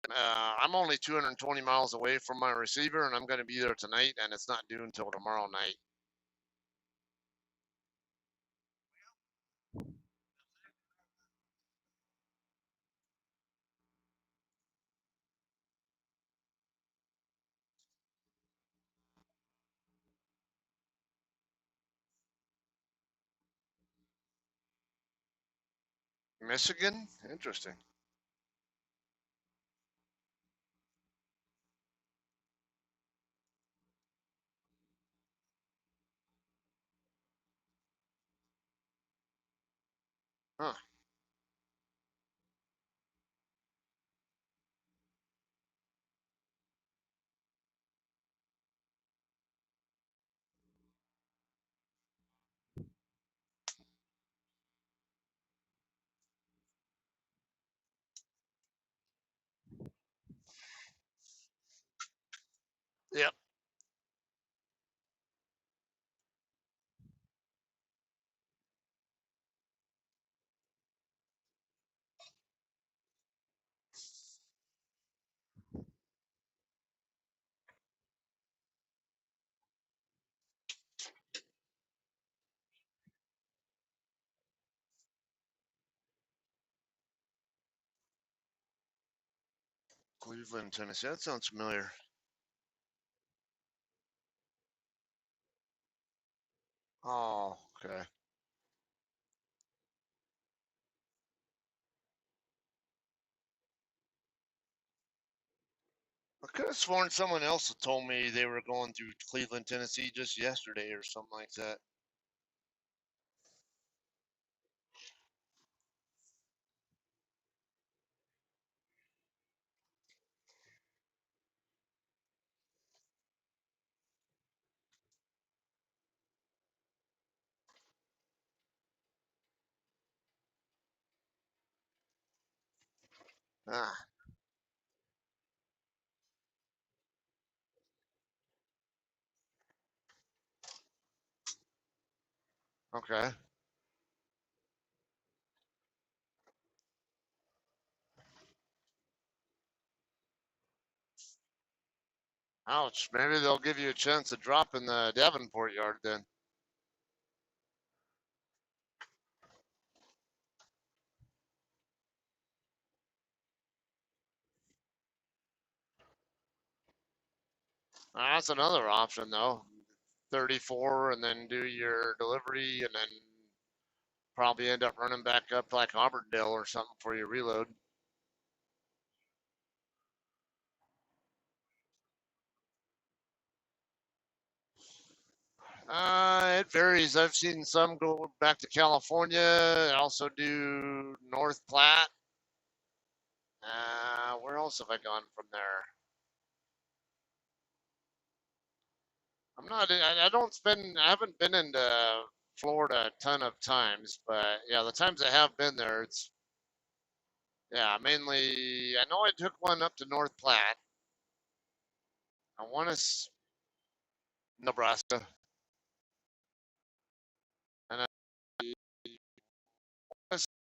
I'm only 220 miles away from my receiver, and I'm going to be there tonight, and it's not due until tomorrow night. Michigan? Interesting. Huh. Yep. Cleveland, Tennessee. That sounds familiar. Oh, okay. I could have sworn someone else had told me they were going through Cleveland, Tennessee just yesterday or something like that. Ah, okay. Ouch. Maybe they'll give you a chance to drop in the Davenport yard then. That's another option though. 34 and then do your delivery and then probably end up running back up like Auburndale or something for your reload. It varies. I've seen some go back to California. I also do North Platte. Where else have I gone from there? I don't spend. I haven't been into Florida a ton of times, but yeah, the times I have been there, it's yeah, mainly. I know I took one up to North Platte. I want to Nebraska, and I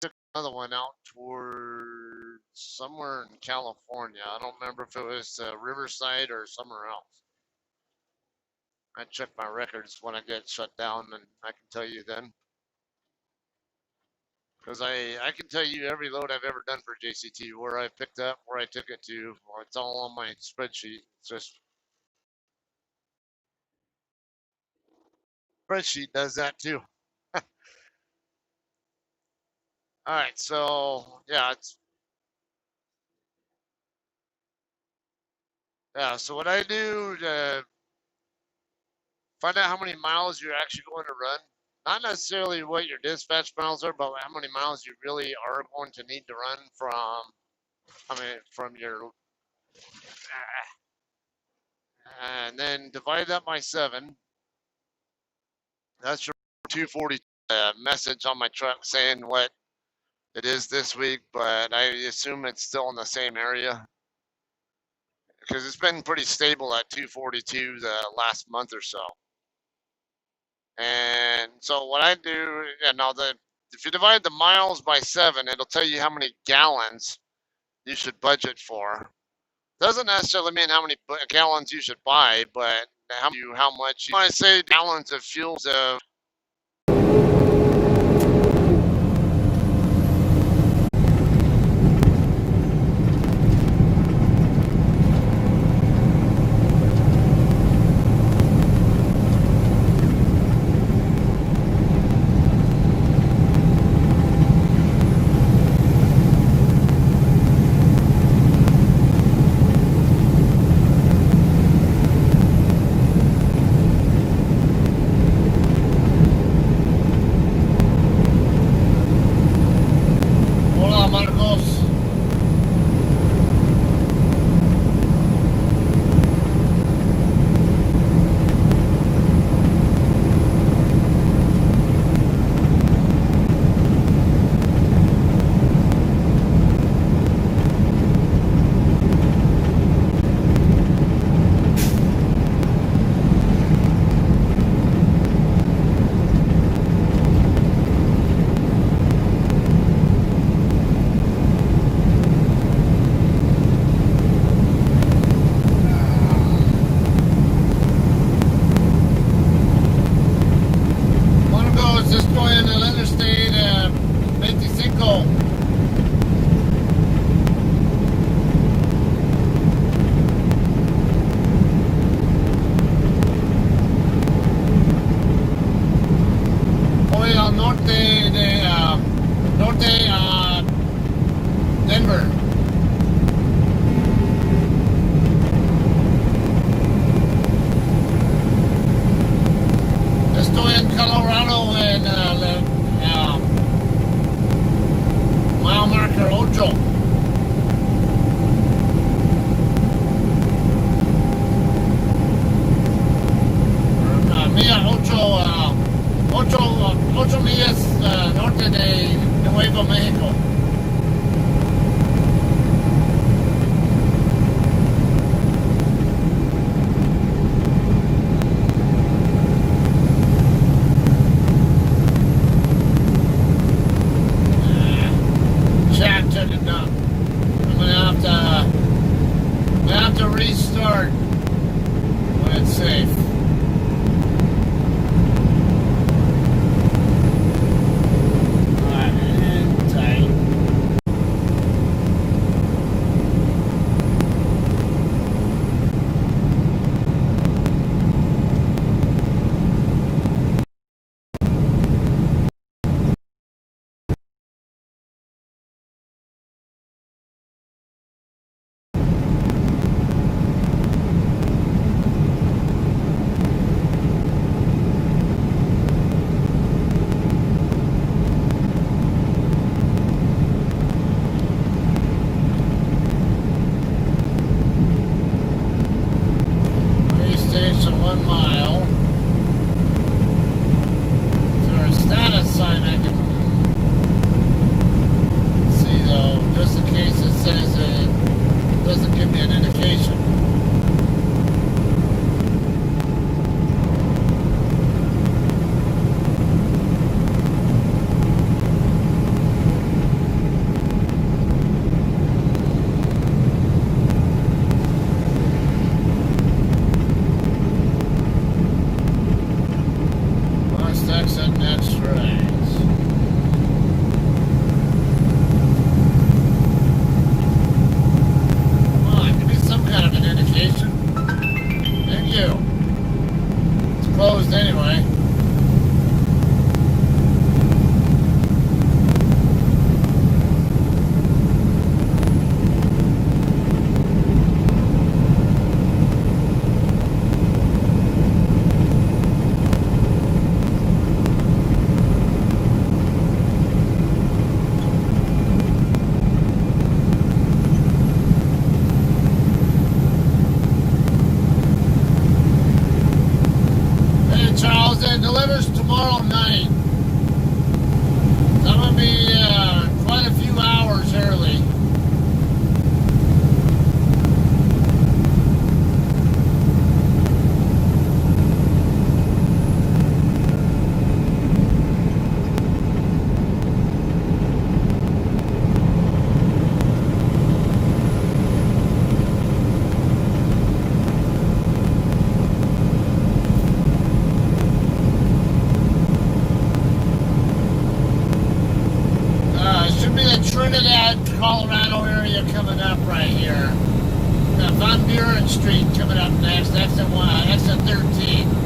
took another one out towards somewhere in California. I don't remember if it was Riverside or somewhere else. I check my records when I get shut down, and I can tell you then. Because I can tell you every load I've ever done for JCT, where I picked up, where I took it to. Well, it's all on my spreadsheet. It's just spreadsheet does that too. All right, so yeah, it's yeah. So what I do to find out how many miles you're actually going to run, not necessarily what your dispatch miles are, but how many miles you really are going to need to run from. I mean, from your, and then divide that by 7. That's your 240 message on my truck saying what it is this week, but I assume it's still in the same area because it's been pretty stable at 242 the last month or so. And so what I do, and now if you divide the miles by 7, it'll tell you how many gallons you should budget for. Doesn't necessarily mean how many gallons you should buy, but how much. When I say gallons of fuels of Hola, Marcos. Marcos, estoy en el Interstate 25. Voy al norte a Denver. Estoy en Colorado en mile marker 8. Milla 8 millas norte de Nuevo México. Chat took it down. I'm gonna have to restart when it's safe. And tight. Colorado area coming up right here. Got Van Buren Street coming up next, exit 13.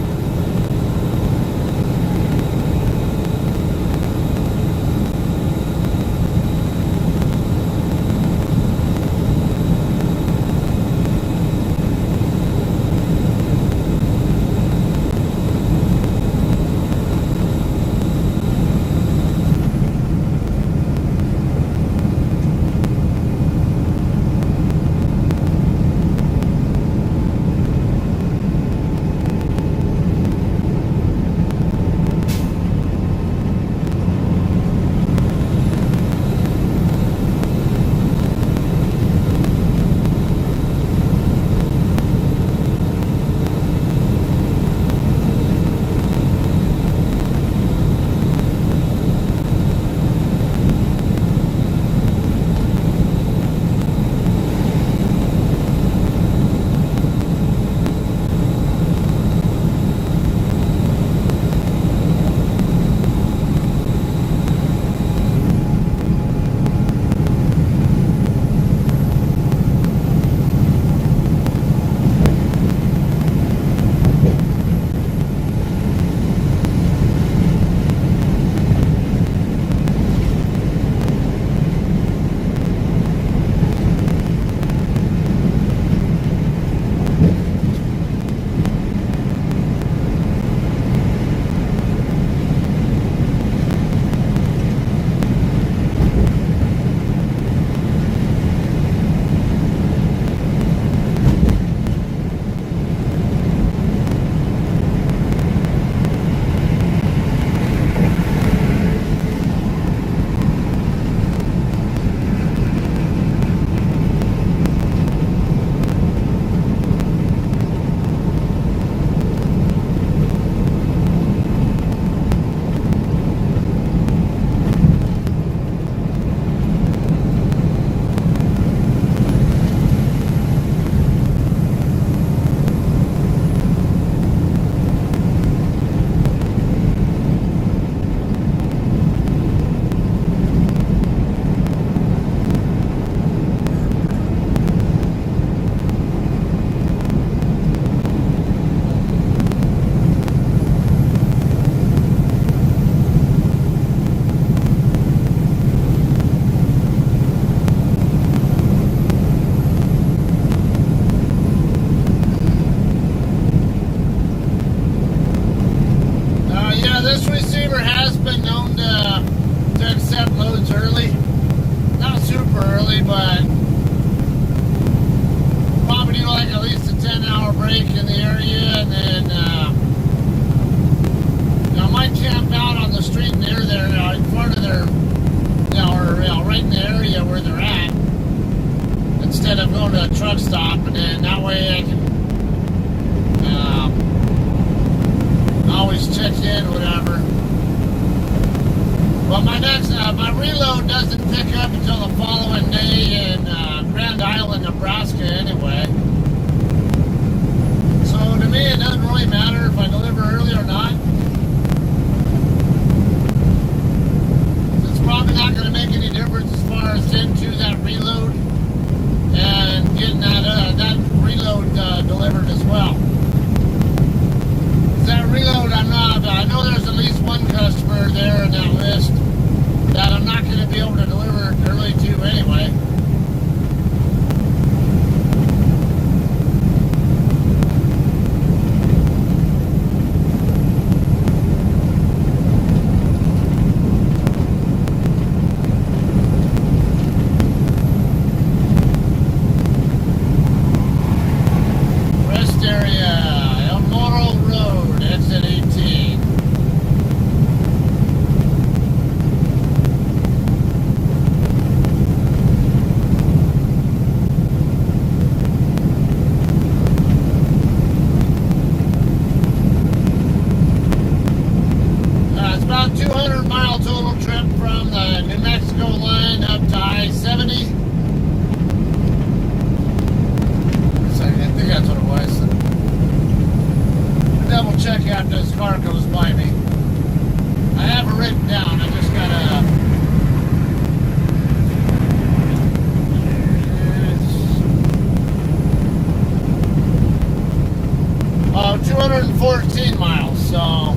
214 miles, so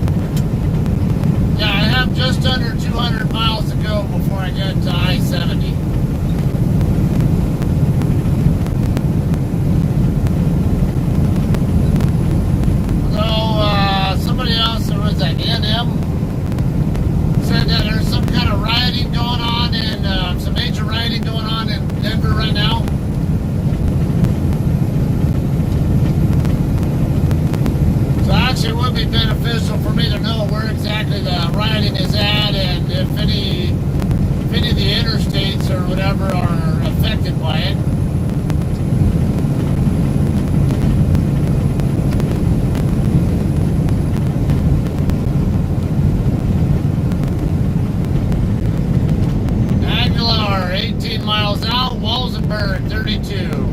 yeah, I have just under 200 miles to go before I get to I-70. So, somebody else, or was that NM, said that there's some kind of rioting going on and some major rioting going on in Denver right now. So actually it would be beneficial for me to know where exactly the rioting is at and if any of the interstates or whatever are affected by it. Aguilar, 18 miles out, Walsenburg, 32.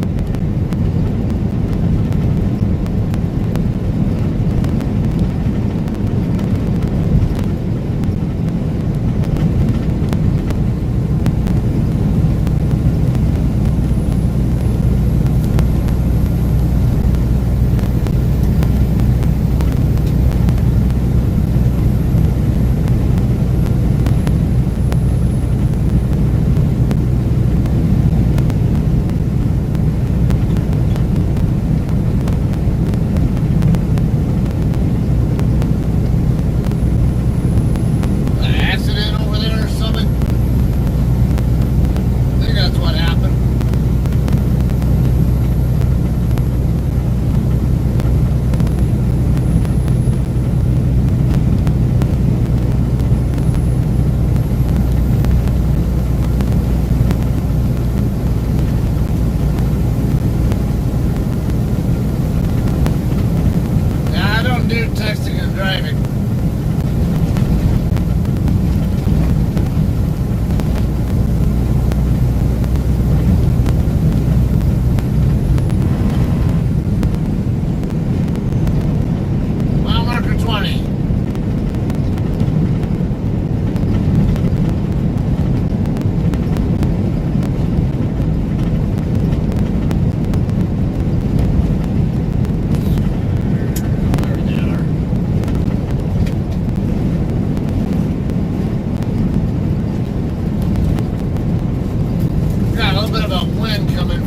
Texting and driving. Mile marker 20.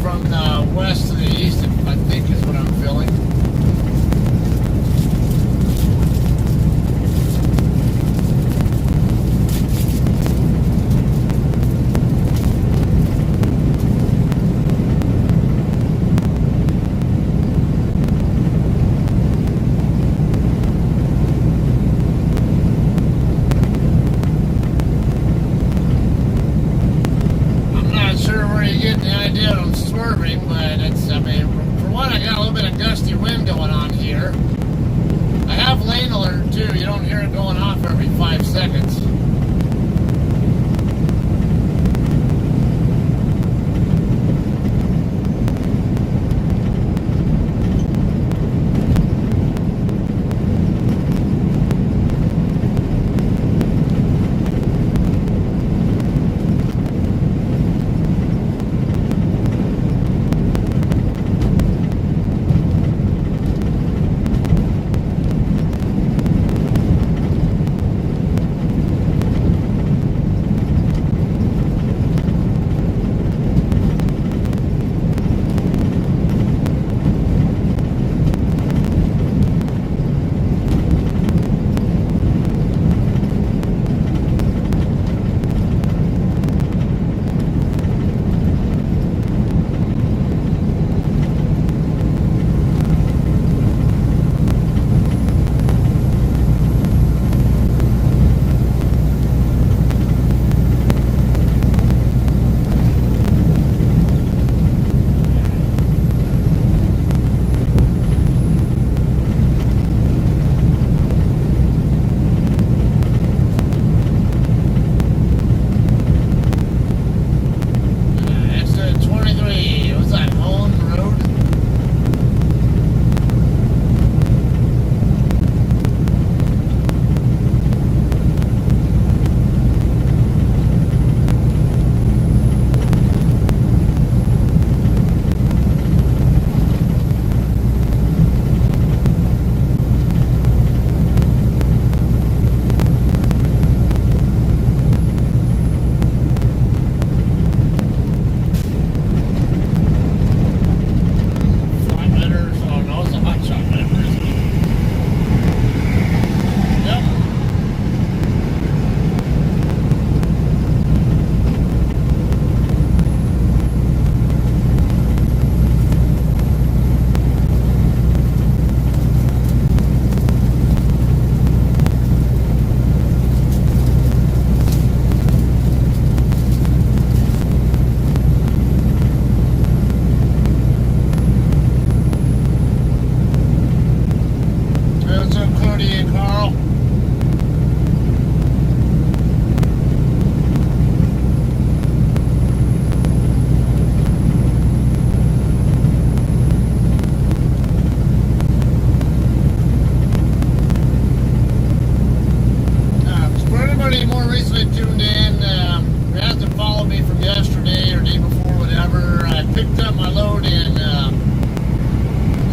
From the west to the east, I think is what I'm feeling. I'm not sure where you get the idea of swerving, but it's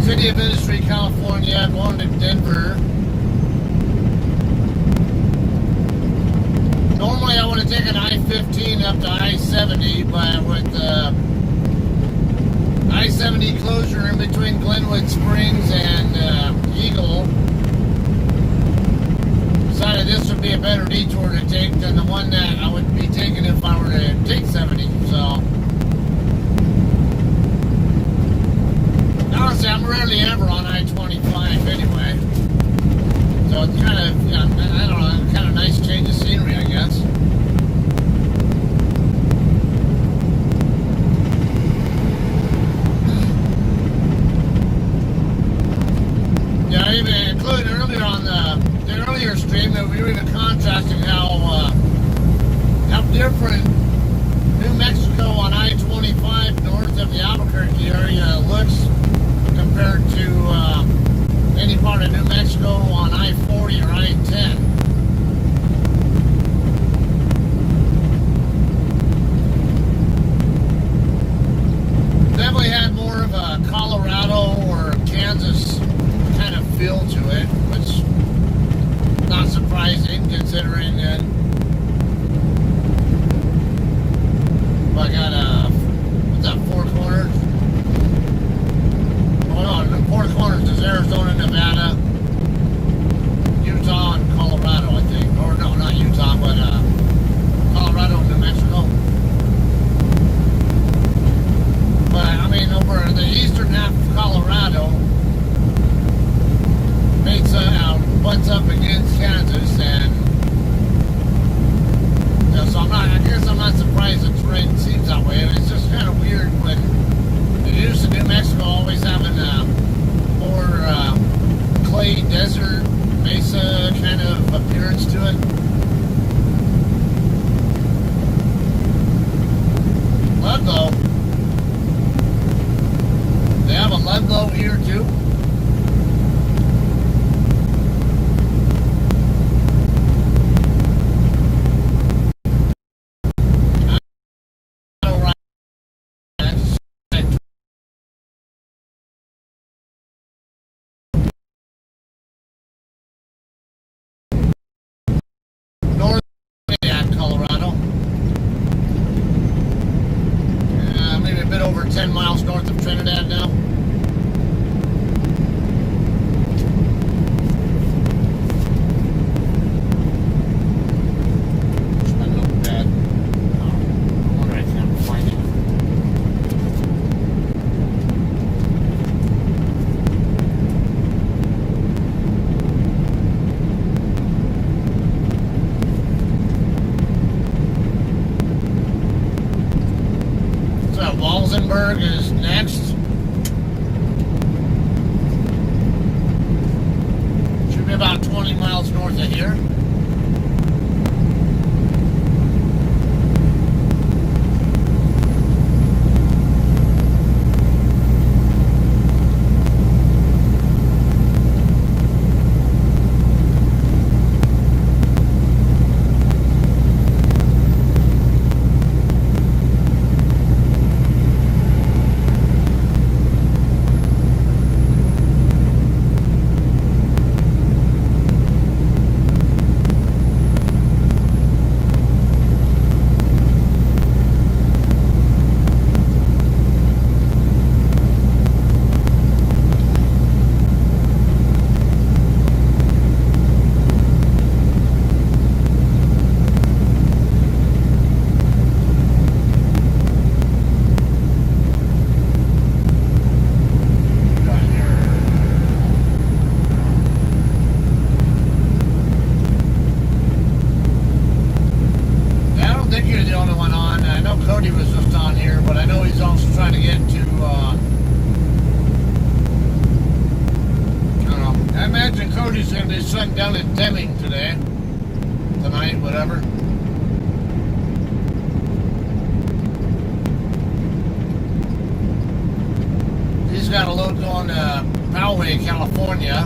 City of Industry, California, going to Denver. Normally I would have taken I-15 up to I-70, but with I-70 closure in between Glenwood Springs and Eagle, decided this would be a better detour to take than the one that I would be taking if I were to take 70. So honestly, I'm rarely ever on I-25 anyway. So it's kind of, I don't know, kind of nice change of scenery, I guess. Yeah, I even included earlier on the earlier stream that we were even contrasting how different New Mexico on I-25 north of the Albuquerque area looks compared to any part of New Mexico on I-40 or I-10. Definitely had more of a Colorado or Kansas kind of feel to it, which is not surprising considering that I got what's that, Four Corners? Oh no, Four Corners is Arizona, Nevada, Utah, and Colorado, I think. Or no, not Utah, but Colorado and New Mexico. But I mean, over the eastern half of Colorado butts up against Kansas, and so I guess I'm not surprised the terrain seems that way. And it's just kind of weird when you're used to New Mexico always having a more clay desert mesa kind of appearance to it. Ludlow. They have a Ludlow here too. Colorado. Maybe a bit over 10 miles north of Trinidad now. Where's my notepad? I wonder if I can find it. Walsenburg is next. Should be about 20 miles north of here. Cody's going to be shutting down in Deming today, tonight, whatever. He's got a load going to Poway, California.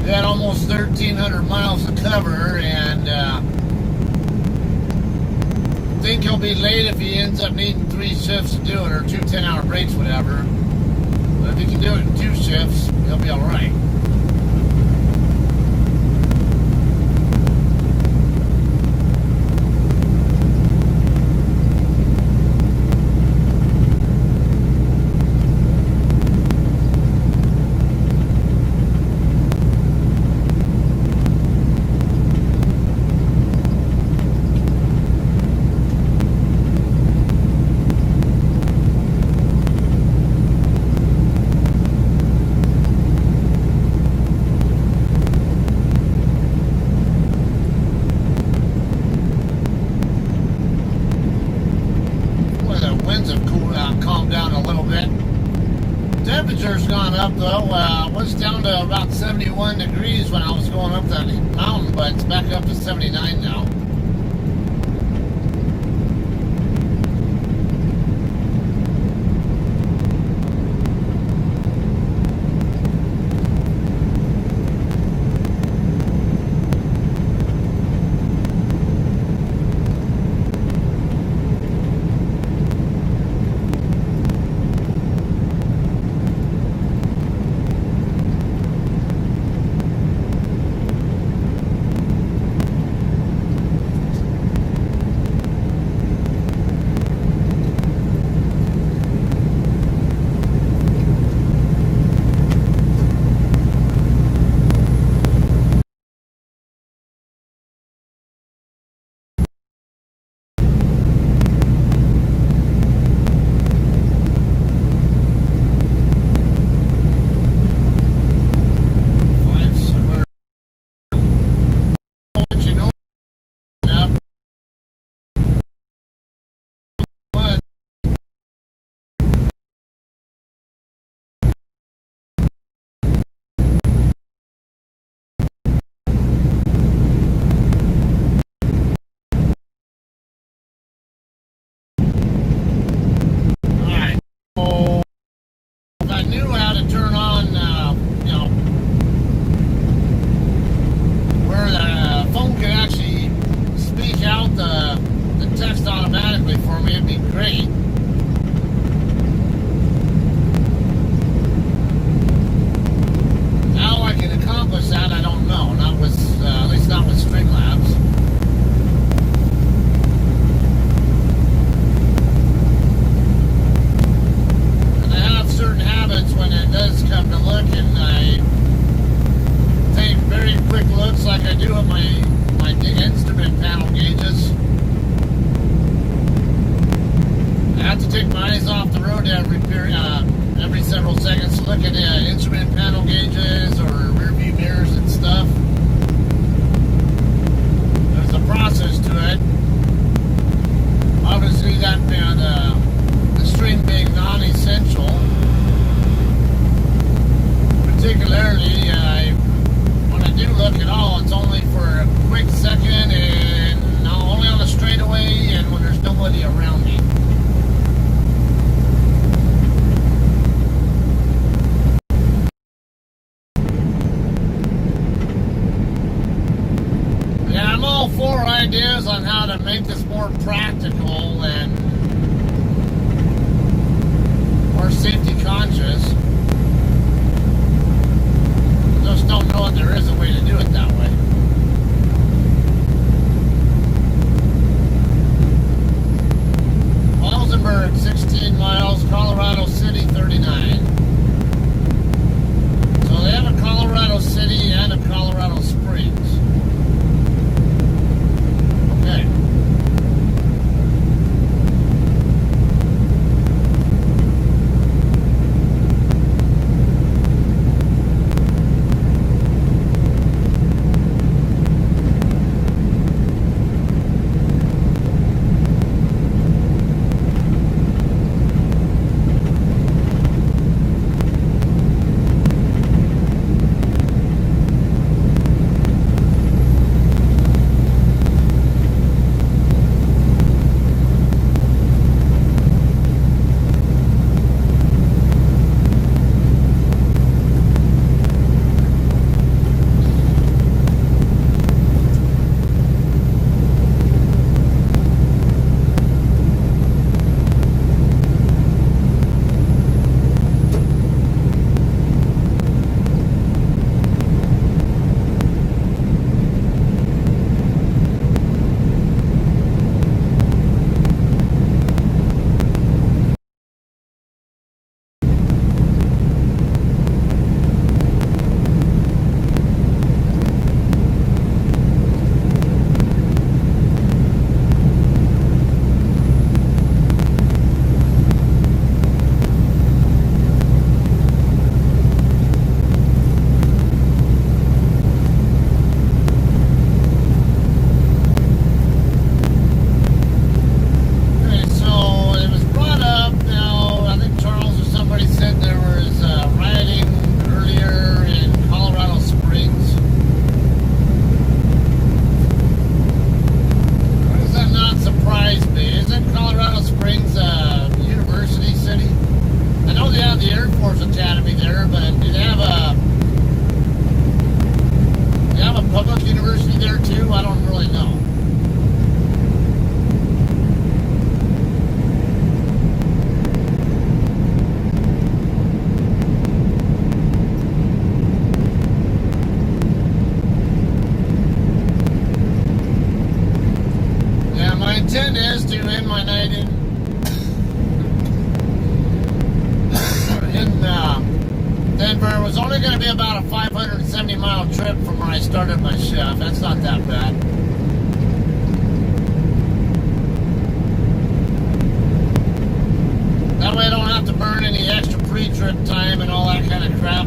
He had almost 1,300 miles to cover, and I think he'll be late if he ends up needing 3 shifts to do it, or 2 10-hour breaks, whatever. But if he can do it in 2 shifts, he'll be alright. Temperature's gone up though. Was down to about 71 degrees when I was going up that mountain, but it's back up to 79 now. Ideas on how to make this more practical and more safety conscious. Just don't know if there is a way to do it that way. Walsenburg, 16 miles, Colorado City, 39. So they have a Colorado City and a Colorado Springs. Okay. intent is to end my night in Denver. It was only going to be about a 570-mile trip from where I started my shift. That's not that bad. That way I don't have to burn any extra pre-trip time and all that kind of crap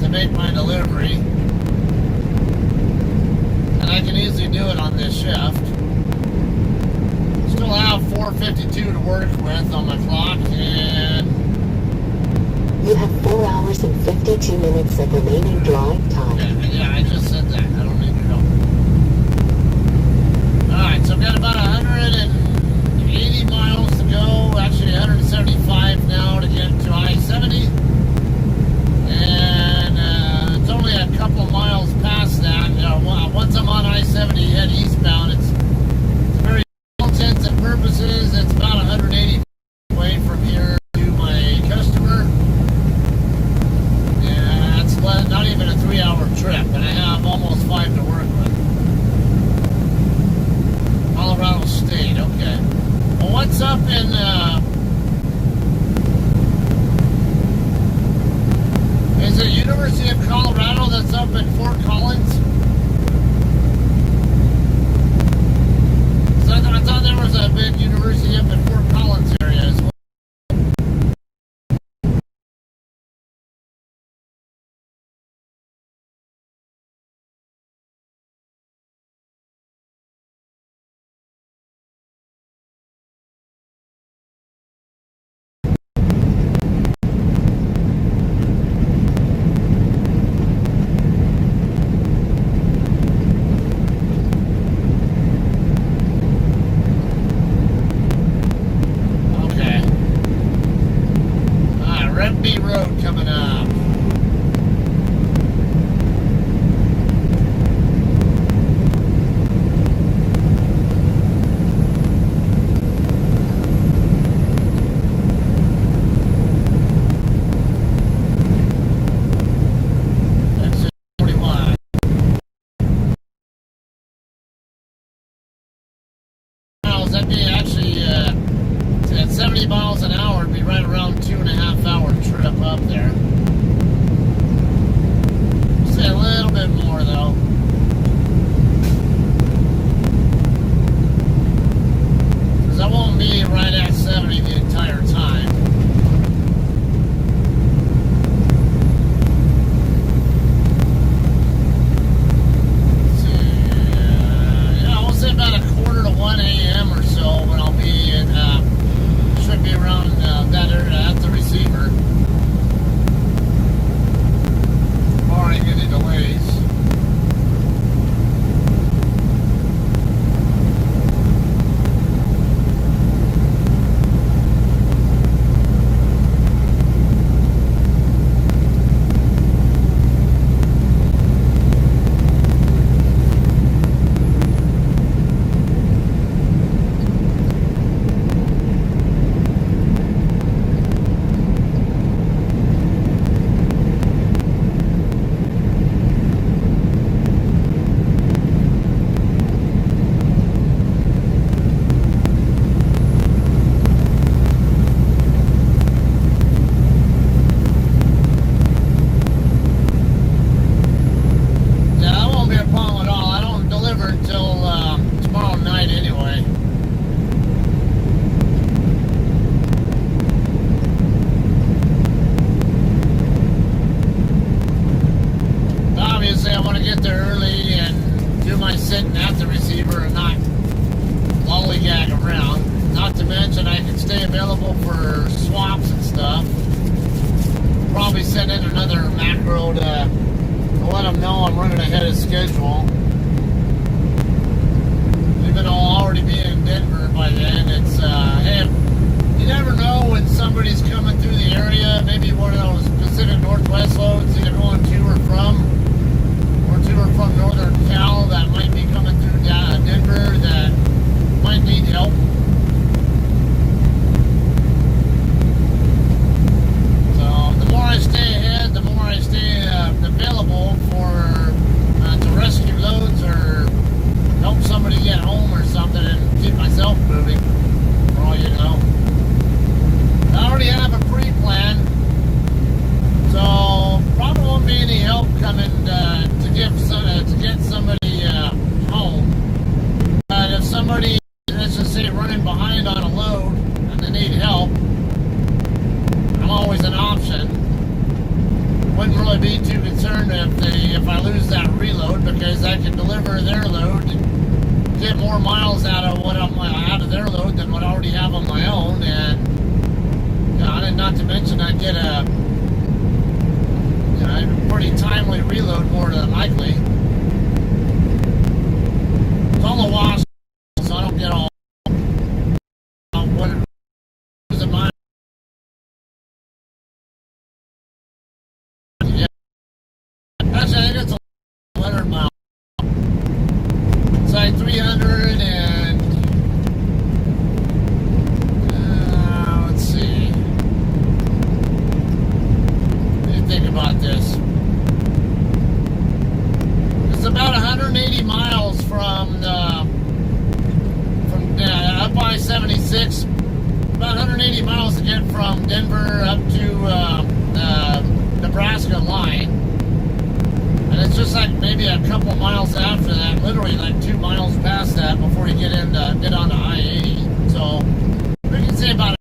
to make my delivery. And I can easily do it on this shift. Still have 4:52 to work with on my clock, and you have 4 hours and 52 minutes of remaining drive time. Yeah, I just said that. I don't need to know. Alright, so I've got about 180 miles to go. Actually, 175 now to get to I-70. And it's only a couple of miles past that. Once I'm on I-70 head eastbound, it's very all intents and purposes. It's about 180 away from here to my customer. Yeah, it's not even a 3-hour trip, and I have almost 5 to work with. Colorado State, okay. Well, what's up in is it University of Colorado that's up in Fort Collins? I thought there was a big university up in Fort Collins area as well. Road coming up. Exit 41. That'd be actually at 70 miles an hour, it'd be right around 2.5 hour trip up there. Say a little bit more though. Because I won't be right at 70 the entire time. Let's see. Yeah, we'll say about 1:45 a.m. or so when I'll be in, should be around that area at the receiver. Barring any delays. I want to get there early and do my sitting at the receiver and not lollygag around. Not to mention I can stay available for swaps and stuff. Probably send in another macro to let them know I'm running ahead of schedule. Even though I'll already be in Denver by then, it's, hey, you never know when somebody's coming through the area, maybe one of those Pacific Northwest loads either going to or from Northern Cal that might be coming through Denver that might need help. So the more I stay ahead, the more I stay available for to rescue loads or help somebody get home or something. And get more miles out of out of their load than what I already have on my own, and not to mention I get a pretty timely reload more than likely. It's all a wash, so I don't get all what is it my yeah. Actually, I think it's 100 miles. It's like 300 and let's see. Let me think about this. It's about 180 miles from up I-76. About 180 miles to get from Denver up to Nebraska line. And it's just like maybe a couple miles after that, literally like 2 miles past that before you get onto I-80. So we can say about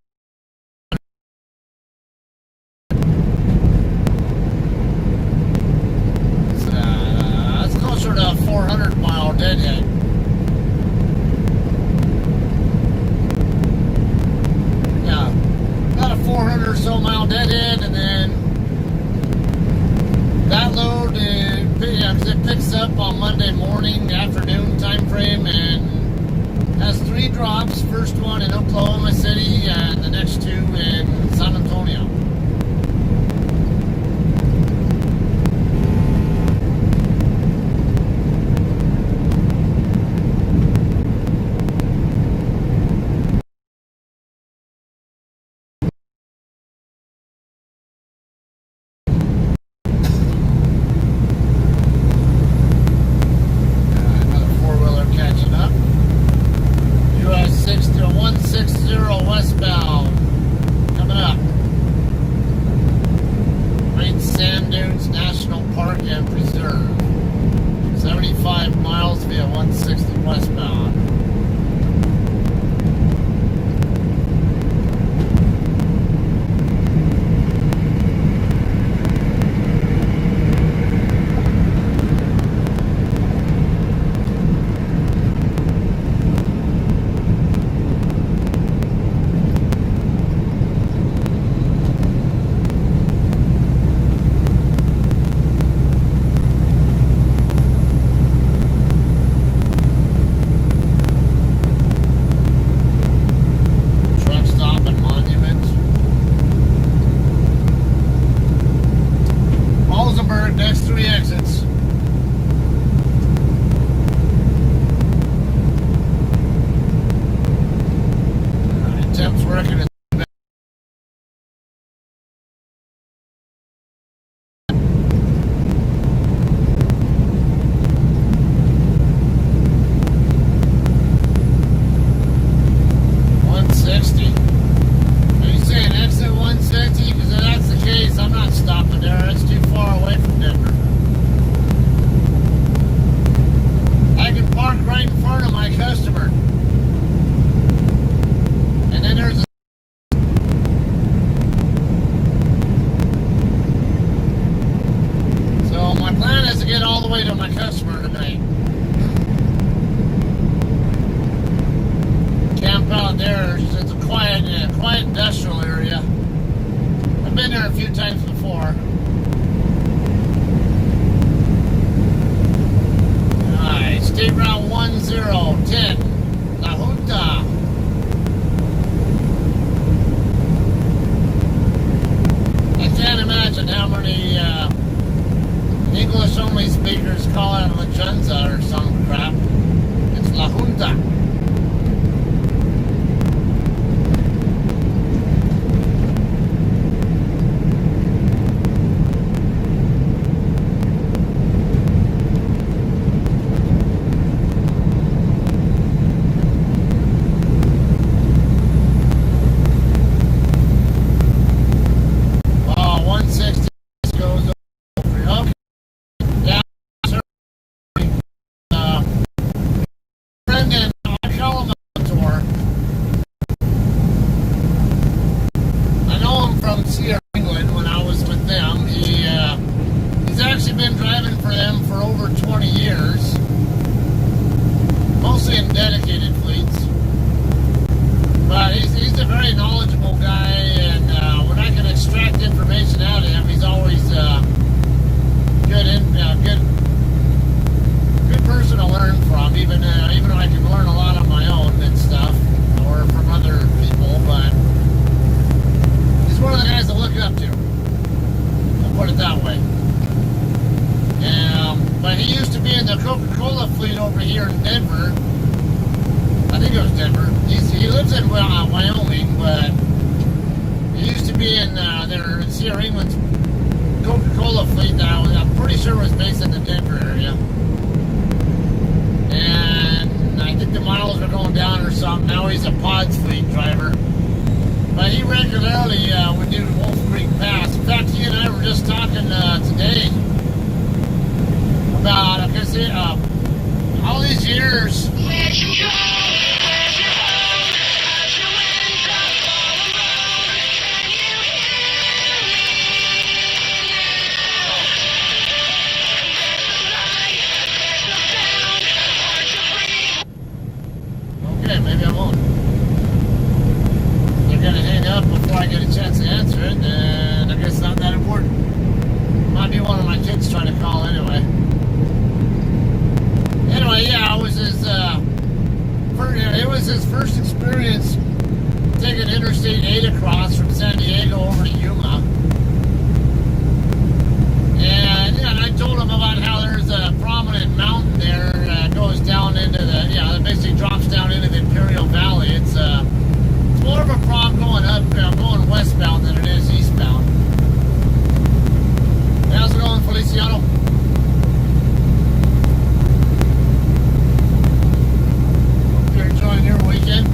it's closer to a 400-mile deadhead. Yeah, about a 400 or so mile deadhead, and then that load it picks up on Monday morning, afternoon time frame, and has 3 drops. First one in Oklahoma City, and the next 2 in San Antonio. Westbound, coming up. Great Sand Dunes National Park and Preserve. 75 miles via 160 westbound. Next 3 exits. Temp's working at 160. Are you saying exit 160? Because if that's the case, I'm not stopping there. It's too far away from Denver. I can park right in front of my customer. And then there's a so my plan is to get all the way to my customer tonight. Camp out there. It's a quiet industrial area. I've been there a few times before. Alright, State Route 1010, La Junta. I can't imagine how many English-only speakers call it La Junta or some crap. It's La Junta. very knowledgeable guy, and when I can extract information out of him, he's always good person to learn from. Even though I can learn a lot on my own and stuff, or from other people, but he's one of the guys to look up to. I'll put it that way. But he used to be in the Coca-Cola fleet over here in Denver. I think it was Denver. He lives in Wyoming, but he used to be in their Sierra England's Coca-Cola fleet that I'm pretty sure was based in the Denver area. And I think the miles are going down or something. Now he's a Pods fleet driver. But he regularly would do Wolf Creek Pass. In fact, he and I were just talking today about, all these years. Okay, maybe I won't. They're gonna hang up before I get a chance to answer it, and I guess it's not that important. Might be one of my kids trying to call anyway. Anyway, yeah, it was his first experience taking Interstate 8 across from San Diego over to Yuma. And I told him about how there's a prominent mountain there that goes down into that basically drops down into the Imperial Valley. It's more of a problem going westbound than it is eastbound. How's it going, Feliciano? Hope you're enjoying your weekend.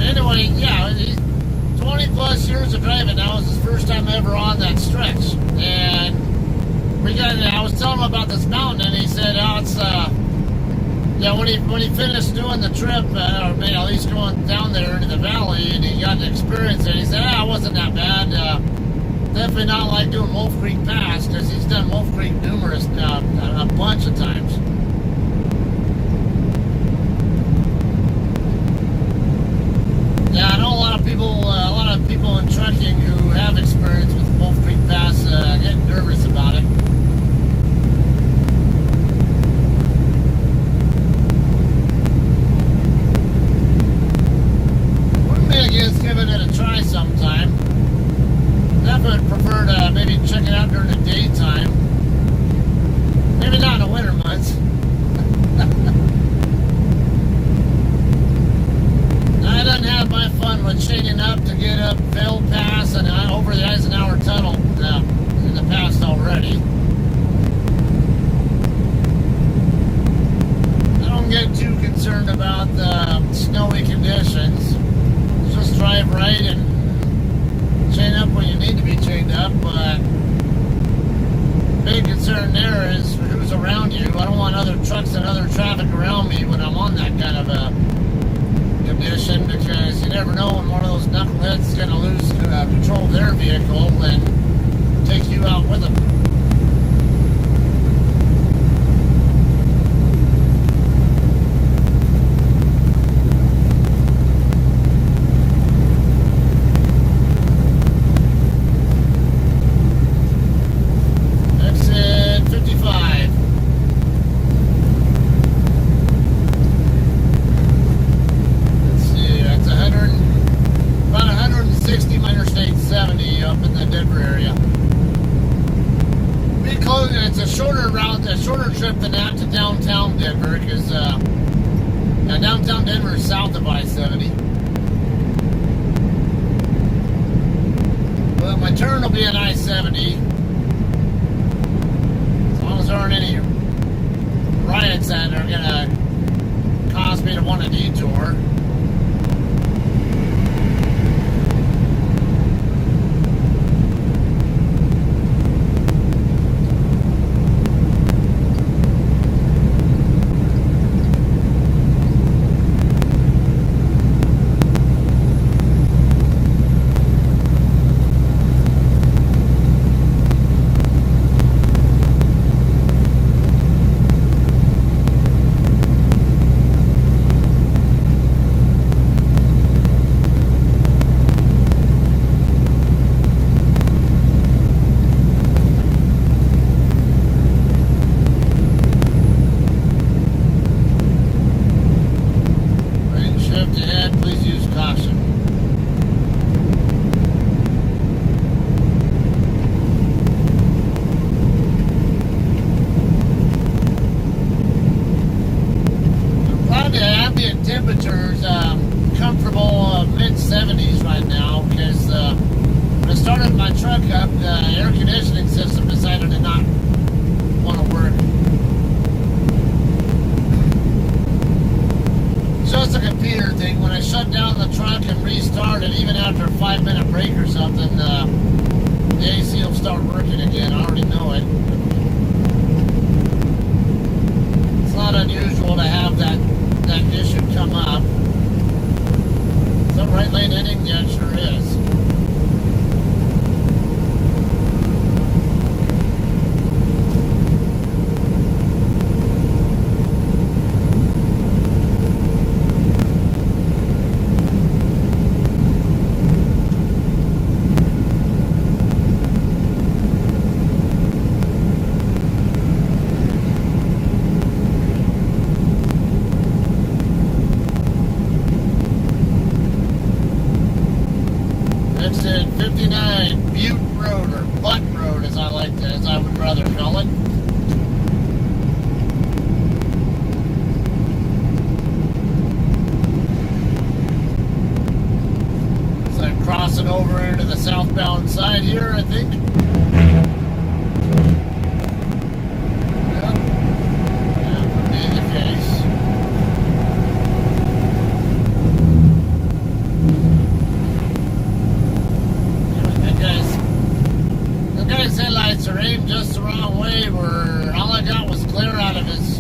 Anyway, yeah, 20 plus years of driving now is his first time ever on that stretch. And I was telling him about this mountain, and he said, when he finished doing the trip, or maybe at least going down there into the valley, and he got to experience it, he said, it wasn't that bad. Definitely not like doing Wolf Creek Pass, because he's done Wolf Creek a bunch of times. Yeah, I know a lot of people in trucking who have experience with Wolf Creek Pass get nervous about it. Wouldn't be against giving it a try sometime. Definitely prefer to maybe check it out during the daytime. Maybe not in the winter months. I done have my fun with chaining up to get up Vail Pass and over the Eisenhower Tunnel in the past already. I don't get too concerned about the snowy conditions. Just drive right and chain up when you need to be chained up, but big concern there is who's around you. I don't want other trucks and other traffic around me when I'm on that kind of a condition, because you never know when one of those knuckleheads is going to lose control of their vehicle and take you out with them. Exit 55. About 160 Interstate 70 up in the Denver area. It's a shorter route, a shorter trip than that to downtown Denver, because downtown Denver is south of I-70. But my turn will be at I-70. As long as there aren't any riots that are going to cause me to want a detour. truck up, the air conditioning system decided to not want to work. Just a computer thing. When I shut down the truck and restarted, even after a 5-minute break or something, the AC will start working again. I already know it. It's not unusual to have that issue come up. Is that right lane ending? Yeah, it sure is. Exit 59 Butte Road, or Butt Road as I would rather call it. So I'm crossing over into the southbound side here, I think. Yep. That would be the case. The guy's headlights are aimed just the wrong way, where all I got was glare out of his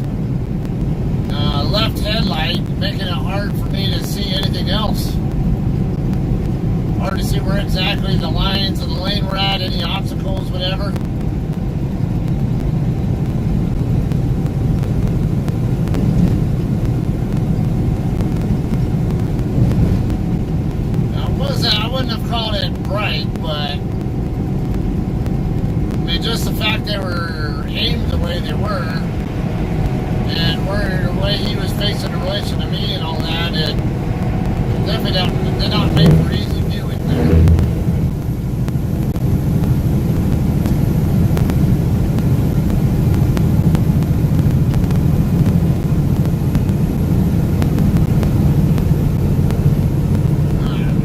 left headlight, making it hard for me to see anything else. Hard to see where exactly the lines of the lane were at, any obstacles, whatever. I wouldn't have called it bright, but I mean, just the fact they were aimed the way they were, and where the way he was facing in relation to me and all that, it definitely did not make for easy viewing there.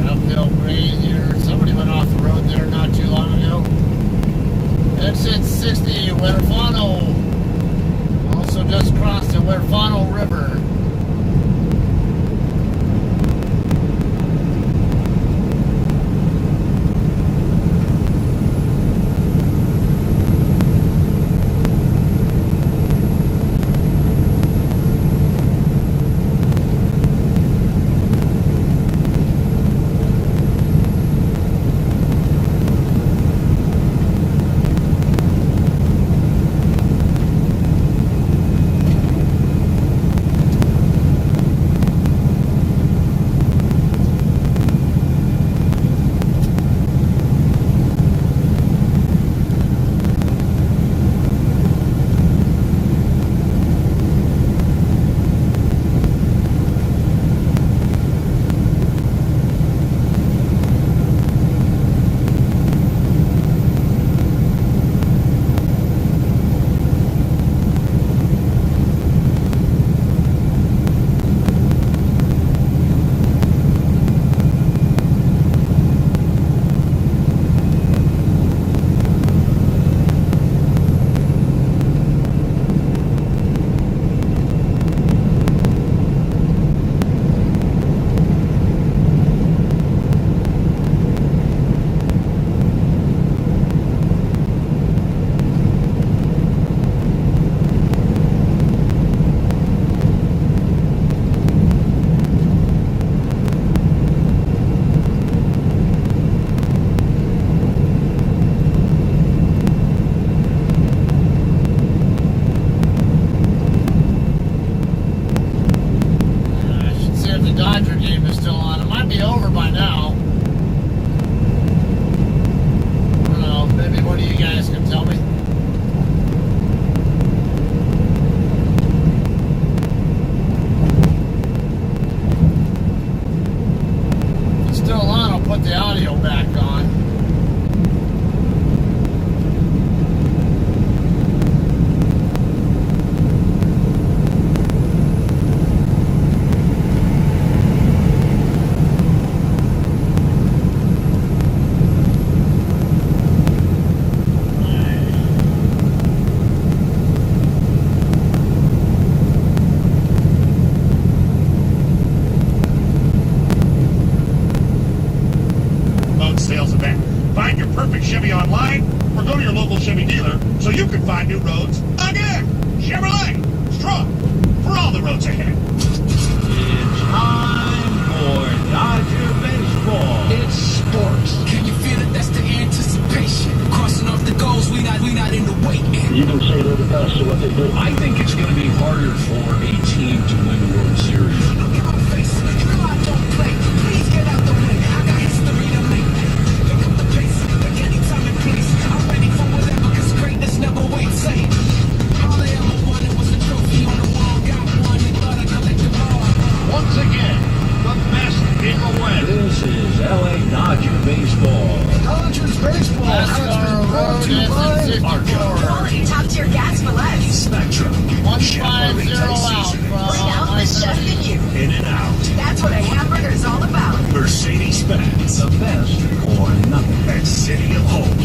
Uphill grade here. Somebody went off the road there not too long ago. Exit 60, Huerfano. Also just crossed the Huerfano River.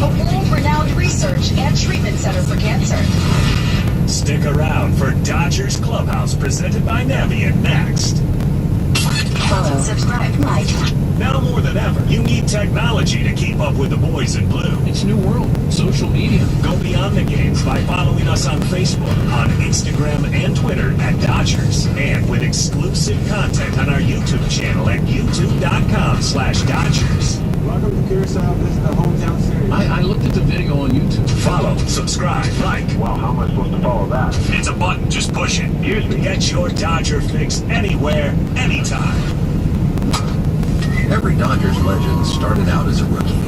a world-renowned research and treatment center for cancer. Stick around for Dodgers Clubhouse presented by Navient next. Follow, subscribe, like. Now more than ever, you need technology to keep up with the boys in blue. It's a new world. Social media. Go beyond the games by following us on Facebook, on Instagram, and Twitter at Dodgers. And with exclusive content on our YouTube channel at youtube.com/Dodgers. Welcome to Curacao. This is the hometown series. I looked at the video on YouTube. Follow, subscribe, like. Wow, how am I supposed to follow that? It's a button, just push it. Get your Dodger fix anywhere, anytime. Every Dodgers legend started out as a rookie,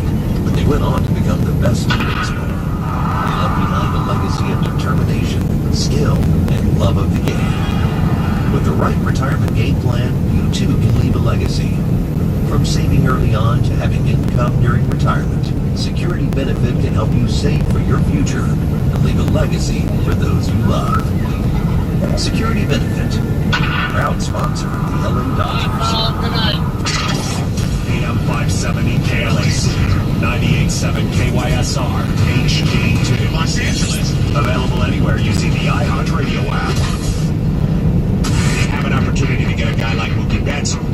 but they went on to become the best in baseball. They left behind a legacy of determination, skill, and love of the game. With the right retirement game plan, you too can leave a legacy. From saving early on to having income during retirement, Security Benefit can help you save for your future and leave a legacy for those you love. Security Benefit, proud sponsor of the LA Dodgers. Good night. AM 570 KLAC, 98.7 KYSR, HD2. Los Angeles. Available anywhere using the iHeartRadio app. You have an opportunity to get a guy like Mookie Betts. Do it.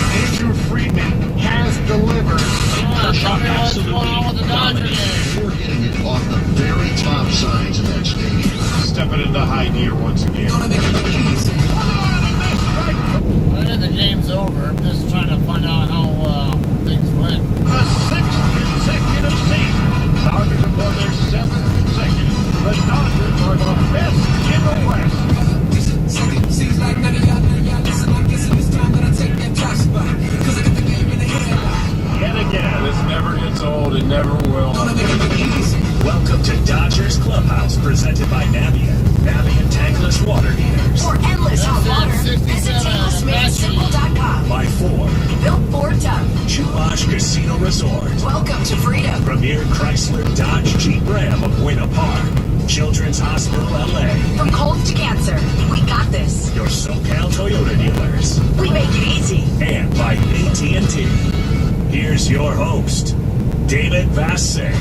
Andrew Friedman has delivered. Yeah, show me what's going on with the Dodger game. You're hitting it off the very top sides of that stadium. Stepping into high gear once again. I think the game's over. I'm just trying to find out how things went. The sixth consecutive season. Dodgers have won their seventh consecutive. The Dodgers are the best in the West. Seems like none of y'all listen. I'm guessing it's time that I take that top spot. Cause I got the game in the head. Yet again, This never gets old. It never will. welcome to Dodgers Clubhouse, presented by Navient. Navient tankless water heaters. For endless hot water, visit tanklessmadesimple.com. By Ford. Built Ford Tough. Chumash Casino Resort. Welcome to freedom. Premier Chrysler Dodge Jeep Ram of Winter Park. Children's Hospital LA. From colds to cancer, we got this. Your SoCal Toyota dealers. We make it easy. And by AT&T. Here's your host, David Vassay.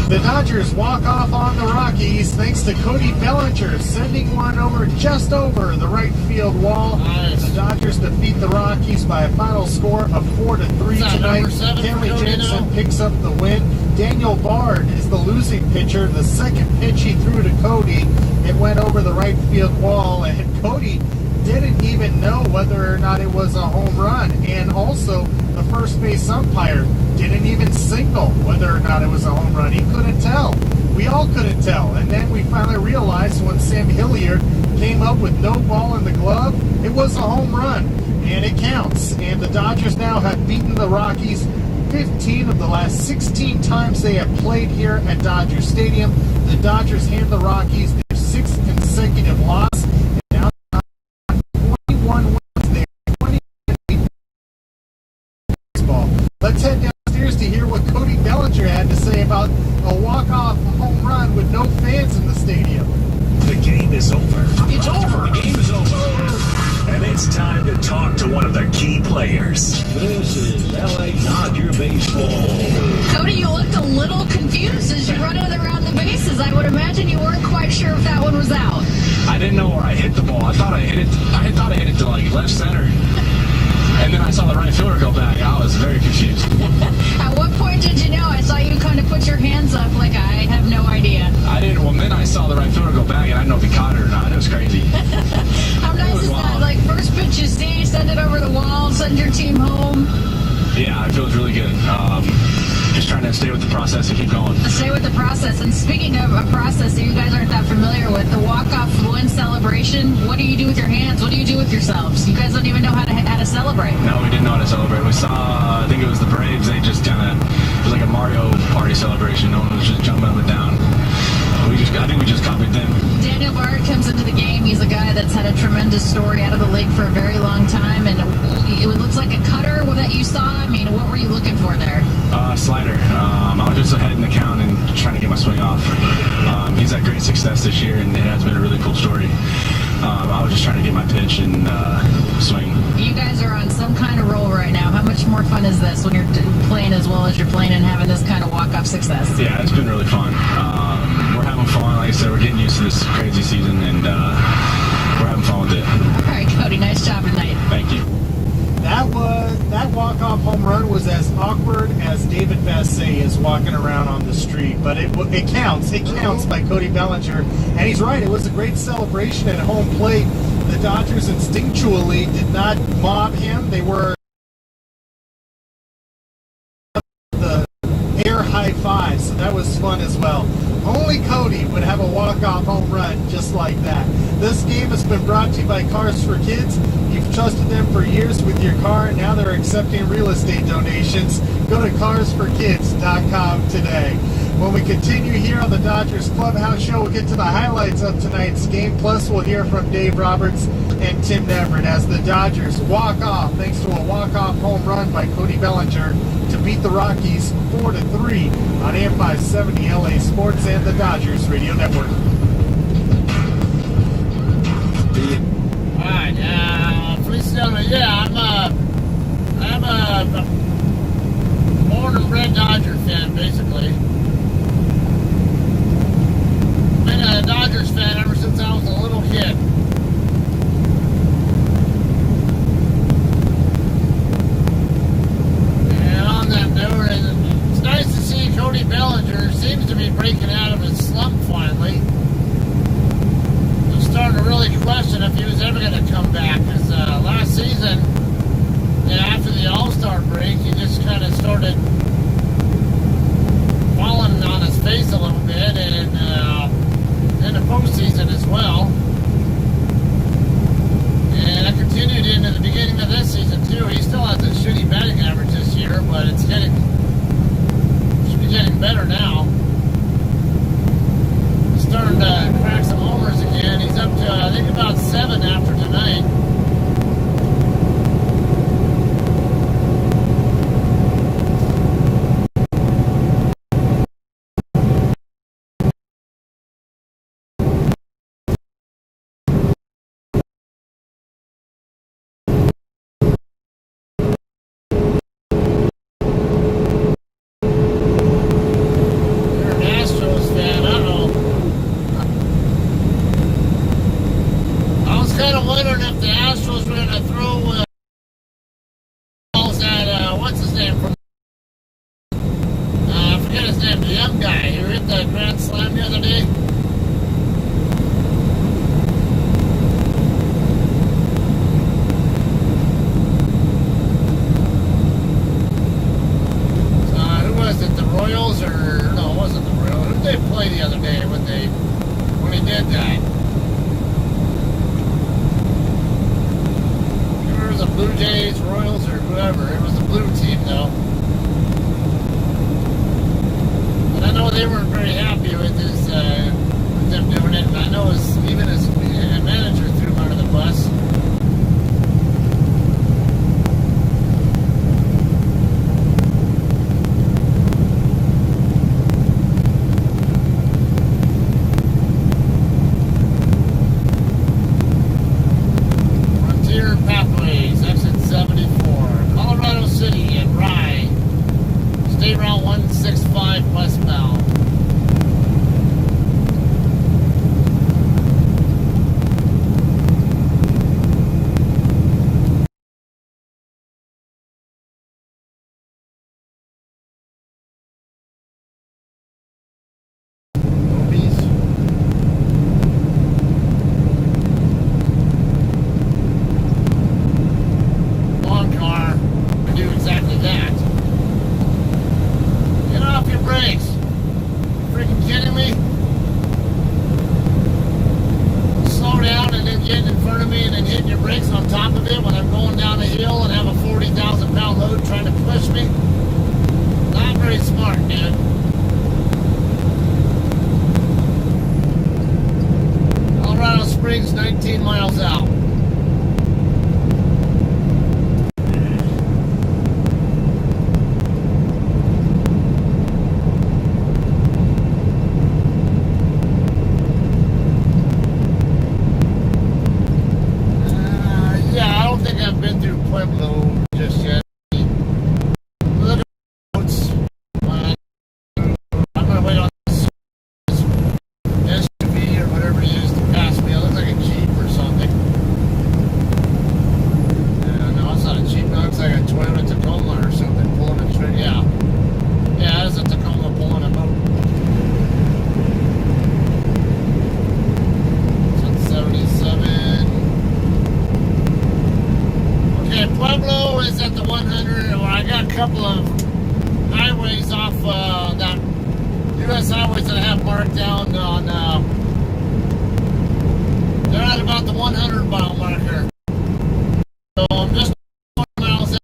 The Dodgers walk off on the Rockies thanks to Cody Bellinger sending one over just over the right field wall. Nice. The Dodgers defeat the Rockies by a final score of 4-3 tonight. Kenley Jansen picks up the win. Daniel Bard is the losing pitcher. The second pitch he threw to Cody, it went over the right field wall, and Cody didn't even know whether or not it was a home run. And also, the first base umpire didn't even signal whether or not it was a home run. He couldn't tell. We all couldn't tell. And then we finally realized when Sam Hilliard came up with no ball in the glove, it was a home run. And it counts. And the Dodgers now have beaten the Rockies 15 of the last 16 times they have played here at Dodger Stadium. The Dodgers hand the Rockies their sixth consecutive loss. And now 21 wins there. 20 baseball. Let's head downstairs to hear what Cody Bellinger had to say about a walk-off home run with no fans in the stadium. The game is over. It's over. The game is over. And it's time to talk to one of the key players. This is LA Dodger baseball. Cody, you looked a little confused as you running around the bases. I would imagine you weren't quite sure if that one was out. I didn't know where I hit the ball. I thought I hit it. I thought I hit it to like left center. And then I saw the right fielder go back. I was very confused. At what point did you know? I saw you kind of put your hands up like I have no idea. I didn't. Well, then I saw the right fielder go back, and I didn't know if he caught it or not. It was crazy. How nice is that? Like, first pitch you see, send it over the wall, send your team home. Yeah, it feels really good. Just trying to stay with the process and keep going. Stay with the process. And speaking of a process that you guys aren't that familiar with, the walk-off win celebration, what do you do with your hands? What do you do with yourselves? You guys don't even know how to celebrate. No, we didn't know how to celebrate. We saw, I think it was the Braves, they just kind of, it was like a Mario Party celebration. No one was just jumping up and down. I think we just copied them. Daniel Bard comes into the game. He's a guy that's had a tremendous story out of the league for a very long time, and it looks like a cutter that you saw. I mean, what were you looking for there? Slider. I was just ahead in the count and trying to get my swing off. He's had great success this year, and it has been a really cool story. I was just trying to get my pitch and swing. You guys are on some kind of roll right now. How much more fun is this when you're playing as well as you're playing and having this kind of walk-off success? this crazy season, and we're having fun with it. All right, Cody, nice job tonight. Thank you. That walk-off home run was as awkward as David Vassay is walking around on the street, but it counts. It counts by Cody Bellinger, and he's right. It was a great celebration at home plate. The Dodgers instinctually did not mob him. They were the air high five, so that was fun as well. Only Cody would have a walk-off home run just like that. This game has been brought to you by Cars for Kids. You've trusted them for years with your car, and now they're accepting real estate donations. Go to carsforkids.com today. When we continue here on the Dodgers Clubhouse Show, we'll get to the highlights of tonight's game. Plus, we'll hear from Dave Roberts and Tim Neverett as the Dodgers walk off, thanks to a walk-off home run by Cody Bellinger, to beat the Rockies 4-3 on AM 570 LA Sports and the Dodgers Radio Network. Alright, Feliciano, yeah, I'm a born and bred Dodger fan, basically. Been a Dodgers fan ever since I was a little kid. And on that note, it's nice to see Cody Bellinger seems to be breaking out of his slump finally. I'm starting to really question if he was ever going to come back, because last season, after the All-Star break, he just kind of started falling on his face a little bit, and in the postseason as well. And it continued into the beginning of this season too. He still has a shitty batting average this year, but should be getting better now. He's starting to crack some homers again. He's up to I think about 7 after tonight. Okay, Pueblo is at the 100. Well, I got a couple of highways off that U.S. highways that I have marked down on. They're at about the 100 mile marker. So I'm just 1 miles in.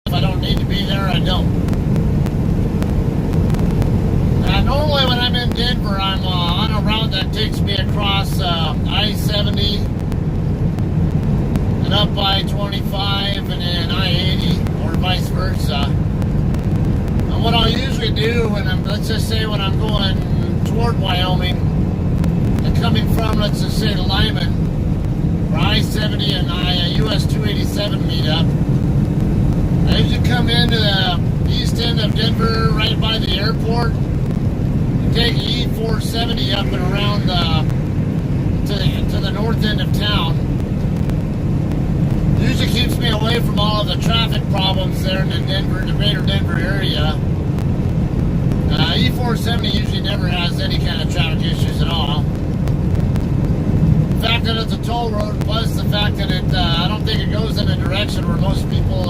If I don't need to be there, I don't. Normally when I'm in Denver, I'm on a route that takes me across I-70 and up I-25 and then I-80 or vice versa. And what I'll usually do when let's just say when I'm going toward Wyoming and coming from, let's just say, Lyman, where I-70 and US 287 meet up, I usually come into the east end of Denver, right by the airport, and take E470 up and around to the north end of town. It usually keeps me away from all of the traffic problems there in the greater Denver area. E470 usually never has any kind of traffic issues at all. The fact that it's a toll road, plus the fact that I don't think it goes in a direction where most people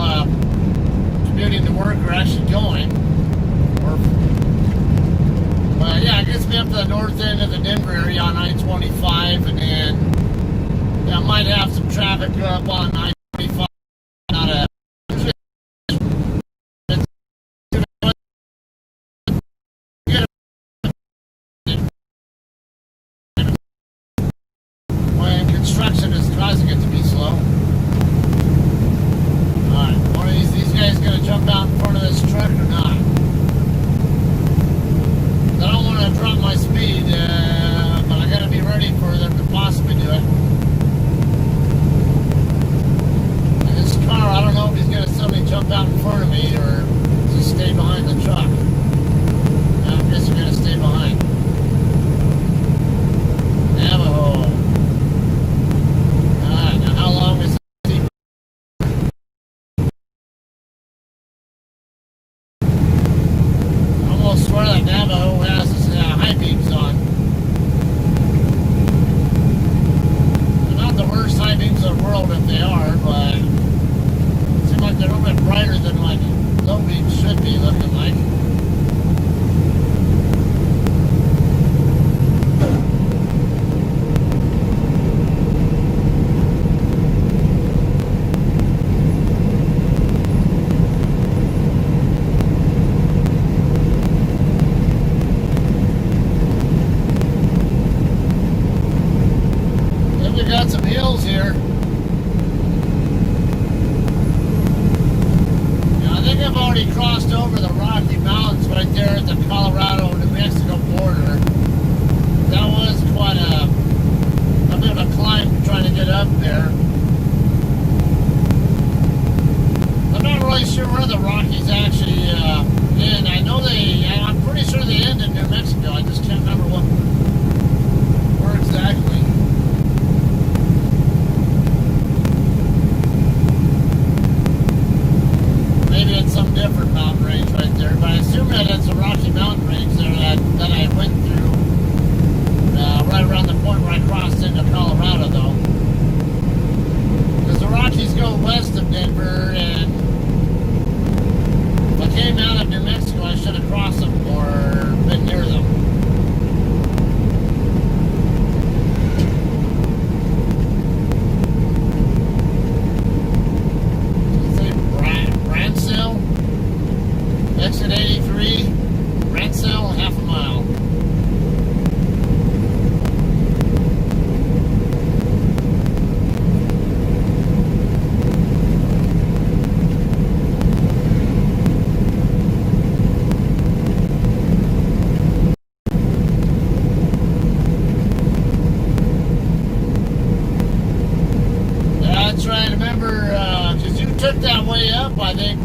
commuting to work are actually going. But yeah, it gets me up to the north end of the Denver area on I-25, and then I might have some traffic up on I-25. Not a when construction is causing it to be slow. Alright, one of these guys gonna jump out in front of this truck or not? I don't want to drop my speed, but I gotta be ready for them to possibly do it. And this car, I don't know if he's gonna suddenly jump out in front of me or just stay behind the truck. I guess you're gonna stay behind. Navajo. Alright, now how long is it? I almost swear that Navajo has his high beams on.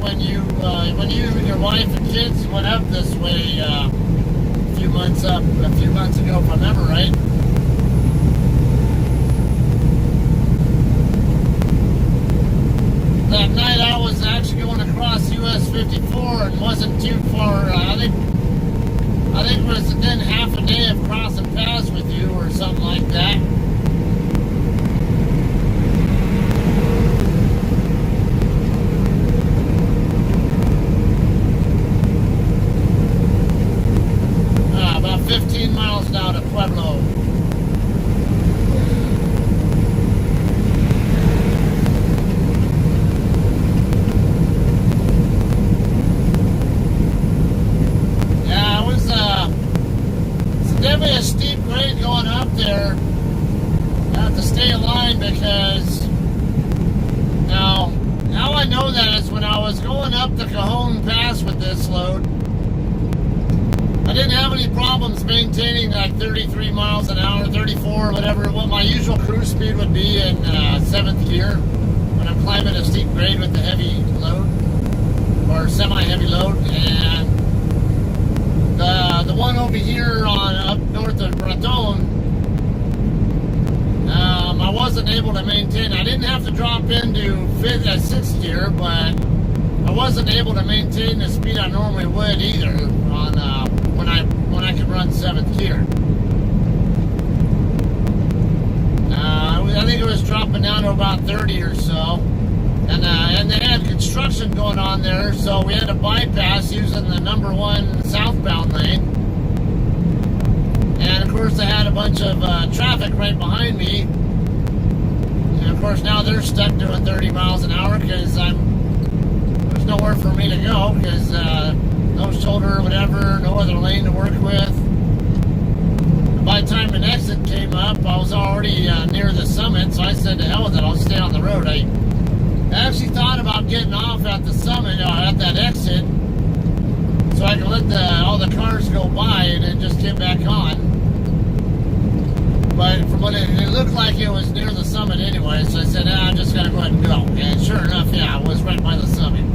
when you and your wife and kids went up this way a few months ago, if I remember right. That night I was actually going across US 54 and wasn't too far. I think it was within half a day of crossing paths with you or something like that. About 15 miles down to Pueblo. Yeah, it was it's definitely a steep grade going up there. I have to stay in line because now how I know that is when I was going up the Cajon Pass with this load. I didn't have any problems maintaining like 33 miles an hour, 34, whatever, what my usual cruise speed would be in 7th gear when I'm climbing a steep grade with the heavy load or semi-heavy load. And the one over here on up north of Raton, I wasn't able to maintain. I didn't have to drop into 6th gear, but I wasn't able to maintain the speed I normally would either on when I could run 7th gear. I think it was dropping down to about 30 or so, and they had construction going on there, so we had to bypass using the number 1 southbound lane. And of course, I had a bunch of traffic right behind me, and of course now they're stuck doing 30 miles an hour because there's nowhere for me to go because no shoulder or whatever, no other lane to work with. By the time an exit came up, I was already near the summit, so I said to hell with it, I'll stay on the road. I actually thought about getting off at the summit, at that exit, so I could let all the cars go by and then just get back on. But from what it looked like it was near the summit anyway, so I said, I'm just going to go ahead and go. And sure enough, yeah, I was right by the summit.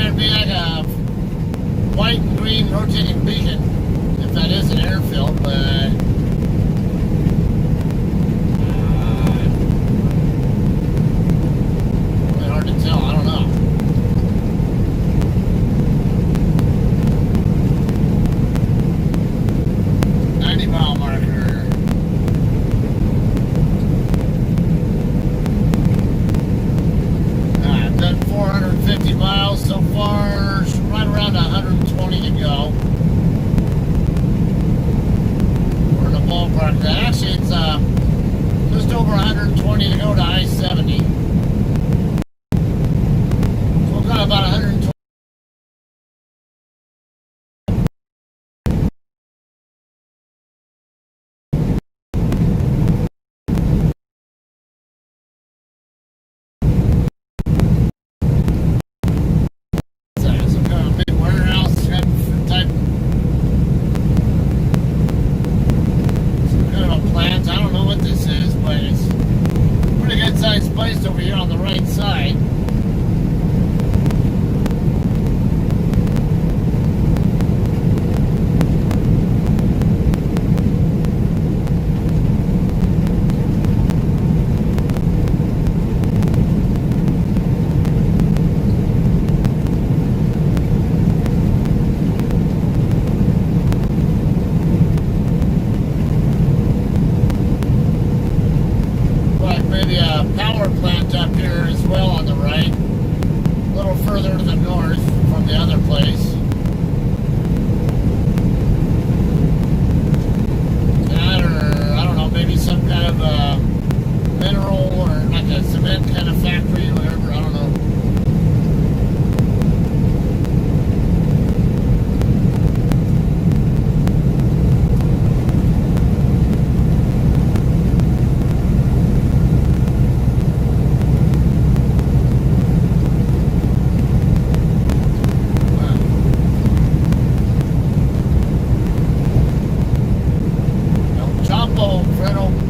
it'd be like a white and green rotating beacon, if that is an airfield, but really hard to tell. I don't know. Mile marker. I've done 450 miles so far, right around 120 to go. We're in the ballpark. Actually, it's just over 120 to go to I-70. So we've got about 120. Place over here on the right side. Maybe a power plant up here as well on the right, a little further to the north from the other place. That, or I don't know, maybe some kind of mineral or like a cement kind of factory or whatever, I don't know.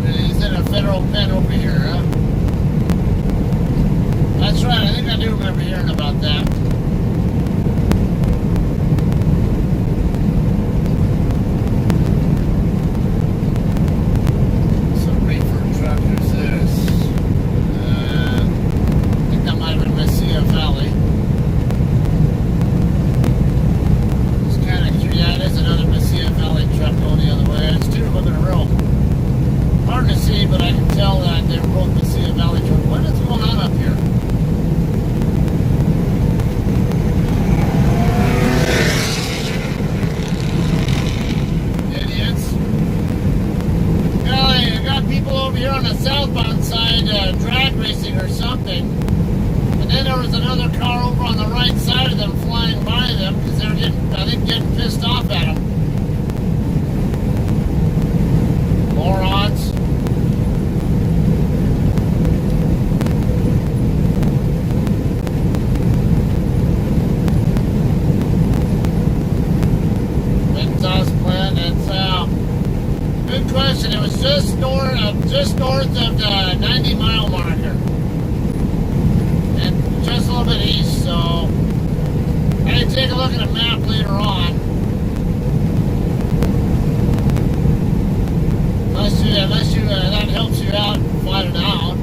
He's in a federal pen over here, huh? That's right, I think I do remember hearing about that. Some reefer truck is this. I think that might have been Mesilla Valley. It's kind of curious. Yeah, it is another Mesilla Valley truck going the other way. It's two of them in a row. Hard to see, but I can tell that they were both Mesilla Valley truck. What is going on up here? Idiots. Golly, I got people over here on the southbound side drag racing or something. And then there was another car over on the right side of them flying by them because they were getting pissed off at them. Morons. Good question. It was just north of the 90-mile marker, and just a little bit east. So I can take a look at a map later on. Unless you that helps you out and find it out.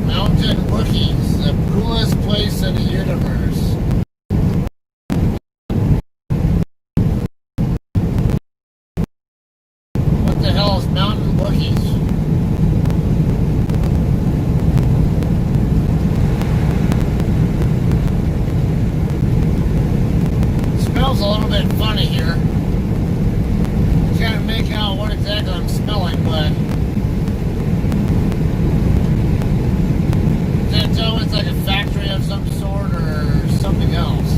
Mountain Bookies, the coolest place in the universe. What the hell is Mountain Bookies? It smells a little bit funny here. Can't make out what exactly I'm smelling, but can't tell if it's like a factory of some sort or something else.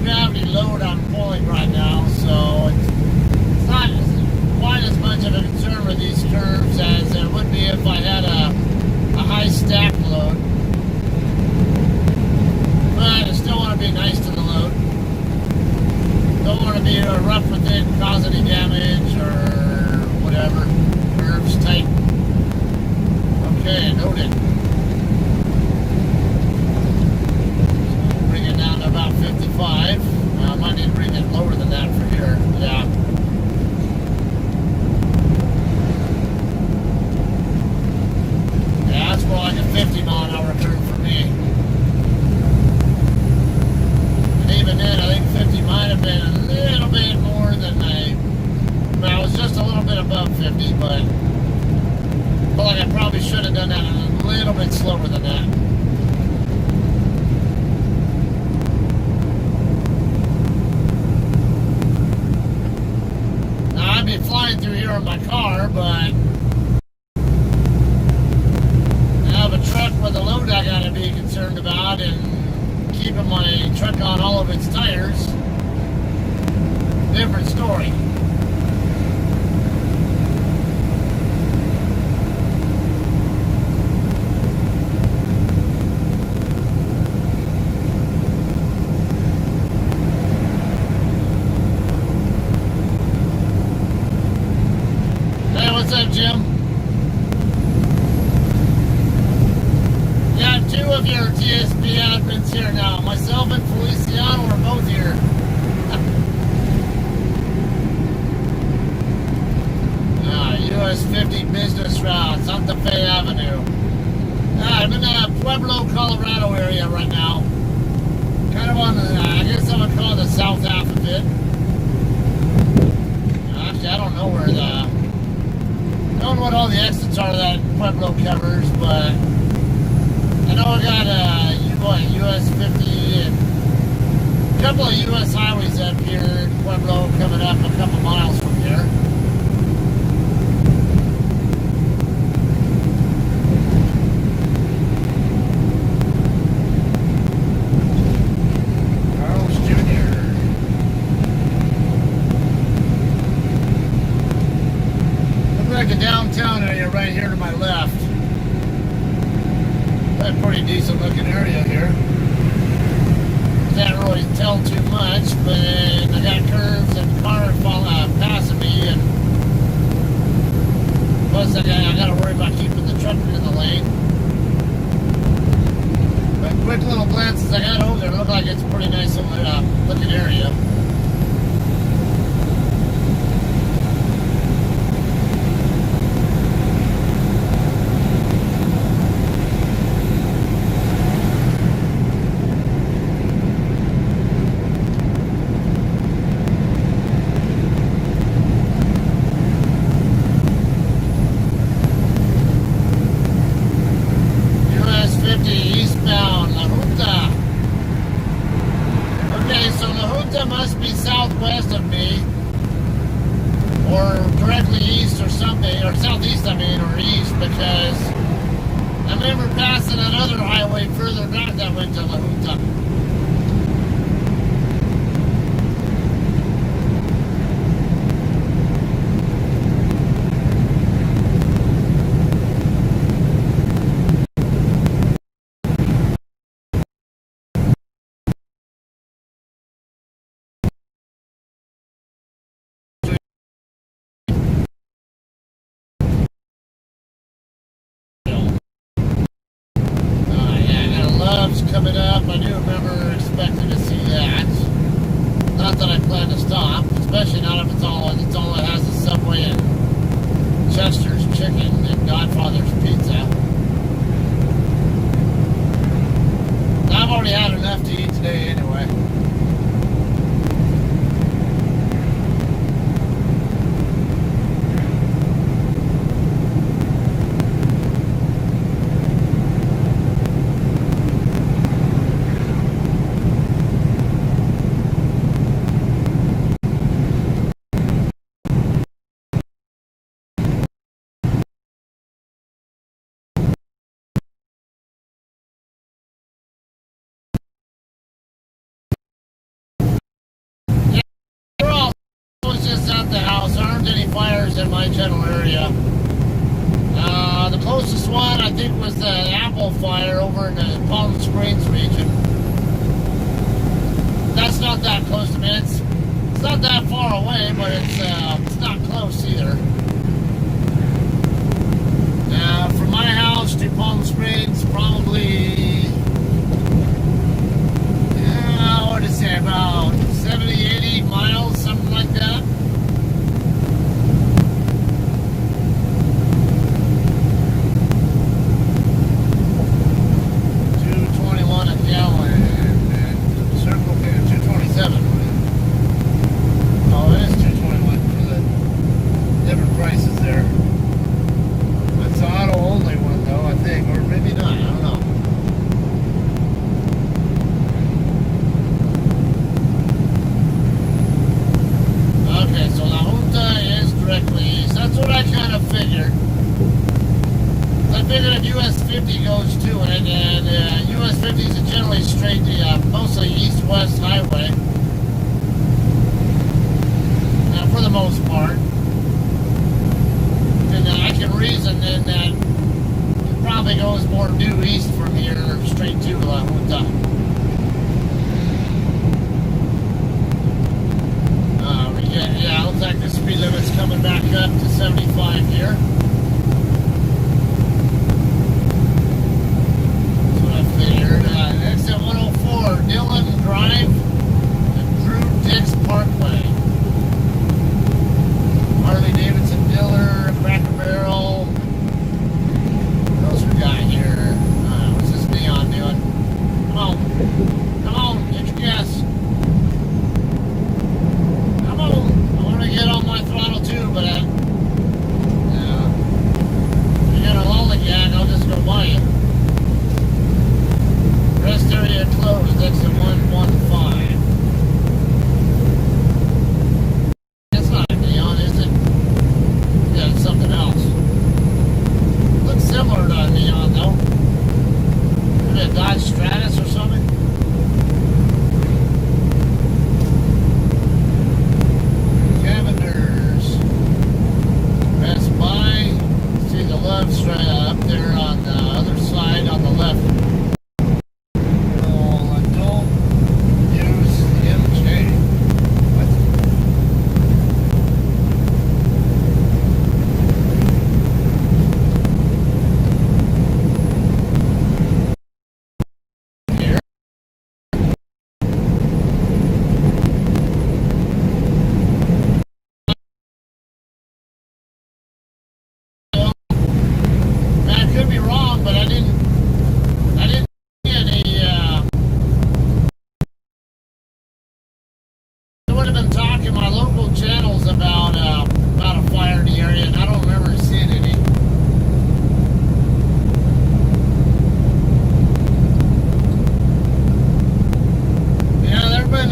gravity load I'm pulling right now, so it's not quite as much of a concern with these curves as it would be if I had a high stack load. But I still want to be nice to the load. Don't want to be rough with it, cause any damage or whatever. Curves tight. Okay, noted. Bring it down to about 55. I might need to bring it lower than that for here. Yeah. Yeah, that's more like a 50 mile an hour curve for me. And even then, I think 50 might have been a little bit more than I was just a little bit above 50, but I feel like I probably should have done that a little bit slower than that. Now, I'd be flying through here in my car, but I have a truck with a load I gotta be concerned about and keeping my truck on all of its tires. Different story. Hey, what's up, Jim? Got two of your TSP admins here now. Myself and Feliciano are both here. US 50 business route, Santa Fe Avenue. I'm in the Pueblo, Colorado area right now. Kind of on the, I guess I would call it the south half of it. Actually, I don't know where I don't know what all the exits are that Pueblo covers, but I know I got US 50 and a couple of US highways up here in Pueblo coming up a couple miles from here. The downtown area right here to my left. That's a pretty decent looking area here. Can't really tell too much, but I got curves and cars passing me, and plus I got to worry about keeping the truck in the lane. But quick little glances I got over there, look like it's a pretty nice looking area. Eastbound, La Junta. Okay, so La Junta must be southwest of me, or directly east or something, or southeast, I mean, or east, because I remember passing another highway further back that went to La Junta. Coming up, I do remember expecting to see that. Not that I plan to stop, especially not if it's all it has is Subway and Chester's Chicken and Godfather's Pizza. I've already had enough to eat today anyway. observed any fires in my general area. The closest one, I think, was the apple fire over in the Palm Springs region. That's not that close to me. It's not that far away, but it's not close either. From my house to Palm Springs, probably, what did it say, about 70, 80 miles, something like that. $2.21 a gallon, and Circle K, $2.27. Oh, it is $2.21 for the different prices there. It's the auto only one though, I think, or maybe not, I don't know. Okay, so La Junta is directly east. That's what I kind of figured. I figured if US 50 goes to it, and US 50 is a generally straight, mostly east-west highway. For the most part. And I can reason then that it probably goes more due east from here, straight to La Junta. Yeah, looks like the speed limit's coming back up to 75 here. That's what I figured. Exit 104, Dillon Drive and Drew Dix Parkway. Harley Davidson dealer, Cracker Barrel. What else we got here? What's this neon doing? Come on. Come on, get your gas. Come on. I want to get on my throttle too, but if you got a lollygag, I'll just go by you. Rest area closed, exit 115. Something else. Looks similar to a neon though. Maybe a Dodge Stratus or something. Cavender's. Best Buy. See the Love's right up there on the other side on the left. Adult use MJ. Could be wrong, but I didn't see any, I would have been talking my local channels about a fire in the area, and I don't remember seeing any. Yeah, there's been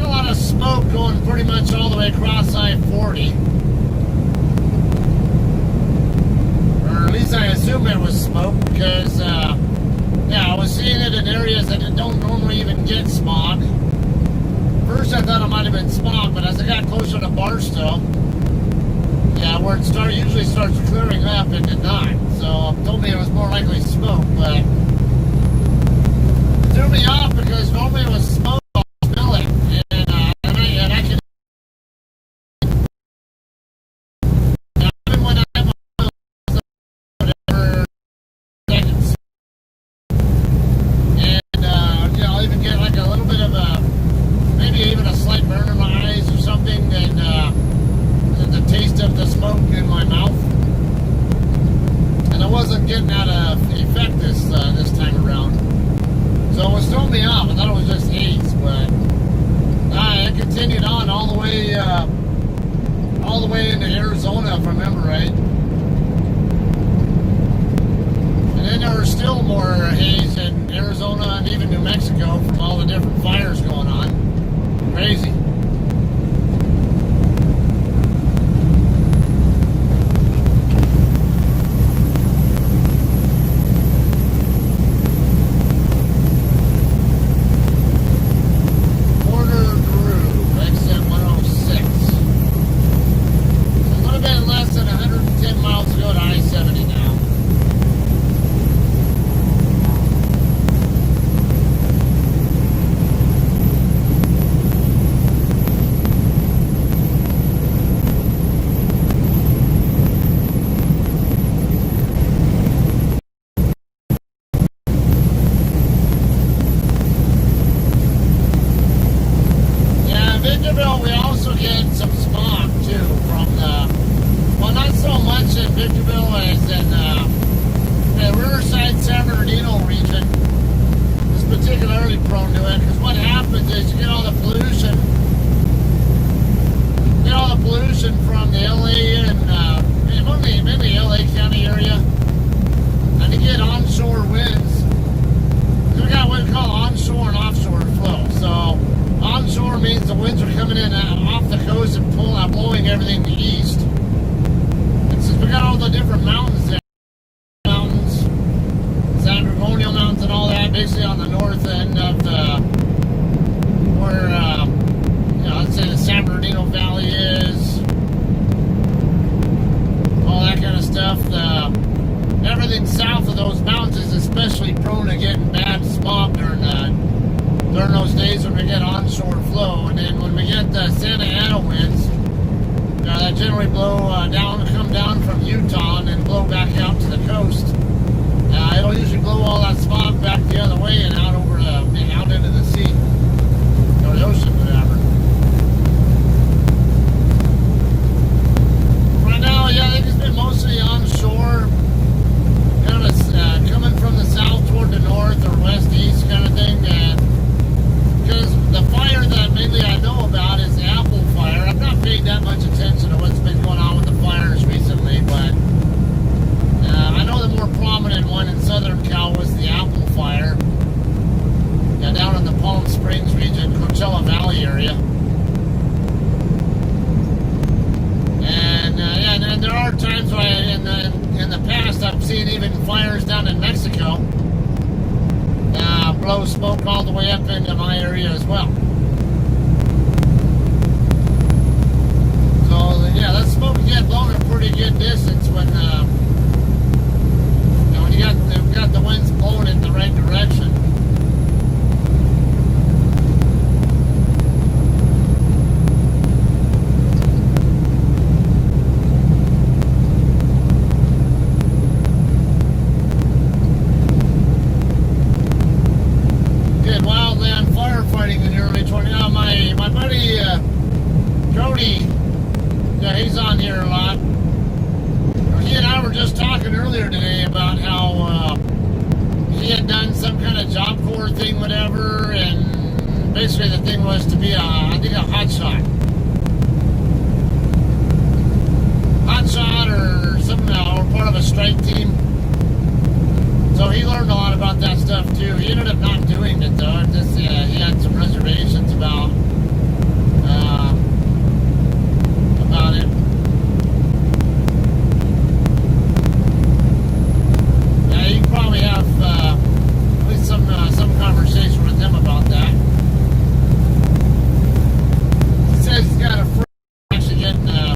a lot of smoke going pretty much all the way across I-40. At least I assume it was smoke because, I was seeing it in areas that don't normally even get smog. First I thought it might have been smog, but as I got closer to Barstow, where it usually starts clearing up, it did not. So it told me it was more likely smoke, but it threw me off because normally it was smoke, I'll smell it, and I can. Even when I have I'll even get like a little bit of maybe even a slight burn in my eyes or something, and the taste of the smoke in my mouth. And I wasn't getting that effect this time around. So it was throwing me off. I thought it was just haze, but it continued on all the way into Arizona, if I remember right. And then there was still more haze in Arizona and even New Mexico from all the different fires going on. Crazy. Porter Groove, exit 106. also get some smog too from the, well, not so much in Victorville as in the Riverside San Bernardino region is particularly prone to it, because what happens is you get all the pollution. Get all the pollution from the LA and mainly LA County area, and you get onshore winds. We got what we call onshore and offshore flow. So onshore means the winds are coming in off the coast and blowing everything east. And since we got all the different mountains there, San Antonio Mountains and all that, basically on the north end of the where let's say the San Bernardino Valley is, all that kind of stuff. Everything south of those mountains is especially prone to getting bad smog during those days when we get onshore flow. And then when we get the Santa Ana winds, that generally come down from Utah and then blow back out to the coast. It'll usually blow all that smog back the other way and out into the sea, or the ocean, whatever. Right now, I think it's been mostly onshore, kind of coming from the south toward the north or west east kind of thing. Because the fire that mainly I know about is the apple fire. I've not paid that much attention to what's been going on with the fires recently, but I know the more prominent one in Southern Cal was the apple fire. Down in the Palm Springs region, Coachella Valley area. And there are times where in the past I've seen even fires down in Mexico blow smoke all the way up into my area as well. So yeah, that smoke can get blown a pretty good distance when you got the winds blowing in the right direction. Firefighting in the early 20s. My buddy Cody, he's on here a lot. He and I were just talking earlier today about how he had done some kind of Job Corps thing, whatever, and basically the thing was to be I think a hotshot or something, or part of a strike team. So he learned a lot about that stuff too. He ended up not doing it though. He had some reservations about it. Yeah, you can probably have at least some conversation with him about that. He says he's got a friend actually getting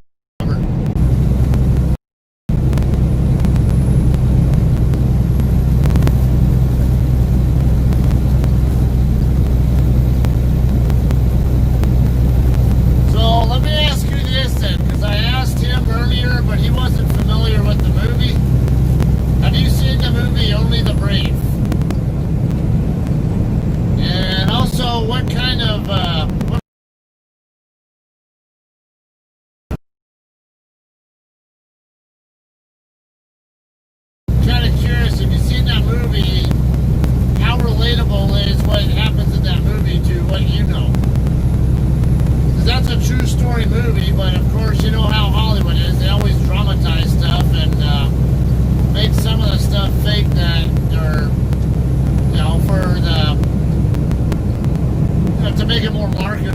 make it more marketable.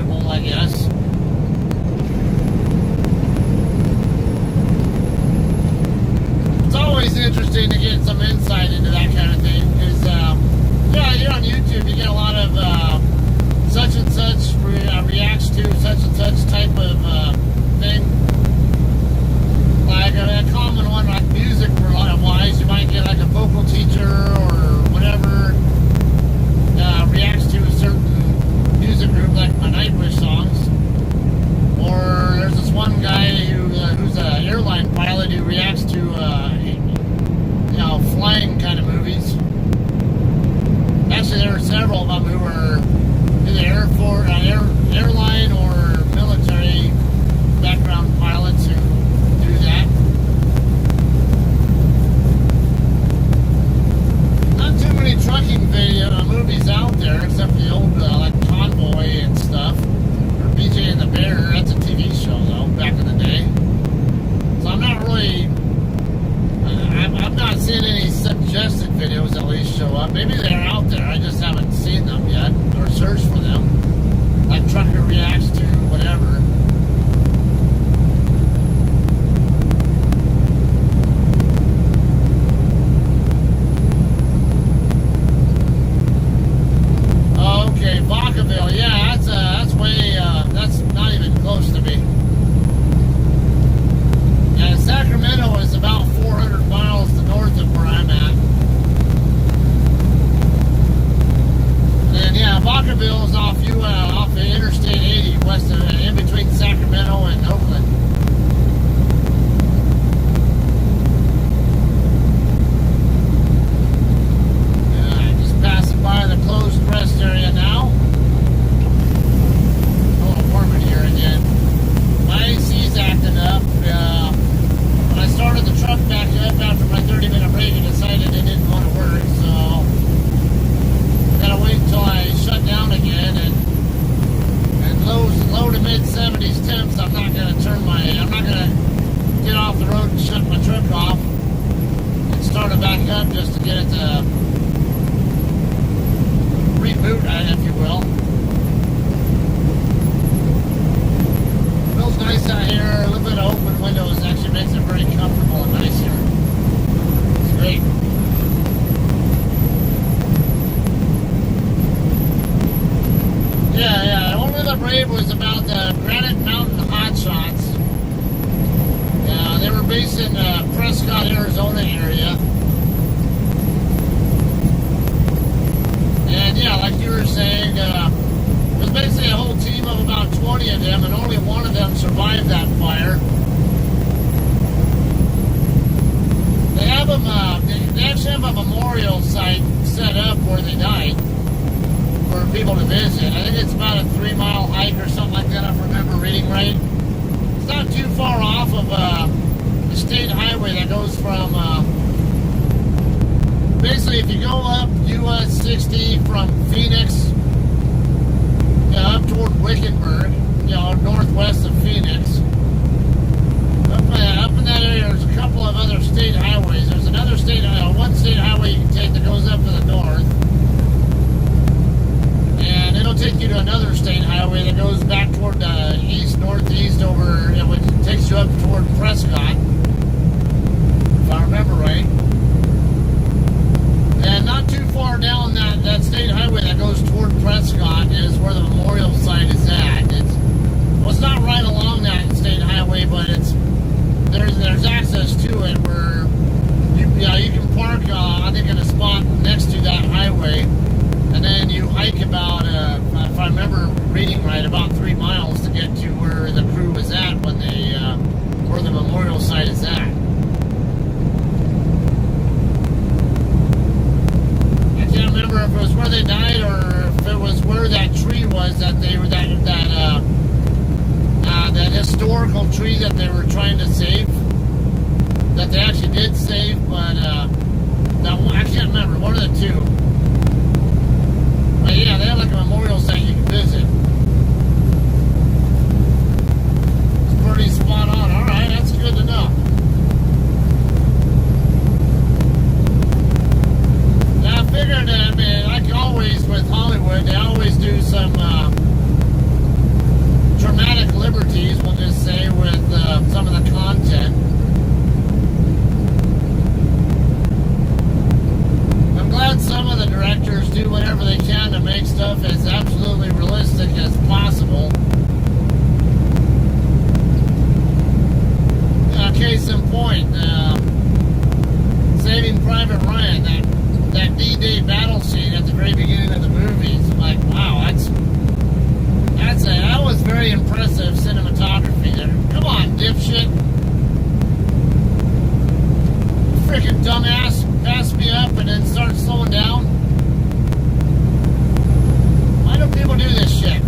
Bonneville's off off the Interstate 80, west of, in between Sacramento and Oakland. Just passing by the closed rest area now. A little warm in here again. My AC's acting up. When I started the truck back up after my 30-minute break, it decided it didn't want to work, so gotta wait until I shut down again, and low to mid 70s temps. I'm not gonna get off the road and shut my truck off and start it back up just to get it to reboot, if you will. Feels nice out here. A little bit of open windows actually makes it very comfortable and nice here. It's great. Yeah. Only the Brave was about the Granite Mountain Hot Shots. They were based in Prescott, Arizona area. And yeah, like you were saying, it was basically a whole team of about 20 of them, and only one of them survived that fire. They have them, they actually have a memorial site set up where they died for people to visit. I think it's about a 3-mile hike or something like that, if I remember reading right. It's not too far off of the state highway that goes from, basically if you go up US 60 from Phoenix, up toward Wickenburg, northwest of Phoenix. Up in that area, there's a couple of other state highways. There's another one state highway you can take that goes up to the north. And it'll take you to another state highway that goes back toward the northeast over, which takes you up toward Prescott, if I remember right. And not too far down that state highway that goes toward Prescott is where the memorial site is at. It's not right along that state highway, but there's access to it where you can park, I think, in a spot next to that highway, and then you hike about, if I remember reading right, about 3 miles to get to where the crew was at when where the memorial site is at. I can't remember if it was where they died or if it was where that tree was that that historical tree that they were trying to save, that they actually did save, but I can't remember, one of the two. But yeah, they have like a memorial site you can visit. It's pretty spot on. Alright, that's good to know. Now I figured, like always with Hollywood, they always do some dramatic liberties, we'll just say, with some of the content. I'm glad some of the directors do whatever they can to make stuff as absolutely realistic as possible. Case in point, Saving Private Ryan, that D-Day battle scene at the very beginning of the movie. It's like, wow, that was very impressive cinematography there. Come on, dipshit. Freaking dumbass passed me up and then started slowing down. Why do people do this shit?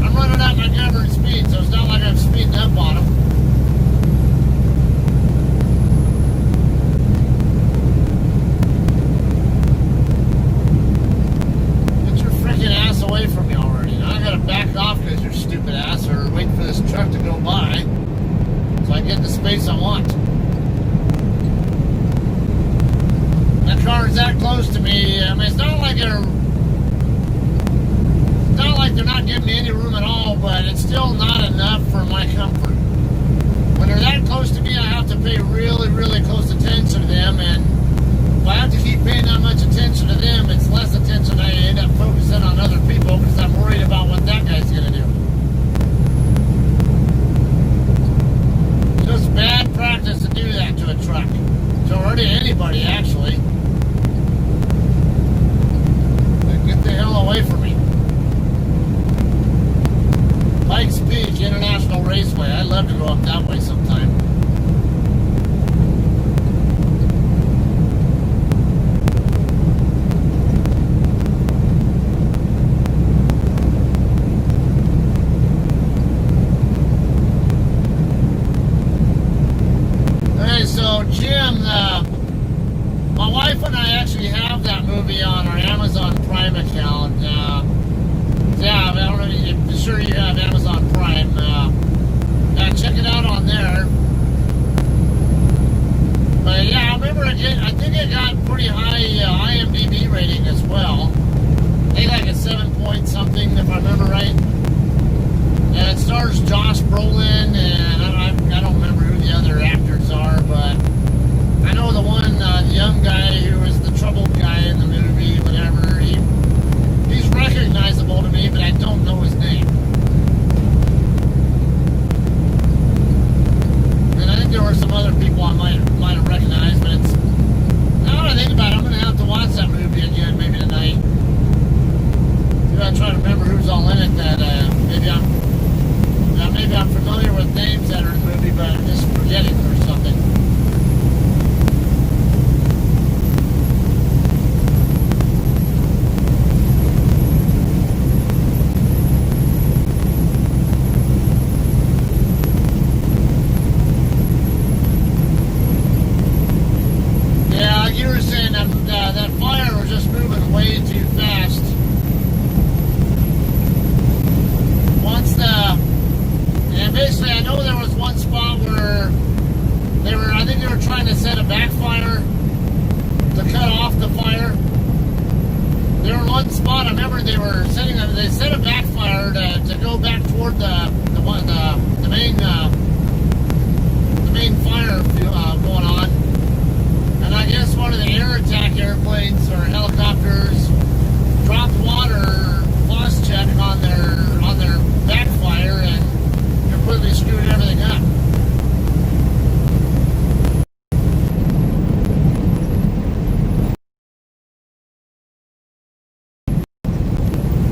I'm running at my governed speed, so it's not like I'm speeding up on them. Away from me already. Now I gotta back off because your stupid ass are waiting for this truck to go by so I get the space I want. That car is that close to me. It's not like they're not giving me any room at all, but it's still not enough for my comfort. When they're that close to me, I have to pay really, really close attention to them, and if I have to keep paying that much attention to them, it's less attention I end up focusing on other people because I'm worried about what that guy's going to do. Just bad practice to do that to a truck. Or to anybody, actually. Get the hell away from me. Pikes Peak International Raceway. I'd love to go up that way sometime. Hey, so Jim, my wife and I actually have that movie on our Amazon Prime account. Yeah, I don't know if you're sure you have Amazon Prime. Yeah, check it out on there. But yeah, I remember I think it got pretty high IMDb rating as well. I think like a 7 point something, if I remember right. And it stars Josh Brolin, and I don't remember who the other actors are, but I know the one, the young guy who was the troubled guy in the movie, whatever. He's recognizable to me, but I don't know his name. And I think there were some other people I might have recognized, but it's, now that I think about it, I'm going to have to watch that movie again maybe tonight. Maybe I'll try to remember who's all in it that maybe I'm familiar with names that are in the movie, but I'm just forgetting or something. Yeah, like you were saying, that fire was just moving way too fast. And basically, I know there was one spot where I think they were trying to set a backfire to cut off the fire. There was one spot, I remember they set a backfire to go back toward the main fire going on. And I guess one of the air attack airplanes or helicopters dropped water loss check on their backfire and completely screwed everything up.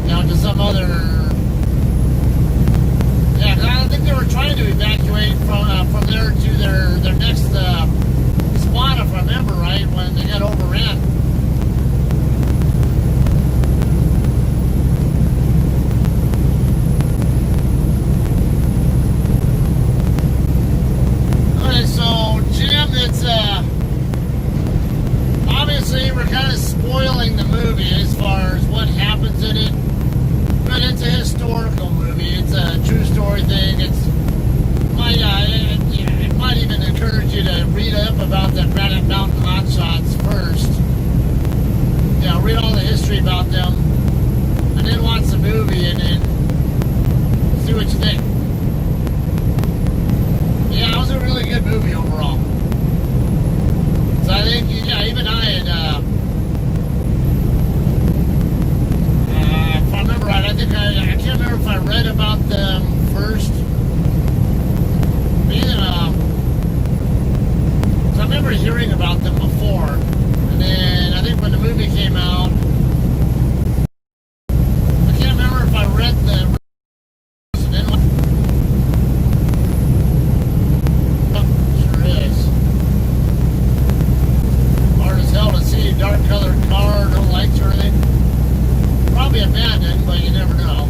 Down to some other. Yeah, I think they were trying to evacuate from there to their next spot, if I remember right, when they got overrun. So, Jim, it's obviously we're kind of spoiling the movie as far as what happens in it. But it's a historical movie. It's a true story thing. It might even encourage you to read up about the Granite Mountain hotshots first. You know, read all the history about them, and then watch the movie and then see what you think. Yeah, it was a really good movie overall. So I think, yeah, even I had, if I remember right, I think I can't remember if I read about them first. So I remember hearing about them before, and then I think when the movie came out, I can't remember if I read the. Dark colored car, no lights or anything. Probably abandoned, but you never know.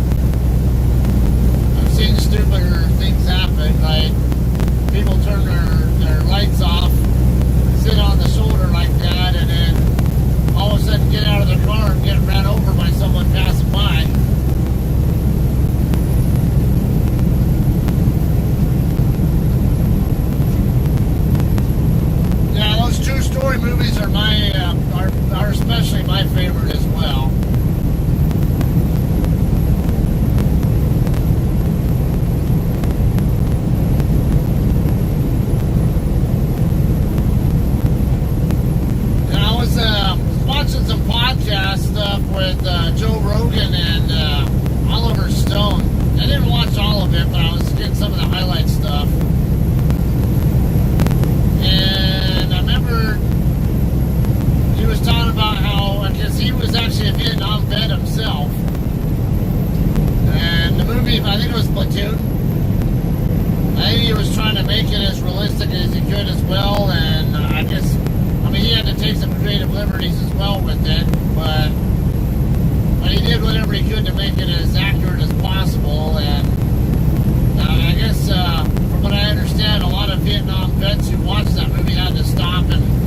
I've seen stupider things happen, like people turn their lights off, sit on the shoulder like that, and then all of a sudden get out of their car and get ran over by someone passing by. Yeah, those true story movies are are especially my favorite as well. And I was watching some podcast stuff with Joe Rogan and platoon. I think he was trying to make it as realistic as he could as well, and I guess, I mean, he had to take some creative liberties as well with it, but he did whatever he could to make it as accurate as possible, and I guess, from what I understand, a lot of Vietnam vets who watched that movie had to stop and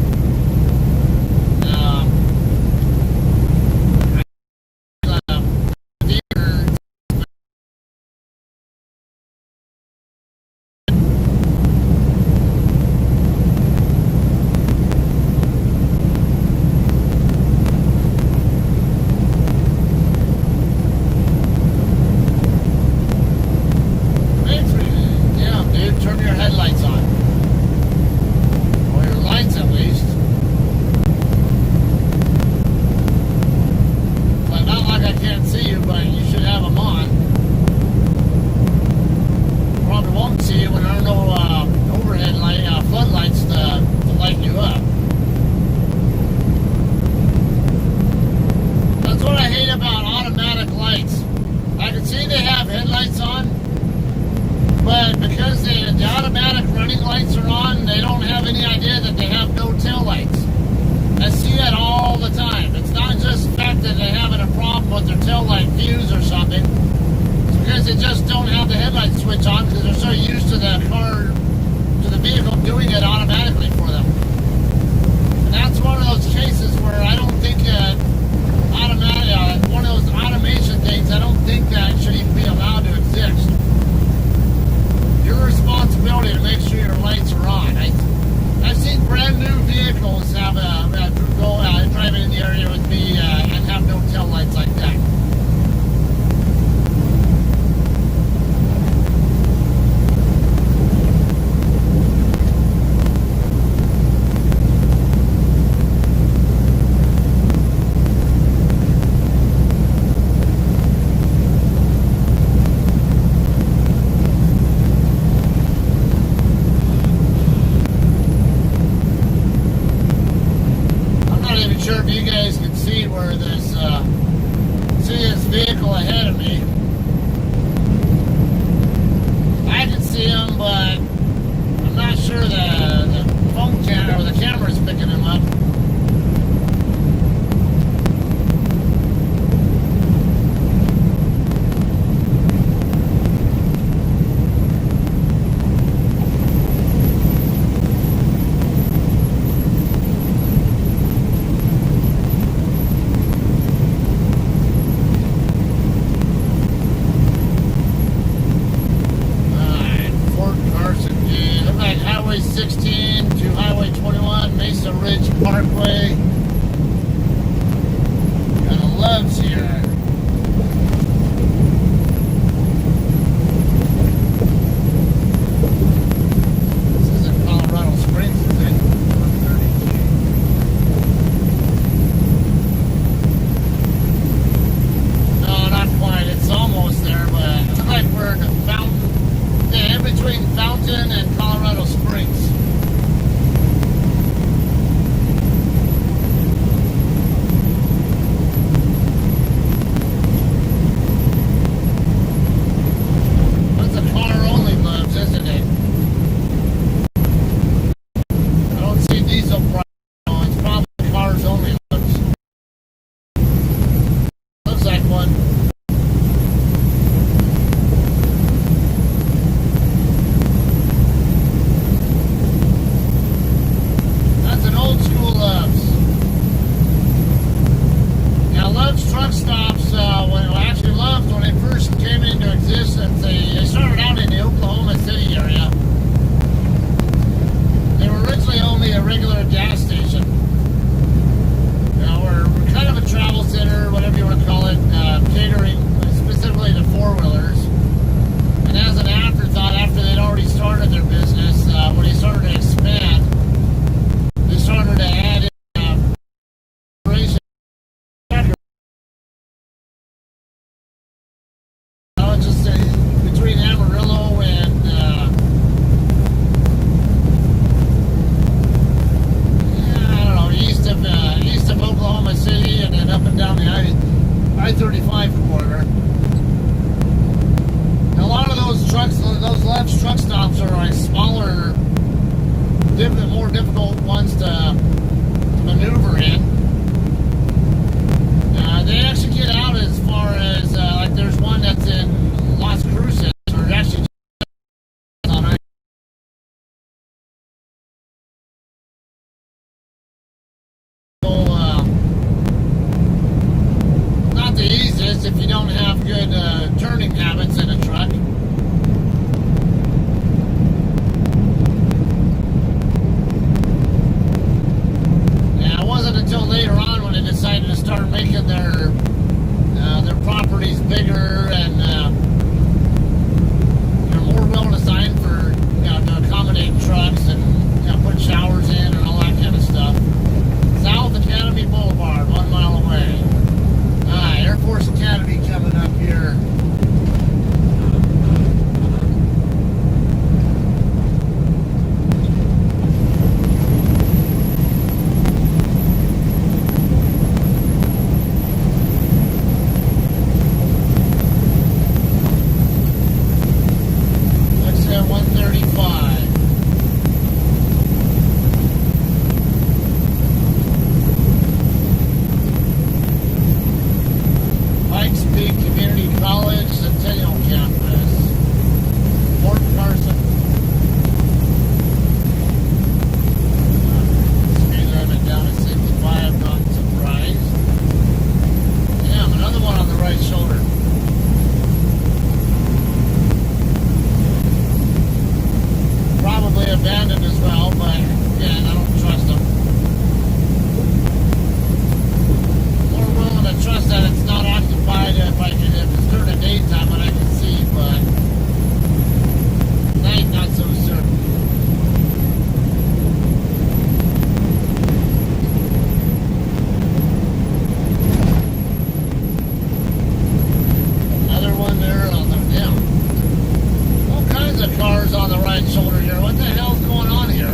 cars on the right shoulder here. What the hell's going on here?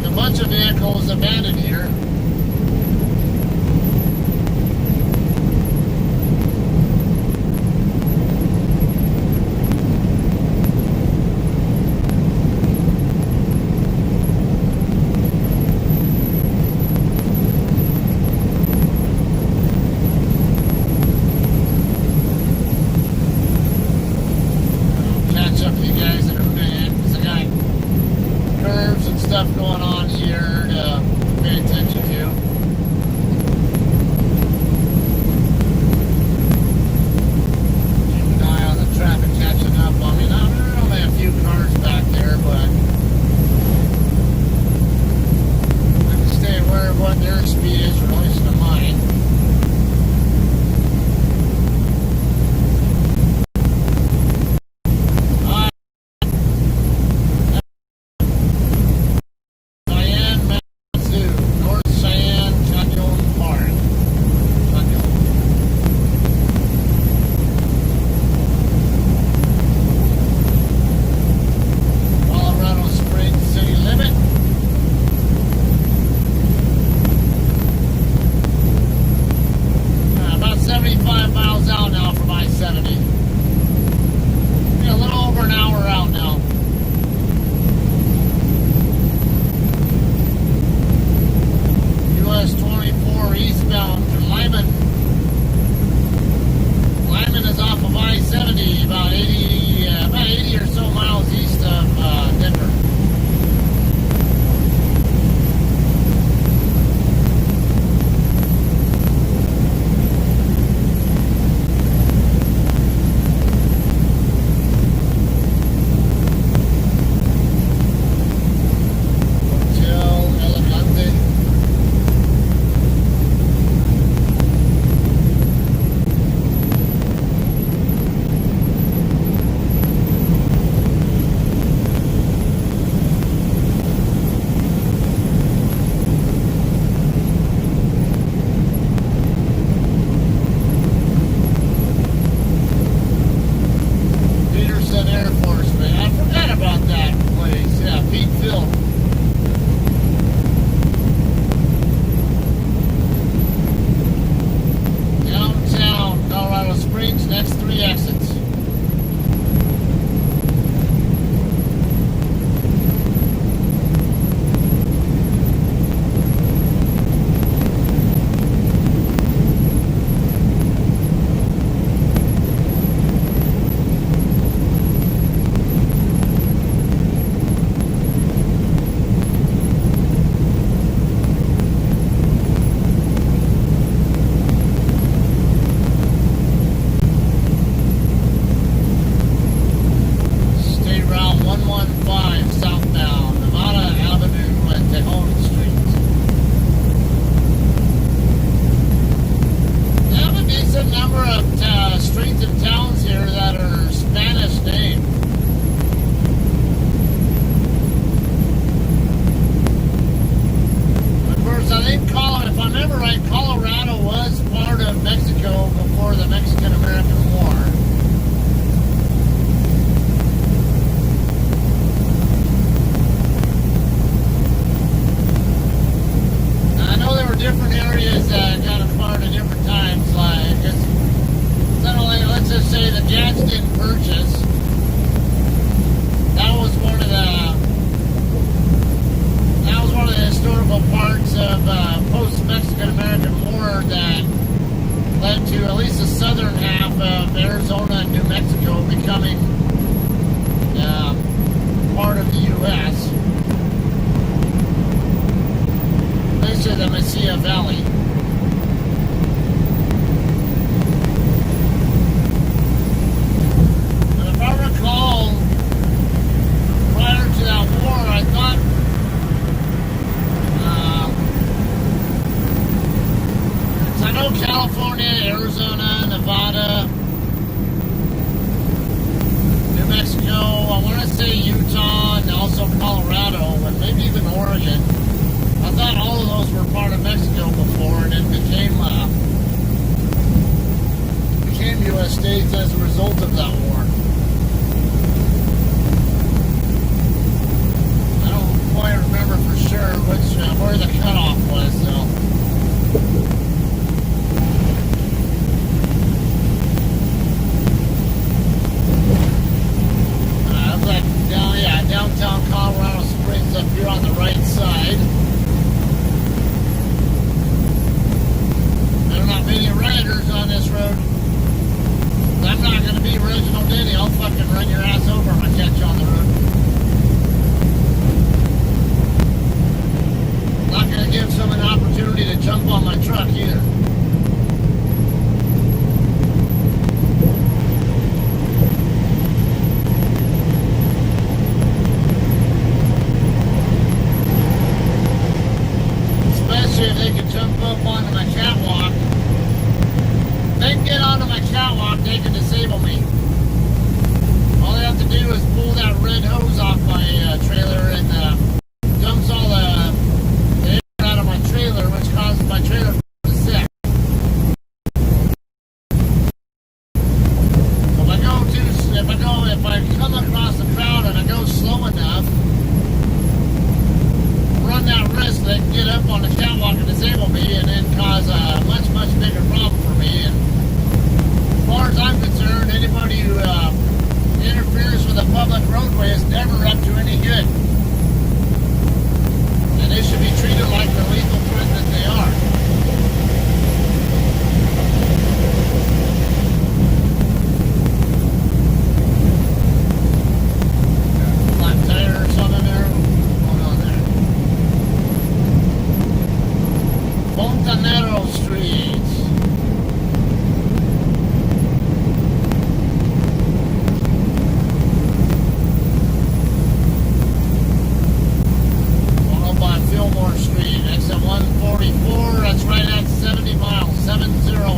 A bunch of vehicles abandoned here. Stuff going on here to pay attention to. Keep an eye on the traffic catching up on me. Now, there are only a few cars back there, but I can stay aware of what their speed is in relation to mine. of states as a result of that war. I don't quite remember for sure where the cutoff was, though. It's like downtown Colorado Springs up here on the right side. There are not many riders on this road. I'm not going to be Reginald Denny. I'll fucking run your ass over if I catch you on the road. I'm not going to give someone an opportunity to jump on my truck either. Especially if they can jump up onto my catwalk. If they can get onto my catwalk, they can disable me. All they have to do is pull that red hose off my trailer and dumps all the air out of my trailer, which causes my trailer to sit. If I come across the crowd and I go slow enough, run that risk, they can get up on the catwalk and disable me and then cause a much, much bigger problem for me. And as far as I'm concerned, anybody who interferes with a public roadway is never up to any good. And they should be treated like the lethal threat that they are. Flat tire or something there? What's going on there? Fontanero Street. Fillmore Street, exit 144, that's right at 70 miles, 70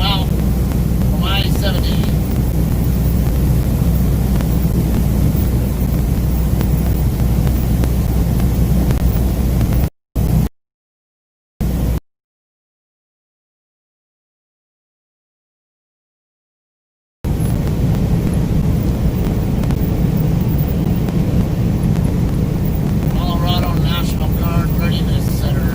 out from I-70. Colorado National Guard Readiness Center.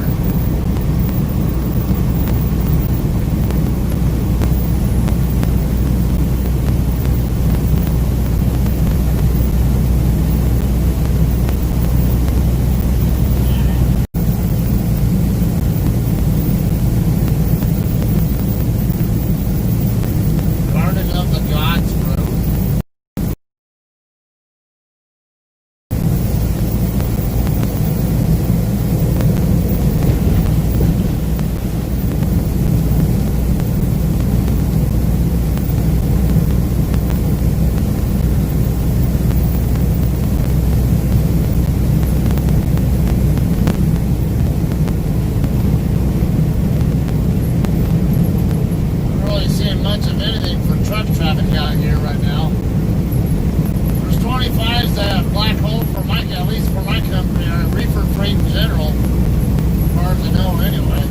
Garden of the Gods Road. Not really seeing much of anything for truck traffic out here right now. There's 25's a black hole for my, at least for my company, or reefer freight in general, as far as I know anyway.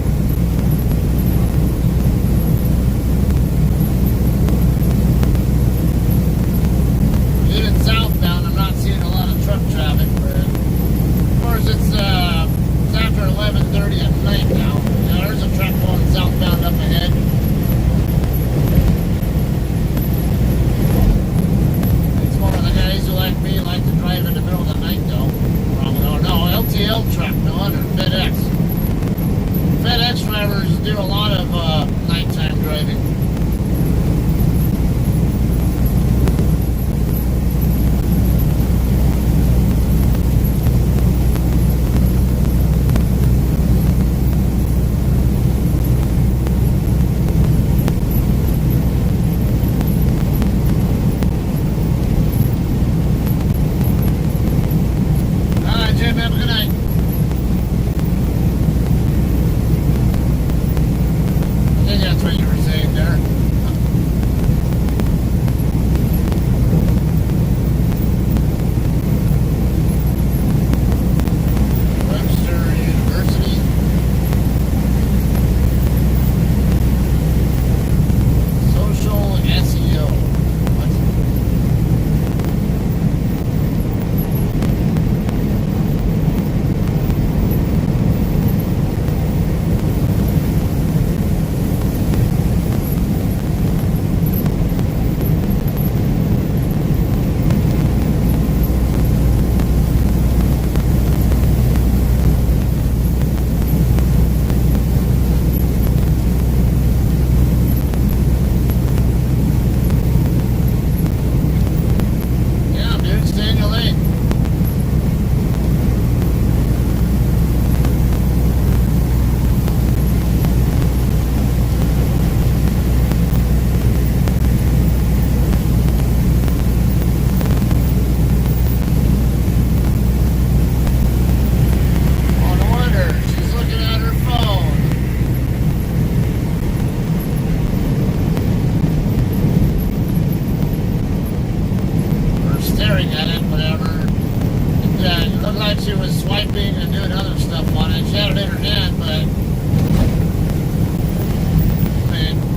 Even southbound, I'm not seeing a lot of truck traffic, but of course it's after 11:30 at night now. Yeah, there's a truck going southbound up ahead. It's one of the guys who, like me, like to drive in the middle of the night, though. No, LTL truck, no, under FedEx. FedEx she was swiping and doing other stuff on it. She had it in her hand, but I mean,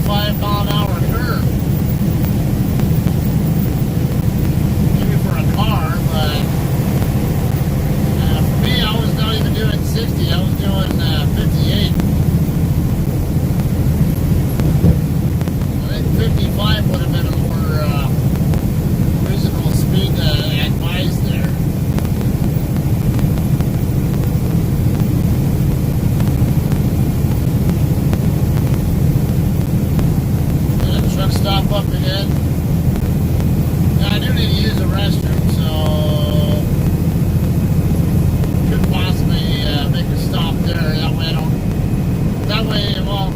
55-mile-an-hour curve. Maybe for a car, but for me, I was not even doing 60. I was doing 58. I think 55 would have been a more reasonable speed to advise there. Truck stop up ahead. Now I do need to use the restroom, so could possibly make a stop there. That way I don't. That way, well,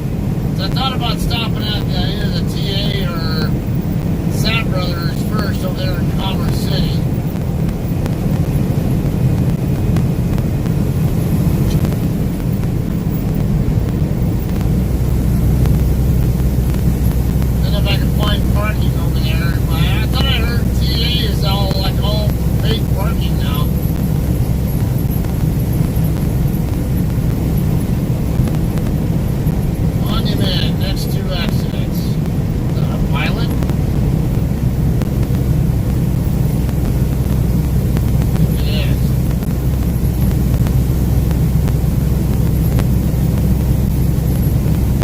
I thought about stopping at either the TA or Sat Brothers first over there in Commerce City. Parking over there, but I thought I heard TA is all fake parking now. Monument, next two accidents. Is that a pilot? It is.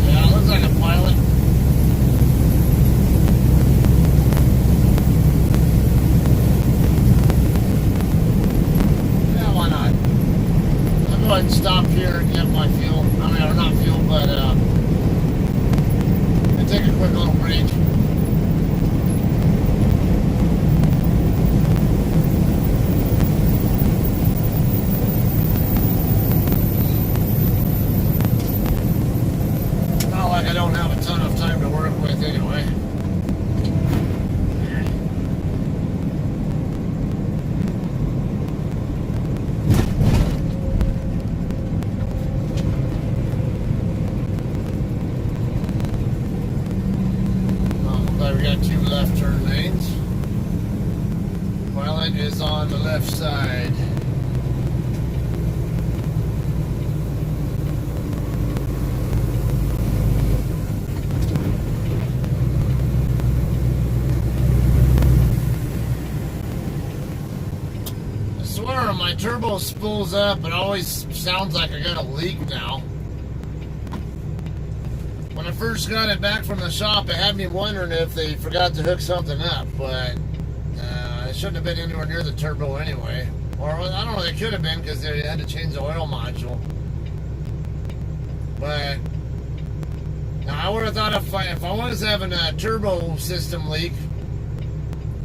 Yeah, it looks like a pilot. Go ahead and stop here and get my fuel. I mean, or not fuel, but and take a quick little break. Not like I don't have a ton of time to work with anyway. We got two left turn lanes. Pilot is on the left side. I swear when my turbo spools up, it always sounds like I got a leak now. When I first got it back from the shop, it had me wondering if they forgot to hook something up, but it shouldn't have been anywhere near the turbo anyway. Or, I don't know, they could have been because they had to change the oil module. But, now I would have thought if I was having a turbo system leak,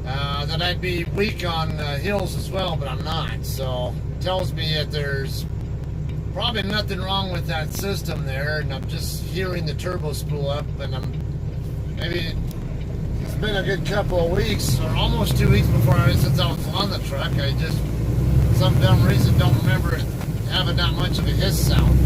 that I'd be weak on hills as well, but I'm not. So, it tells me that there's probably nothing wrong with that system there, and I'm just hearing the turbo spool up, and maybe it's been a good couple of weeks, or almost 2 weeks since I was on the truck. I just, some dumb reason, don't remember it having that much of a hiss sound.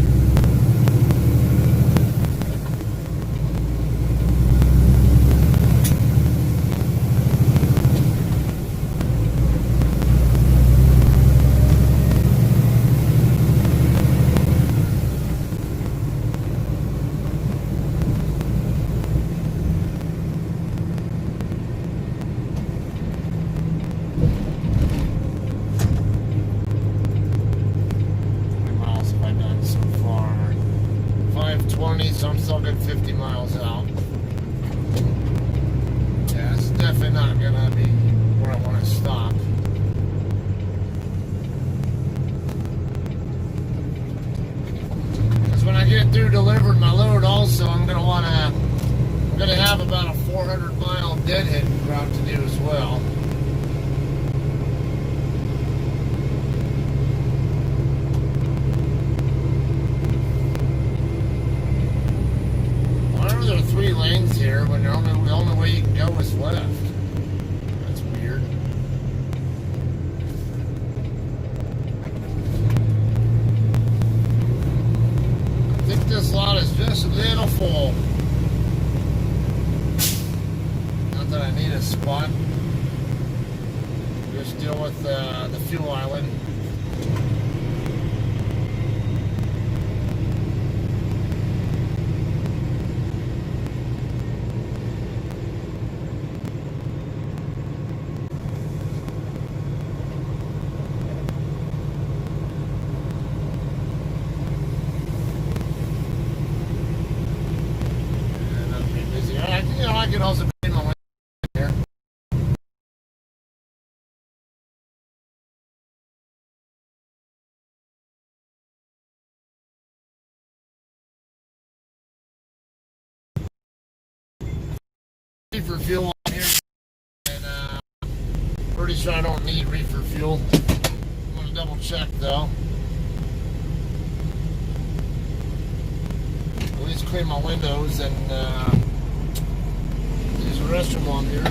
So I'm still good 50 miles out. Yeah, it's definitely not gonna be where I want to stop. Because when I get through delivering my load also, I'm gonna have about a 400-mile deadhead route to do as well. There are 3 lanes here when the only way you can go is left. That's weird. I think this lot is just a little full. Not that I need a spot. Just deal with the fuel island. could also clean my windows here. Reefer fuel on here, and pretty sure I don't need reefer fuel. I'm gonna double check though. At least clean my windows and use the restroom on here.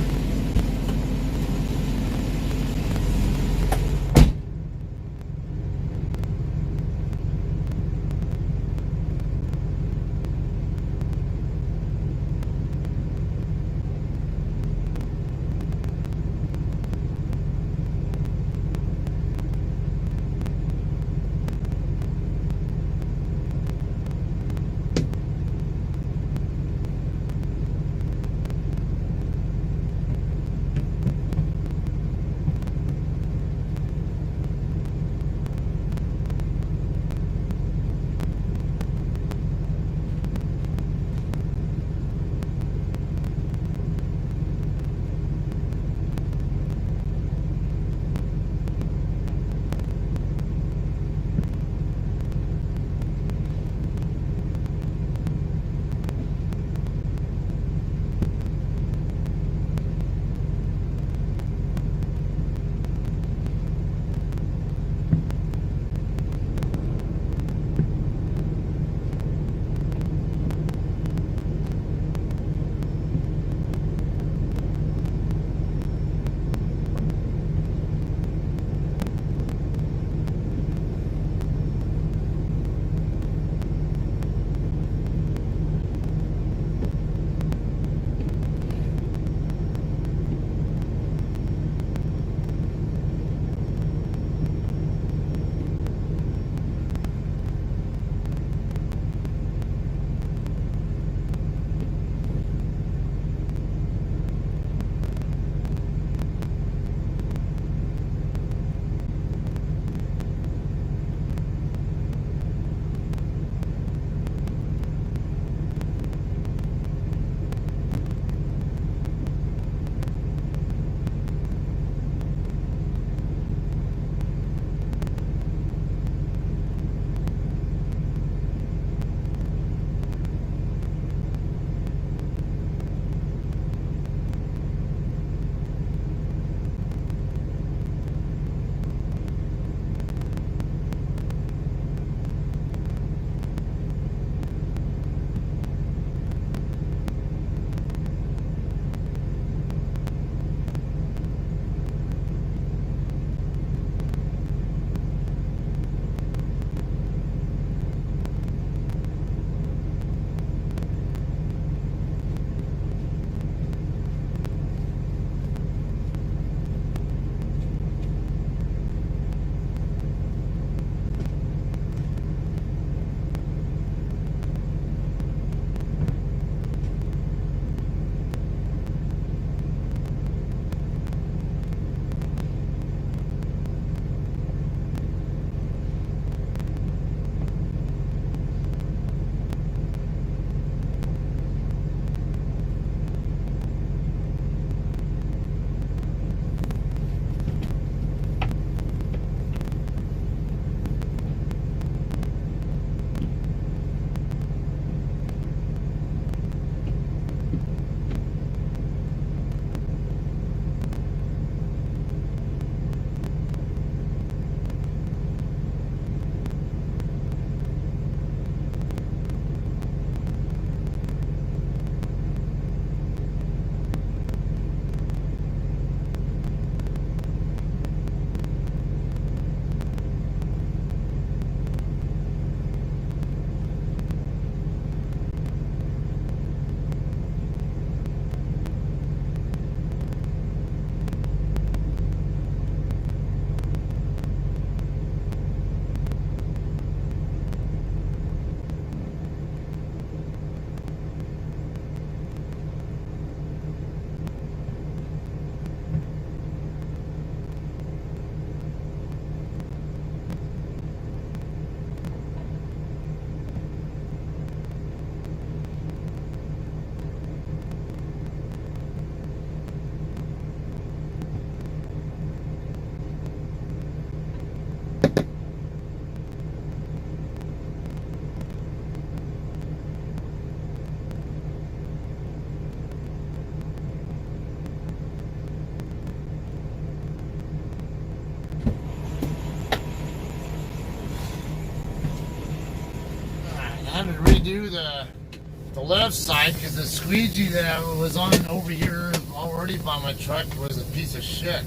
had to redo the left side because the squeegee that was on over here already by my truck was a piece of shit.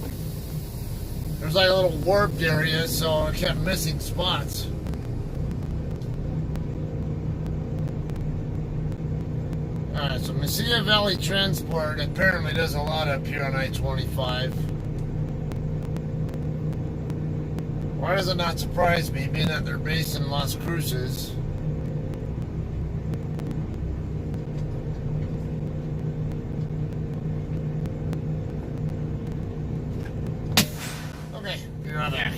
There was like a little warped area, so it kept missing spots. Alright, so Mesilla Valley Transport apparently does a lot up here on I-25. Why does it not surprise me, being that they're based in Las Cruces? Okay, be right back.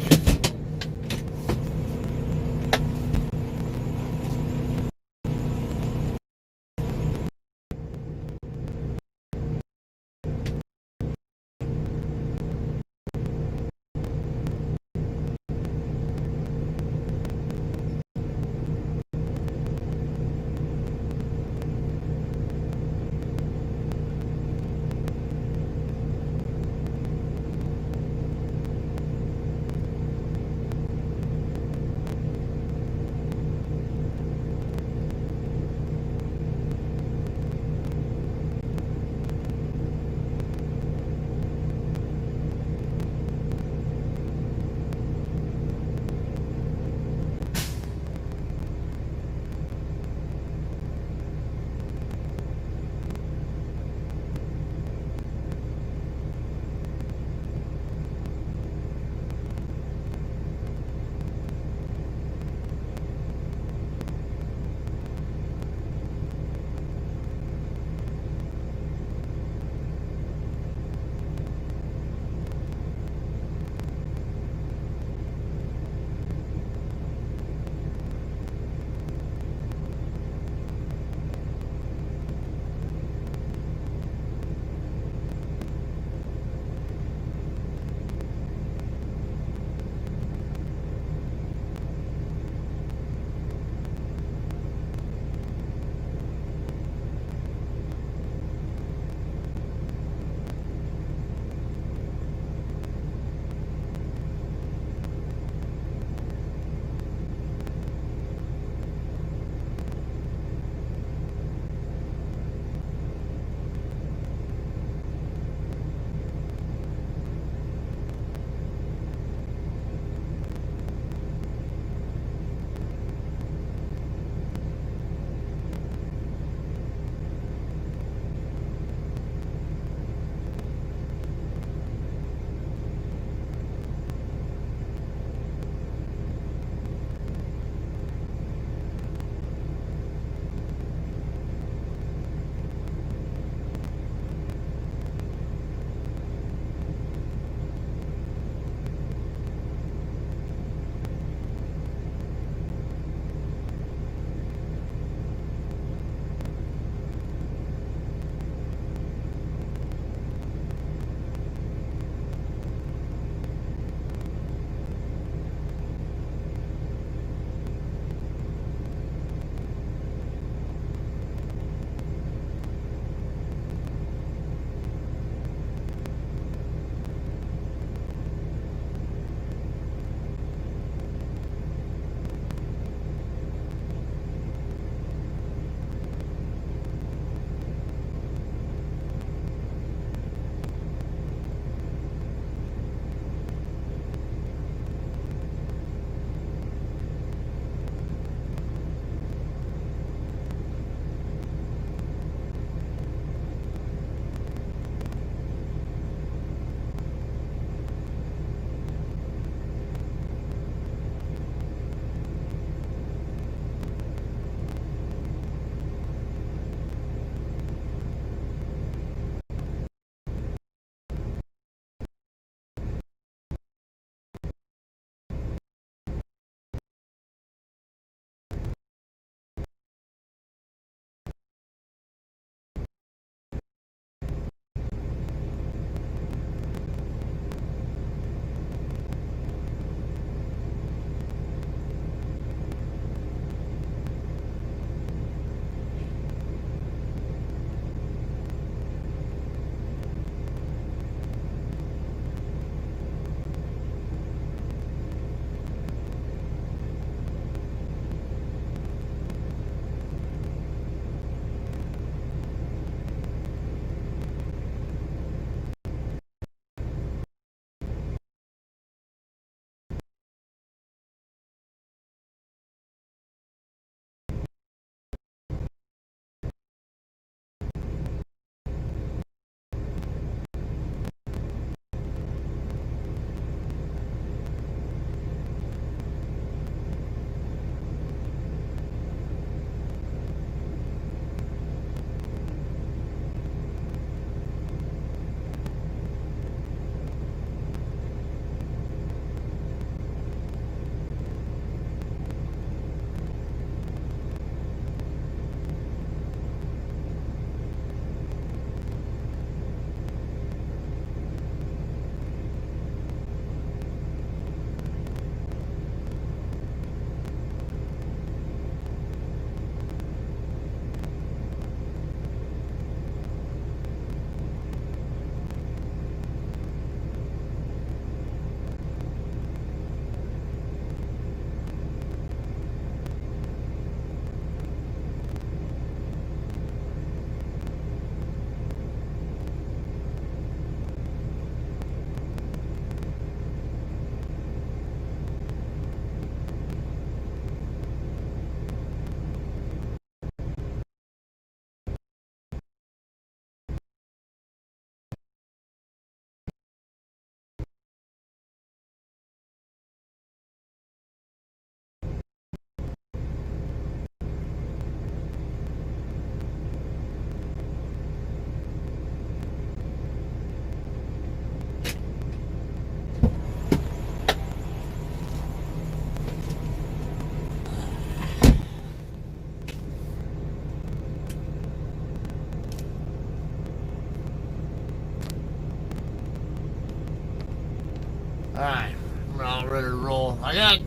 Alright, I'm all ready to roll. I got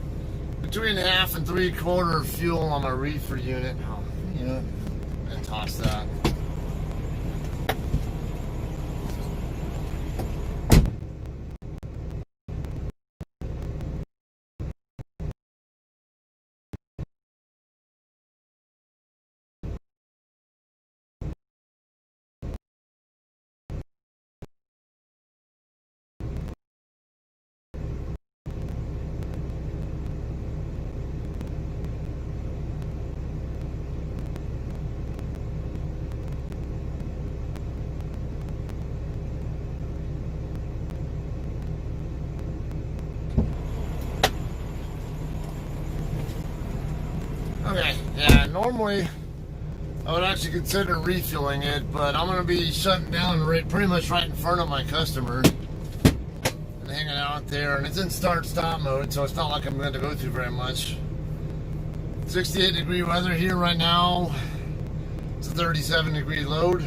between 1/2 and 3/4 fuel on my reefer unit. Oh, you know, and toss that. Okay, yeah, normally I would actually consider refueling it, but I'm going to be shutting down pretty much right in front of my customer and hanging out there, and it's in start-stop mode, so it's not like I'm going to go through very much. 68-degree weather here right now. It's a 37-degree load.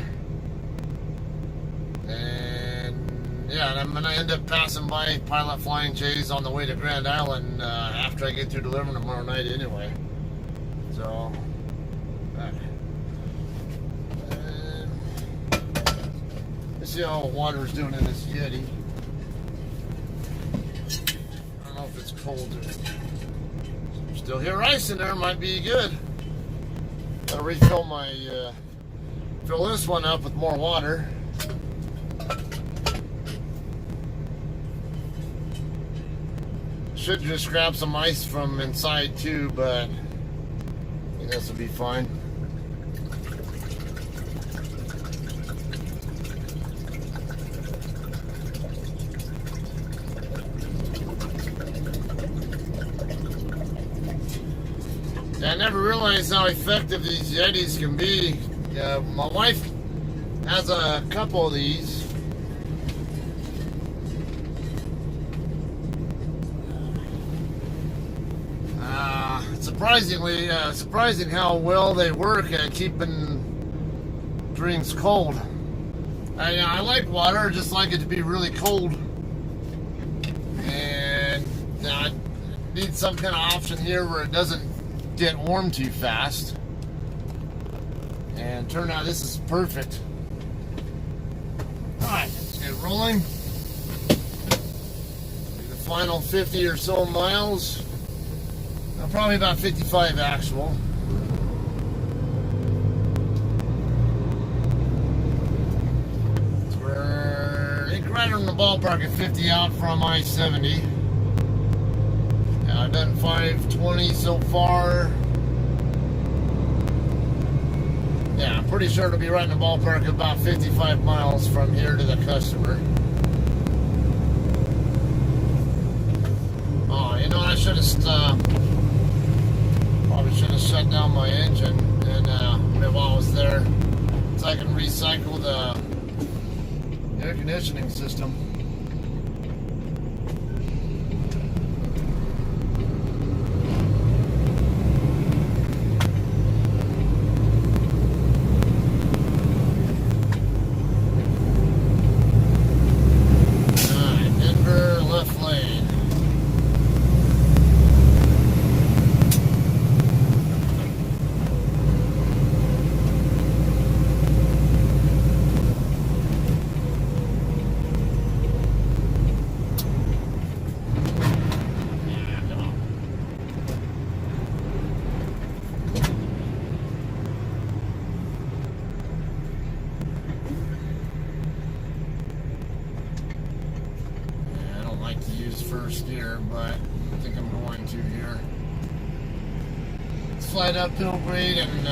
And yeah, and I'm going to end up passing by Pilot Flying J's on the way to Grand Island after I get through delivering tomorrow night anyway. So, let's see how water's doing in this Yeti. I don't know if it's cold or still hear ice in there. Might be good. Gotta refill my fill this one up with more water. Should just grab some ice from inside too, but this will be fine. I never realized how effective these Yetis can be. My wife has a couple of these. Surprising how well they work at keeping drinks cold. I like water, just like it to be really cold. And I need some kind of option here where it doesn't get warm too fast. And turned out this is perfect. Alright, let's get rolling. The final 50 or so miles. Probably about 55 actual. So we're right in the ballpark at 50 out from I-70. I've done 520 so far. Yeah, I'm pretty sure it'll be right in the ballpark about 55 miles from here to the customer. Oh, you know, I should have probably should have shut down my engine and while I was there, so I can recycle the air conditioning system. Alright, Denver left lane. First gear, but I think I'm going to here. Slide uphill grade and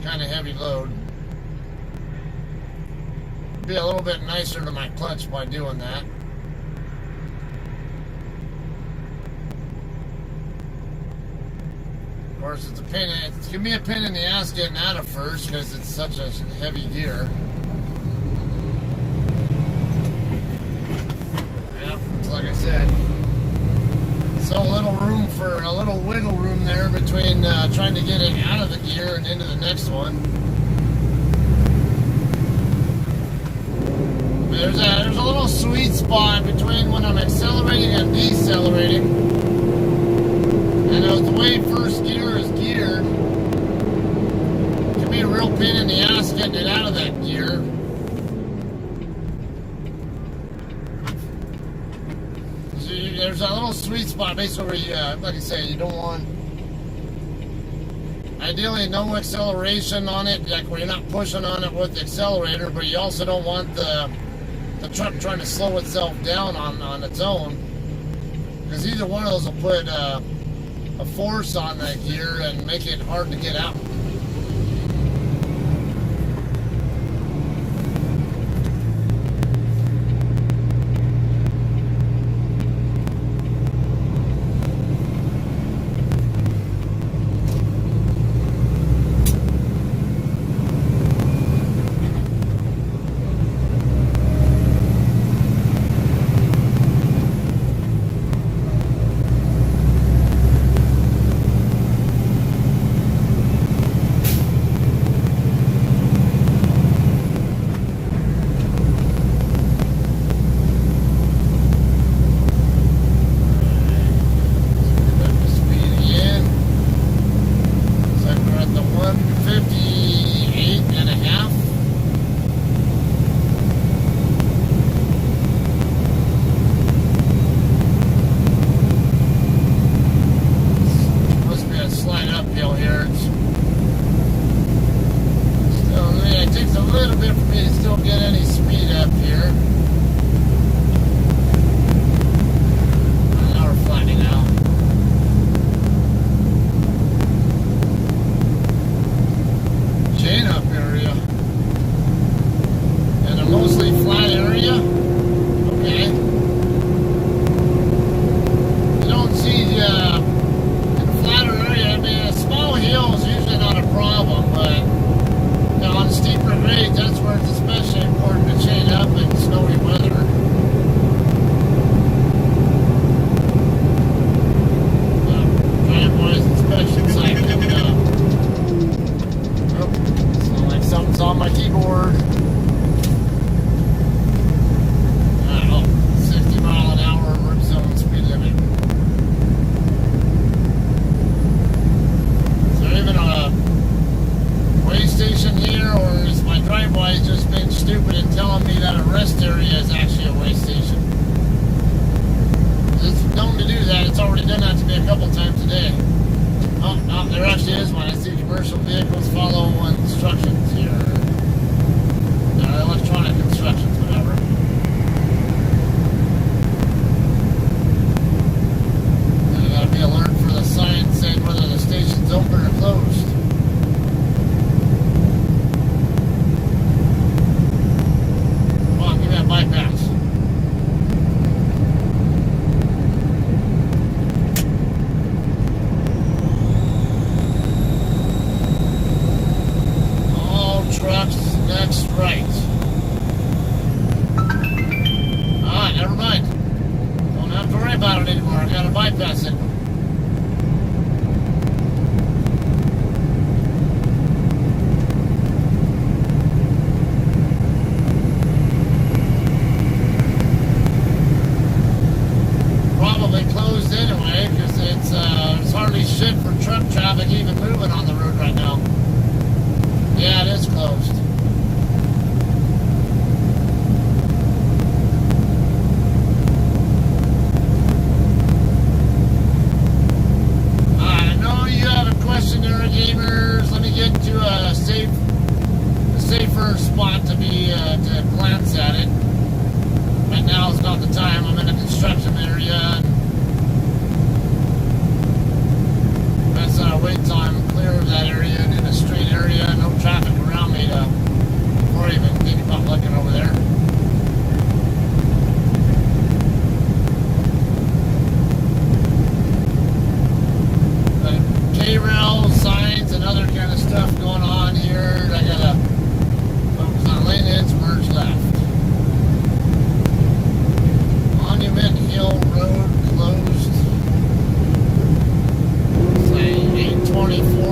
kind of heavy load. Be a little bit nicer to my clutch by doing that. Of course, it's gonna be a pain in the ass getting out of first because it's such a heavy gear. Like I said, so a little wiggle room there between trying to get it out of the gear and into the next one. There's a little sweet spot between when I'm accelerating and decelerating. And the way first gear is geared, it can be a real pain in the ass getting it out of that gear. So there's a little sweet spot basically where you, like I say, you don't want, ideally no acceleration on it, like where you're not pushing on it with the accelerator, but you also don't want the truck trying to slow itself down on its own, because either one of those will put a force on that gear and make it hard to get out.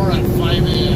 At 5 a.m.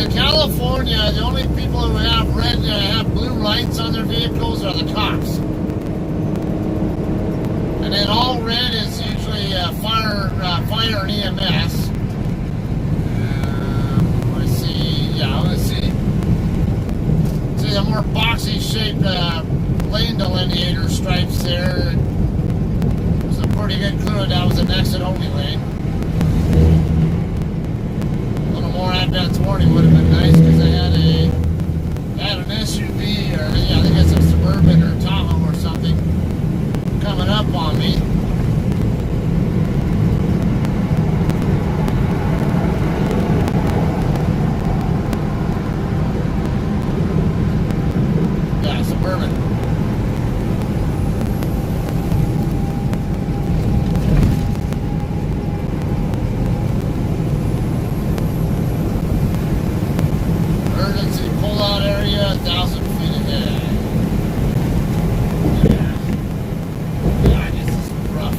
in California, the only people who have have blue lights on their vehicles are the cops. And then all red is usually fire and EMS. Let's see. Yeah, let's see. See the more boxy shaped lane delineator stripes there. It's a pretty good clue that was an exit only lane. A little more advance warning would have been nice because I had an SUV or yeah, I think it's a Suburban or Tahoe or something coming up on me. Yeah, Suburban. Emergency pullout area, 1,000 feet ahead. Yeah, this is rough.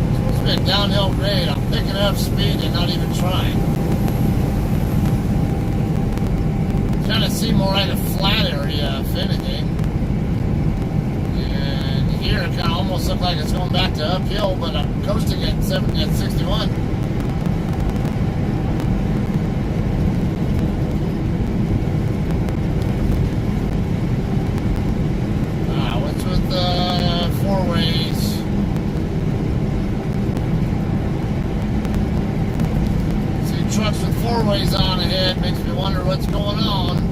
It's supposed to be a downhill grade. I'm picking up speed and not even trying. Trying to see more like a flat area, if anything. And here it kind of almost looks like it's going back to uphill, but I'm coasting at 61. What's with the four ways? See trucks with four ways on ahead makes me wonder what's going on.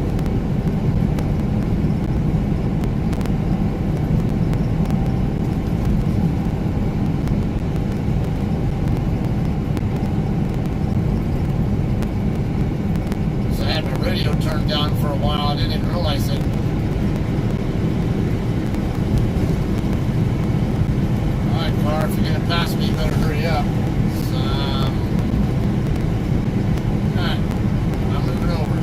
So I had my radio turned down for a while. I didn't even realize it. Alright, car, if you're gonna pass me, you better hurry up. Alright, I'm moving over.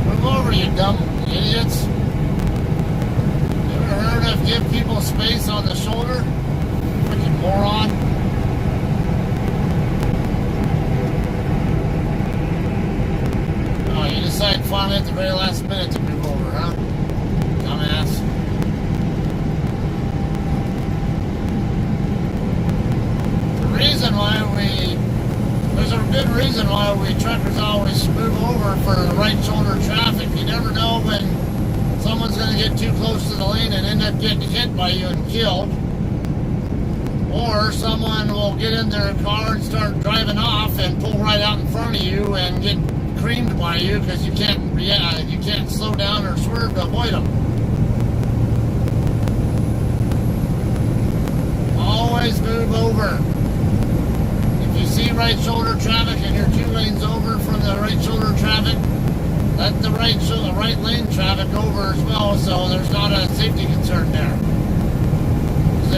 Move over, you dumb idiots. You ever heard of give people space on the shoulder? Freaking moron. Oh, you decide finally at the very last minute to move over, huh? Dumbass. There's a good reason why we truckers always move over for right shoulder traffic. You never know when someone's going to get too close to the lane and end up getting hit by you and killed. Or someone will get in their car and start driving off and pull right out in front of you and get creamed by you because you can't slow down or swerve to avoid them. Always move over. If you see right shoulder traffic and you're 2 lanes over from the right shoulder traffic, let the right lane traffic over as well, so there's not a safety concern there.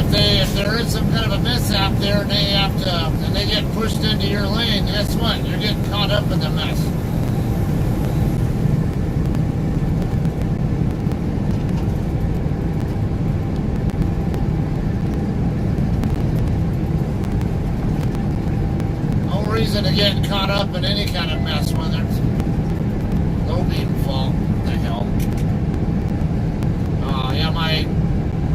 If there is some kind of a mishap there and they get pushed into your lane, guess what? You're getting caught up in the mess. No reason to get caught up in any kind of mess, whether it's low beam fault. What the hell? Oh yeah, my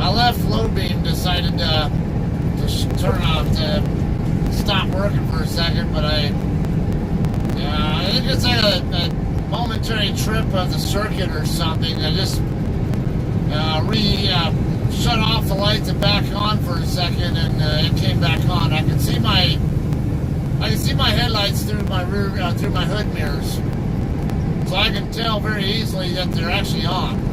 left low beam decided to turn off, to stop working for a second, but I think it's like a momentary trip of the circuit or something. I just shut off the lights and back on for a second, and it came back on. I can see my headlights through my through my hood mirrors, so I can tell very easily that they're actually on.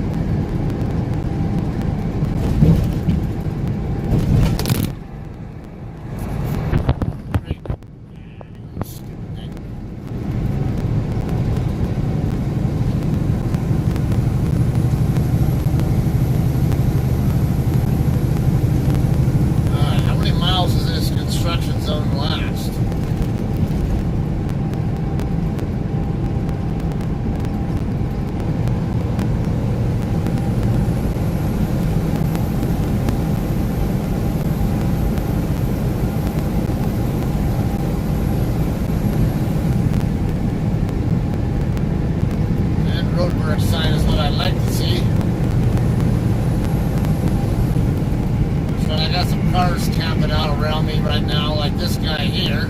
got some cars camping out around me right now, like this guy here.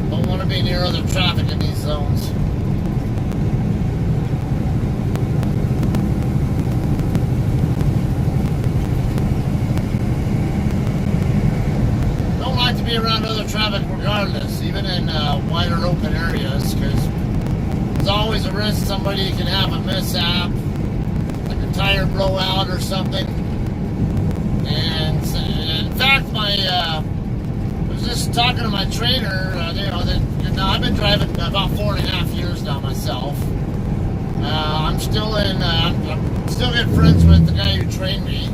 Don't want to be near other traffic in these zones. Don't like to be around other traffic regardless, even in wider open areas, because there's always a risk somebody can have a mishap, like a tire blowout or something. And in fact, I was just talking to my trainer. I've been driving about 4.5 years now myself. I'm still good friends with the guy who trained me.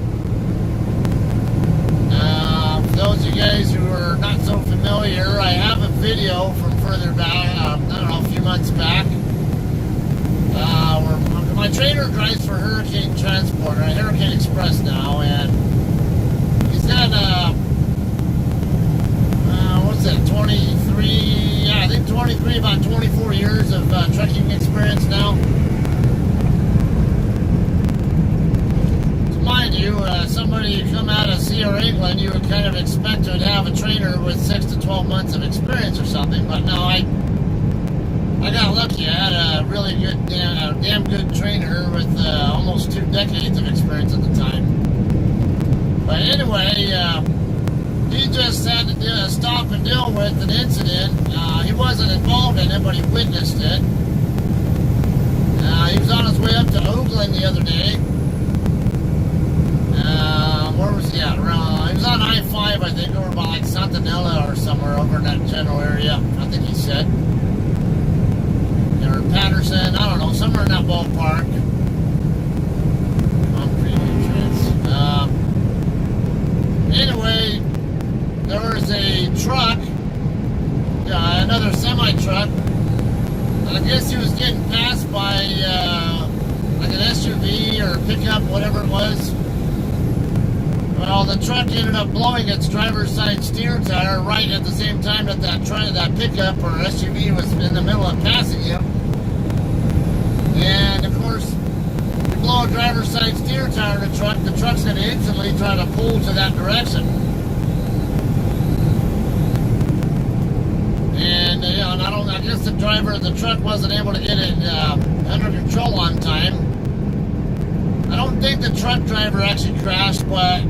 For those of you guys who are not so familiar, I have a video from further back, I don't know, a few months back. Where my trainer drives for Hurricane Transport, or Hurricane Express now, and he's got what's it, 23, yeah, I think 23, about 24 years of trucking experience now. So mind you, somebody who come out of Sierra England, you would kind of expect to have a trainer with 6 to 12 months of experience or something, but no, I got lucky. I had a really good, damn good trainer with almost 2 decades of experience at the time. But anyway, he just had to stop and deal with an incident. He wasn't involved in it, but he witnessed it. He was on his way up to Oakland the other day. Where was he at? He was on I-5, I think, over by like Santanella or somewhere over in that general area, I think he said. Or Patterson, I don't know, somewhere in that ballpark. Anyway, there was a truck, another semi-truck, and I guess he was getting passed by like an SUV or pickup, whatever it was. Well, the truck ended up blowing its driver's side steer tire right at the same time that that pickup or SUV was in the middle of passing him. And of course, you blow a driver's side steer tire in a truck, the truck's going to instantly try to pull to that direction. And and I guess the driver of the truck wasn't able to get it under control on time. I don't think the truck driver actually crashed, but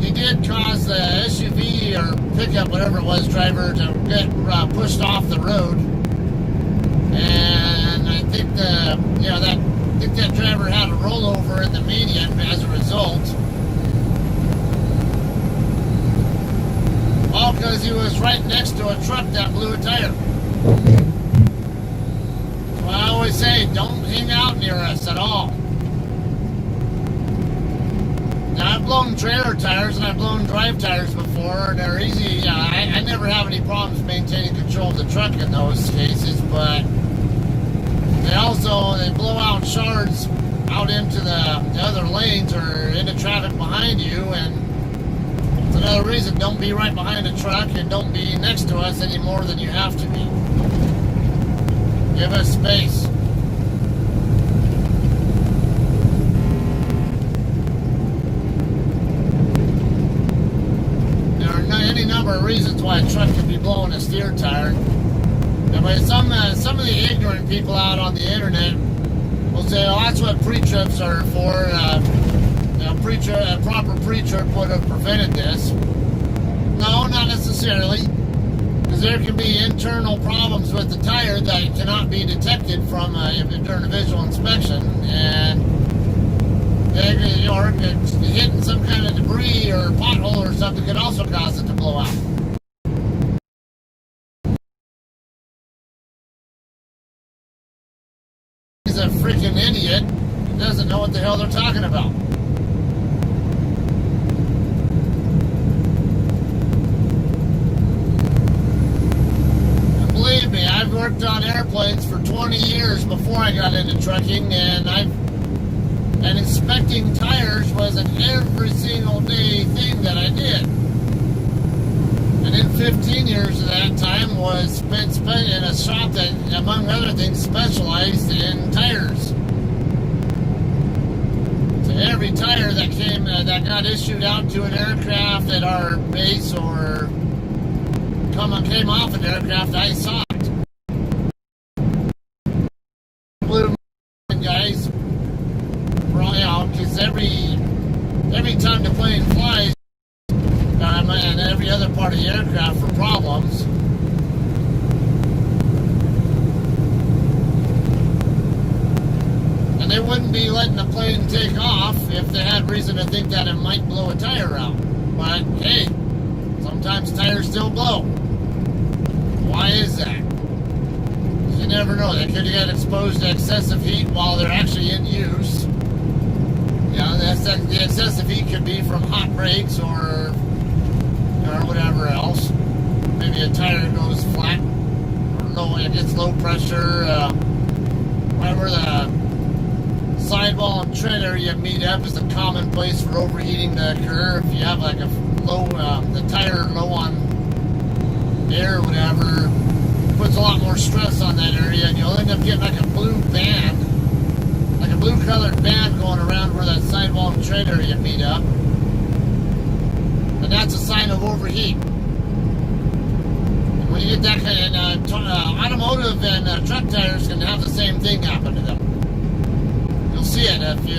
he did cause the SUV or pickup, whatever it was, driver to get pushed off the road. And I think that driver had a rollover in the median as a result. All because he was right next to a truck that blew a tire. So I always say, don't hang out near us at all. Now, I've blown trailer tires and I've blown drive tires before, and they're easy. I never have any problems maintaining control of the truck in those cases, but they blow out shards out into the other lanes or into traffic behind you, and it's another reason, don't be right behind a truck and don't be next to us any more than you have to be. Give us space. There are any number of reasons why a truck could be blowing a steer tire. But some of the ignorant people out on the internet will say, "Oh, that's what pre-trips are for. A proper pre-trip would have prevented this." No, not necessarily, because there can be internal problems with the tire that cannot be detected from during a visual inspection, and or hitting some kind of debris or pothole or something could also cause it to blow out. He's a freaking idiot who doesn't know what the hell they're talking about. And believe me, I've worked on airplanes for 20 years before I got into trucking, and inspecting tires was an every single day thing that I did. And in 15 years of that time was spent in a shop that, among other things, specialized in tires. So every tire that got issued out to an aircraft at our base or came off an aircraft, I saw it. Blue guys, because every time the plane flies, and every other part of the aircraft for problems. And they wouldn't be letting the plane take off if they had reason to think that it might blow a tire out. But hey, sometimes tires still blow. Why is that? You never know. They could get exposed to excessive heat while they're actually in use. The excessive heat could be from hot brakes or whatever else. Maybe a tire goes flat, or it gets low pressure. Whenever the sidewall and tread area meet up is a common place for overheating to occur. If you have like a the tire low on air or whatever, it puts a lot more stress on that area, and you'll end up getting like a blue band, like a blue colored band going around where that sidewall and tread area meet up. And that's a sign of overheat. And when you get that kind of automotive and truck tires can have the same thing happen to them. You'll see it if you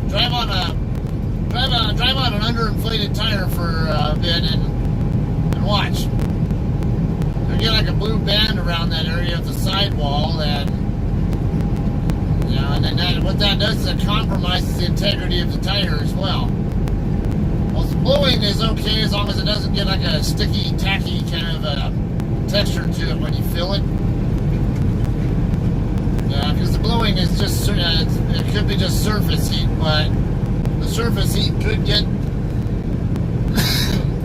drive on an underinflated tire for a bit and watch. You get like a blue band around that area of the sidewall, and what that does is it compromises the integrity of the tire as well. Blowing is okay as long as it doesn't get like a sticky, tacky kind of a texture to it when you fill it. Yeah, because the blowing is just, it could be just surface heat, but the surface heat could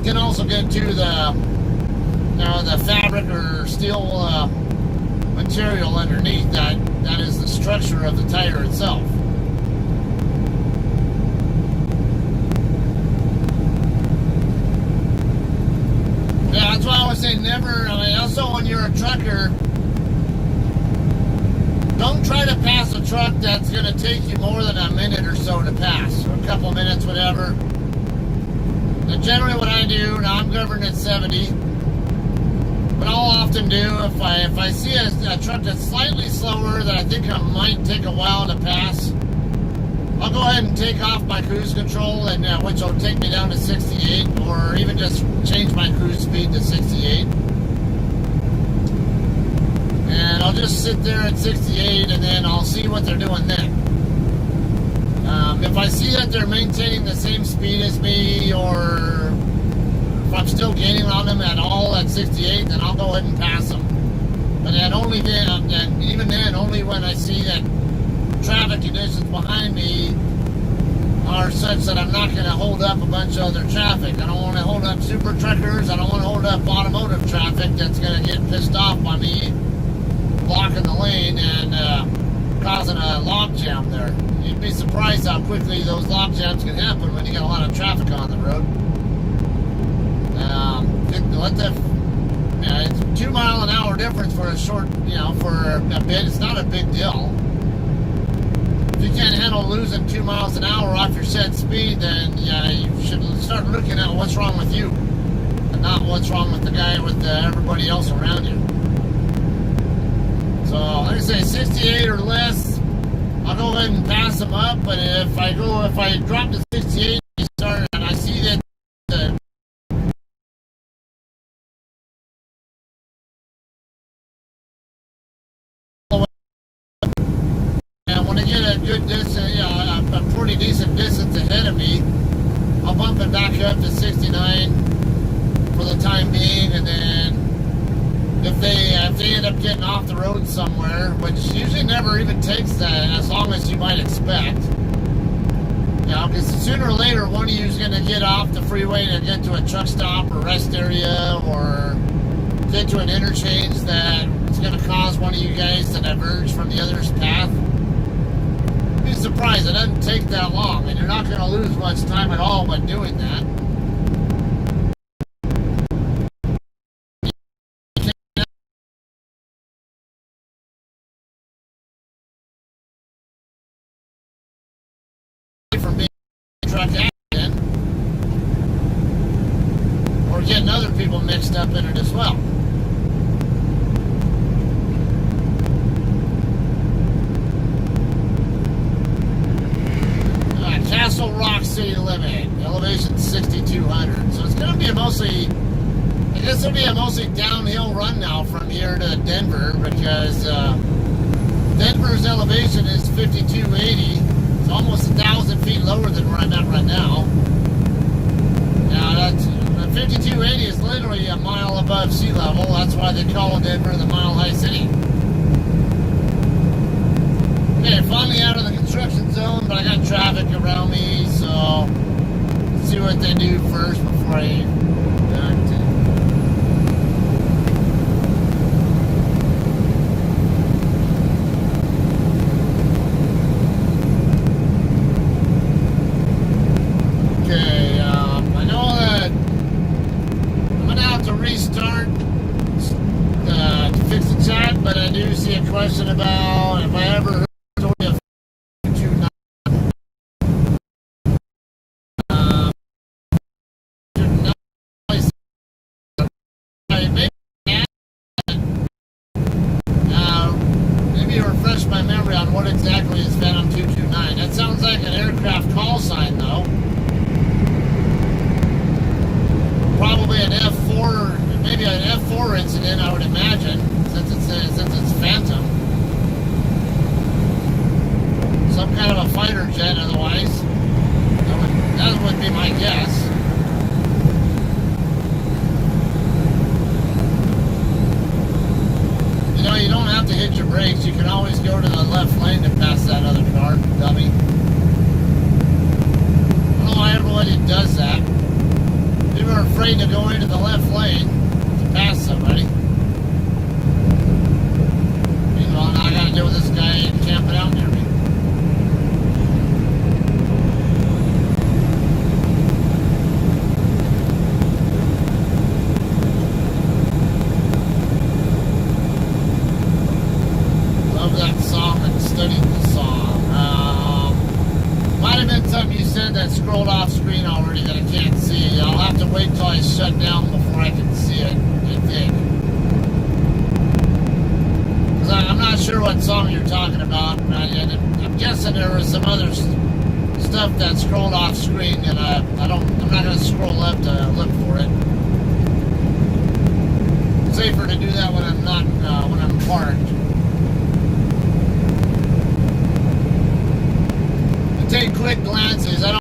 can also get to the fabric or steel material underneath that is the structure of the tire itself. Yeah, that's why I always say never. Also, when you're a trucker, don't try to pass a truck that's going to take you more than a minute or so to pass, or a couple minutes, whatever. And generally, what I do, now I'm governed at 70. What I'll often do, if I see a truck that's slightly slower that I think I might take a while to pass, I'll go ahead and take off my cruise control, and which will take me down to 68, or even just change my cruise speed to 68. And I'll just sit there at 68, and then I'll see what they're doing then. If I see that they're maintaining the same speed as me, or if I'm still gaining on them at all at 68, then I'll go ahead and pass them. But only then, and even then, only when I see that traffic conditions behind me are such that I'm not going to hold up a bunch of other traffic. I don't want to hold up super truckers. I don't want to hold up automotive traffic that's going to get pissed off by me blocking the lane and causing a log jam there. You'd be surprised how quickly those log jams can happen when you got a lot of traffic on the road. It's 2 mile an hour difference for a short, for a bit. It's not a big deal. If you can't handle losing 2 miles an hour off your set speed, then you should start looking at what's wrong with you, and not what's wrong with the guy with everybody else around you. So, like I say, 68 or less, I'll go ahead and pass them up. But if I drop to 68 and I see that get a good distance, a pretty decent distance ahead of me, I'll bump it back up to 69 for the time being, and then if they end up getting off the road somewhere, which usually never even takes that as long as you might expect, because sooner or later one of you is going to get off the freeway to get to a truck stop or rest area, or get to an interchange that is going to cause one of you guys to diverge from the other's path. Be surprised, it doesn't take that long, and you're not going to lose much time at all by doing that. From being a truck mixed up in it as well. Castle Rock City Limit, elevation 6,200. So it's going to be I guess it'll be a mostly downhill run now from here to Denver, because Denver's elevation is 5,280. It's almost 1,000 feet lower than where I'm at right now. Now, that's 5,280 is literally a mile above sea level. That's why they call Denver the Mile High City. Okay, finally out of the construction zone, but I got traffic around me, so let's see what they do first before I Okay, I know that I'm gonna have to restart to fix the chat, but I do see a question about if I ever heard my memory on what exactly is Phantom 229. That sounds like an aircraft call sign, though. Probably an F4, maybe an F4 incident, I would imagine, since it's Phantom. Some kind of a fighter jet, otherwise. That would be my guess. You know, you don't have to hit your brakes. You can always go to the left lane to pass that other car, dummy. I don't know why everybody does that. People are afraid to go into the left lane to pass somebody. Meanwhile, now I gotta deal with this guy camping out near me. That scrolled off screen already that I can't see. I'll have to wait till I shut down before I can see it, I think. Because I'm not sure what song you're talking about, and I'm guessing there was some other stuff that scrolled off screen, and I'm not going to scroll up to look for it. It's safer to do that when I'm not, when I'm parked. Take quick glances. I don't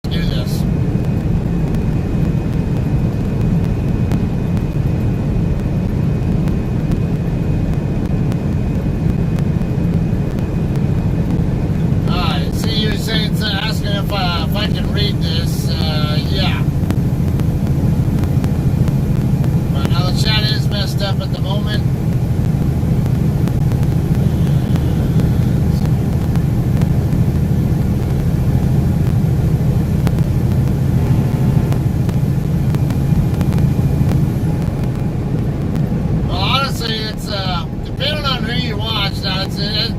do this. Alright, see you saying, asking if I can read this. Yeah. But now the chat is messed up at the moment.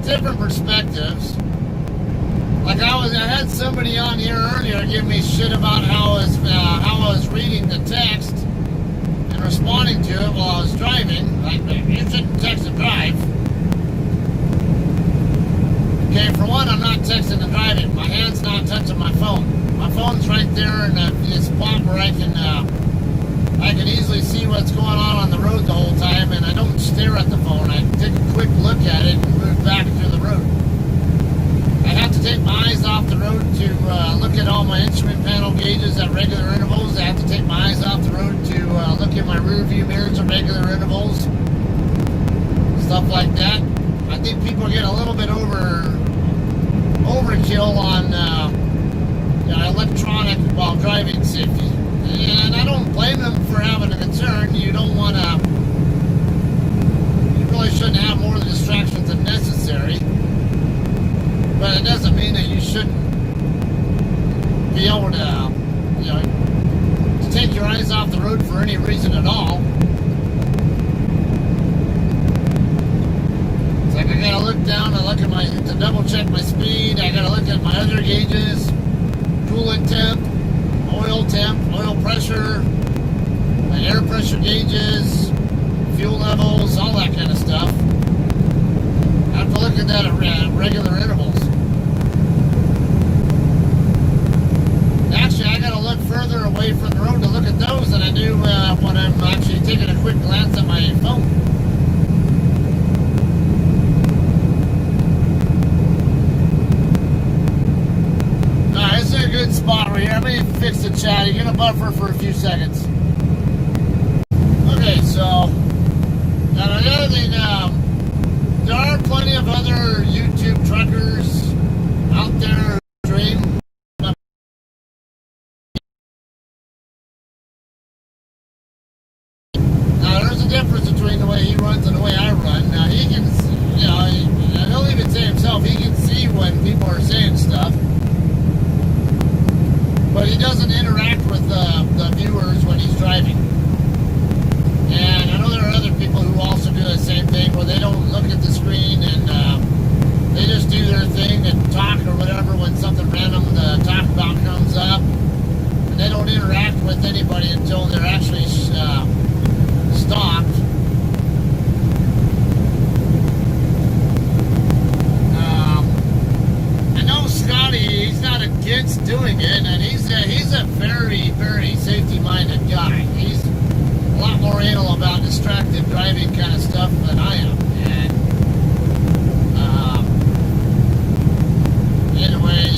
Different perspectives. Like I had somebody on here earlier give me shit about how I was reading the text and responding to it while I was driving. Like, you shouldn't text and drive. Okay, for one, I'm not texting and driving. My hand's not touching my phone. My phone's right there in a spot where I can easily see what's going on the road the whole time, and I don't stare at the phone. I take a quick look at it and move back to the road. I have to take my eyes off the road to look at all my instrument panel gauges at regular intervals. I have to take my eyes off the road to look at my rear view mirrors at regular intervals. Stuff like that. I think people get a little bit overkill on electronic while driving safety. And I don't blame them for having a concern. You really shouldn't have more distractions than necessary. But it doesn't mean that you shouldn't be able to take your eyes off the road for any reason at all. It's like I gotta look down and look at to double check my speed. I gotta look at my other gauges, coolant temp, oil pressure, the air pressure gauges, fuel levels, all that kind of stuff. I have to look at that at regular intervals. Actually, I got to look further away from the road to look at those than I do when I'm actually taking a quick glance at my phone. Alright, this is a good spot right here. I'm going to fix the chat. You're going to buffer for a few seconds. Okay, so now the other thing, there are plenty of other YouTube truckers out there who stream. Now there's a difference between the way he runs and the way I run. Now he can, you know, he'll even say himself, he can see when people are saying stuff. But he doesn't interact with the viewers when he's driving. And I know there are other people who also do the same thing where they don't look at the screen and they just do their thing and talk or whatever when something random to talk about comes up. And they don't interact with anybody until they're actually stopped. I know Scotty, he's not against doing it, and he's a very, very safety-minded guy. He's a lot more anal about distracted driving kind of stuff than I am. And anyway,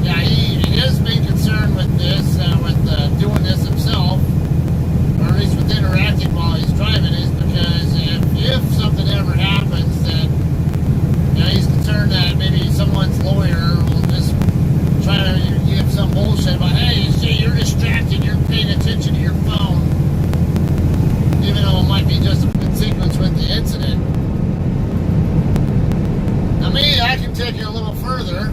yeah, he has been concerned with this, with doing this himself, or at least with interacting while he's driving, is because if something ever happens, then you know, he's concerned that maybe someone's lawyer will just try to give some bullshit about, hey, see, you're distracted, you're paying attention to your phone, even though it might be just in sequence with the incident. Now me, I can take it a little further,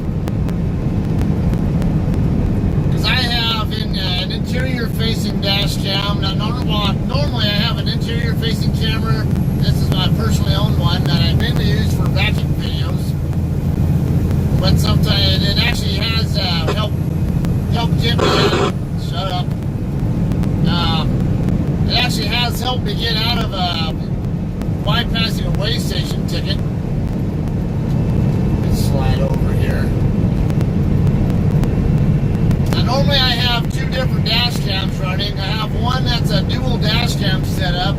because I have an interior-facing dash cam. Now normally I have an interior-facing camera. This is my personally owned one that I mainly use for vacuum videos. But sometimes it actually has help get me. Shut up. It actually has helped me get out of bypassing a way station ticket. Let's slide over here. Now normally I have two different dash cams running. I have one that's a dual dash cam setup.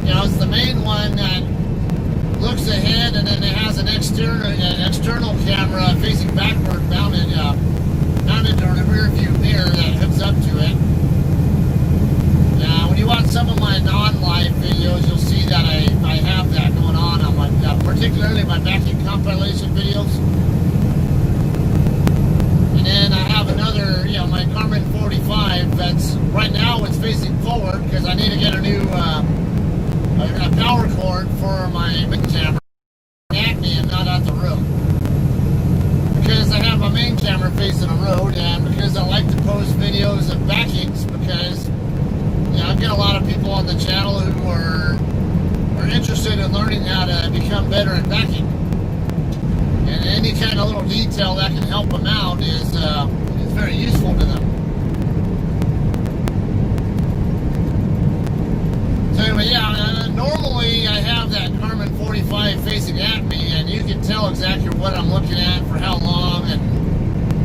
You know, it's the main one that looks ahead, and then it has an external camera facing backward mounted to the rear view mirror that hooks up to it. Now, when you watch some of my non-live videos, you'll see that I have that going on my, particularly my vacuum compilation videos. And then I have another, you know, my Garmin 45 that's right now it's facing forward because I need to get a new a power cord for my main camera at me and not at the road. Because I have my main camera facing the road, and because I like to post videos of backings, because you know, I get a lot of people on the channel who are interested in learning how to become better at backing. And any kind of little detail that can help them out is very useful to them. So anyway, yeah, normally I have that Garmin 45 facing at me, and you can tell exactly what I'm looking at for how long, and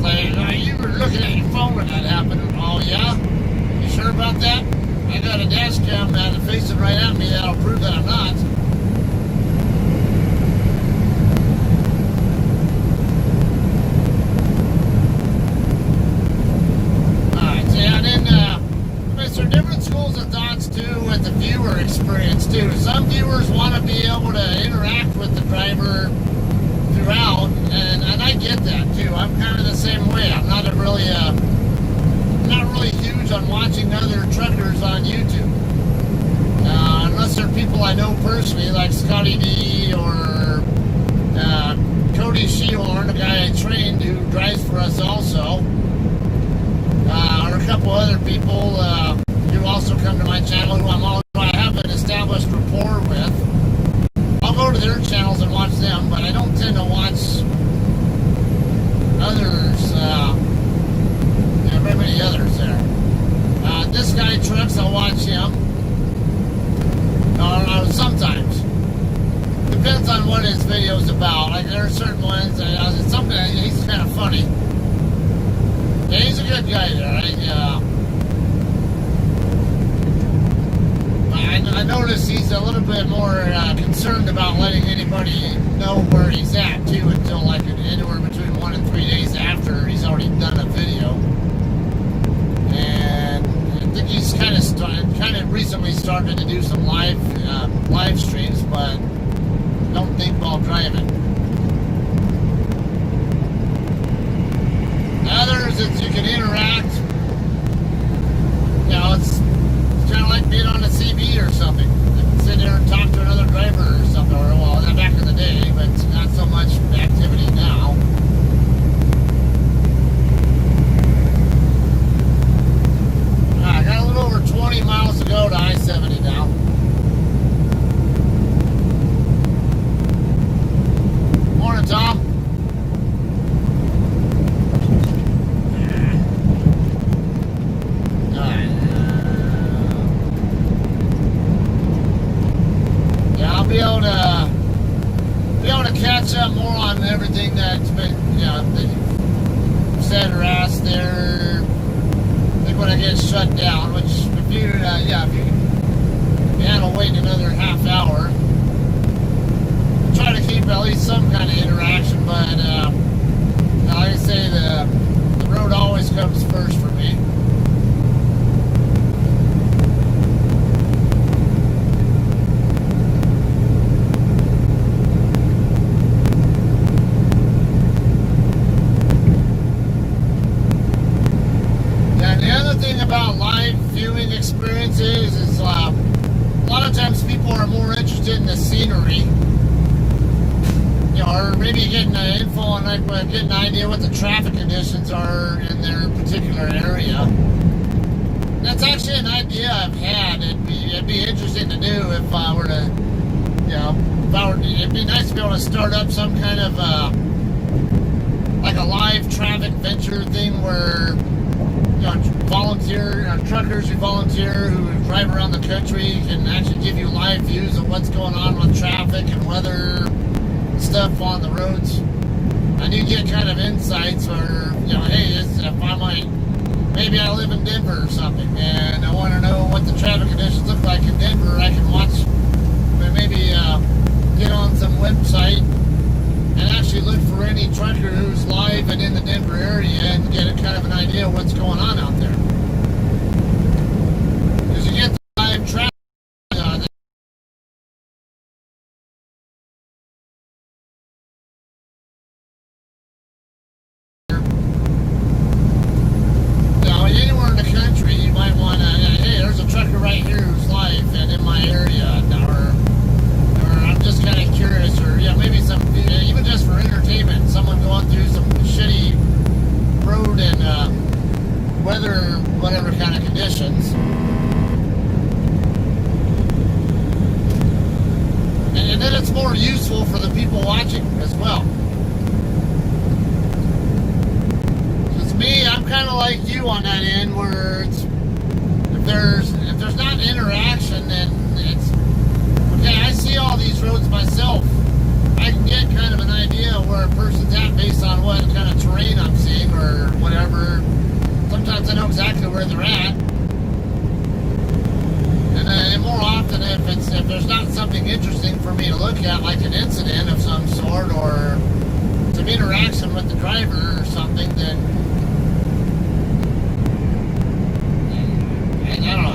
like, you were looking at your phone when that happened. Oh yeah? You sure about that? I got a dash cam that is facing right at me that'll prove that I'm not. Alright, so yeah, and then there are different schools of thoughts too with the viewer experience too. Some viewers want to be able to interact with the driver throughout, and I get that too. I'm kind of the same way. I'm not really huge on watching other truckers on YouTube, unless they're people I know personally, like Scotty D or Cody Sheehorn, a guy I trained who drives for us also, or a couple other people who also come to my channel who I have an established rapport with. I'll go to their channels and watch them, but I don't tend to watch others, very many others there. about. Like there are certain ones. It's something. He's kind of funny. Yeah, he's a good guy there. I noticed he's a little bit more concerned about letting anybody know where he's at too, until like anywhere between 1 and 3 days after he's already done a video. And I think he's kind of recently started to do some live streams, but don't think while driving. Others, you can interact. You know, it's kind of like being on a CB or something. You can sit there and talk to another driver or something. Or, well, back in the day, but not so much activity now. I got a little over 20 miles to go to I-70 now. Morning, Tom. Be able to catch up more on everything that's been, said or asked there. I think when I get shut down, which if you handle waiting another half hour, try to keep at least some kind of interaction. But like I say, the road always comes first for me. About live viewing experiences is a lot of times people are more interested in the scenery, or maybe getting info on getting an idea what the traffic conditions are in their particular area. That's actually an idea I've had. It'd be interesting to do if I were to, it'd be nice to be able to start up some kind of like a live traffic venture thing where volunteer truckers who volunteer who drive around the country can actually give you live views of what's going on with traffic and weather stuff on the roads, and you get kind of insights or hey, if maybe I live in Denver or something and I want to know what the traffic conditions look like in Denver, I can watch, maybe get on some website and actually look for any trucker who's live and in the Denver area and get a kind of an idea of what's going on out there. Because you get the live traffic. Anywhere in the country, you might want to, hey, there's a trucker right here who's live and in my area, or I'm just kind of curious, or maybe even just for entertainment, someone going through some shitty road and weather, whatever kind of conditions. And then it's more useful for the people watching as well. Because me, I'm kind of like you on that end, where it's, if there's not interaction, then it's okay. I see all these roads myself. I can get kind of an idea of where a person's at based on what kind of terrain I'm seeing or whatever. Sometimes I know exactly where they're at. And more often, if there's not something interesting for me to look at, like an incident of some sort or some interaction with the driver or something, then I don't know.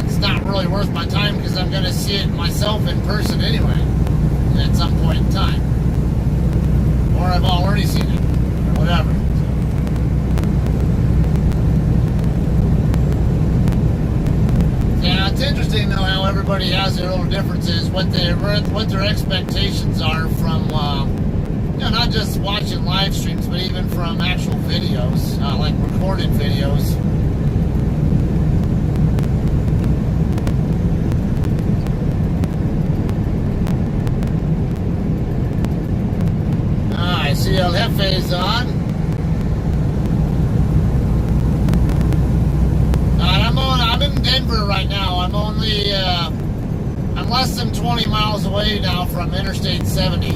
It's not really worth my time because I'm going to see it myself in person anyway. At some point in time, or I've already seen it, or whatever. Yeah, it's interesting though how everybody has their little differences, what their expectations are from, not just watching live streams, but even from actual videos, like recorded videos. See El Jefe's on. I'm in Denver right now. I'm I'm less than 20 miles away now from Interstate 70.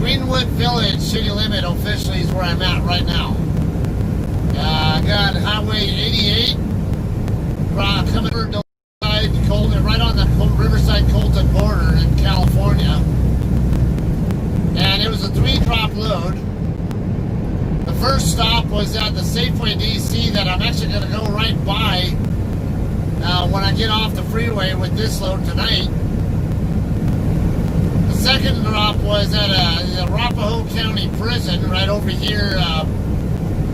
Greenwood Village city limit officially is where I'm at right now. I got Highway 88 coming over Colton, right on the Riverside Colton border in California. And it was a 3-drop load. The first stop was at the Safeway DC that I'm actually going to go right by when I get off the freeway with this load tonight. The second drop was at the Arapahoe County Prison right over here,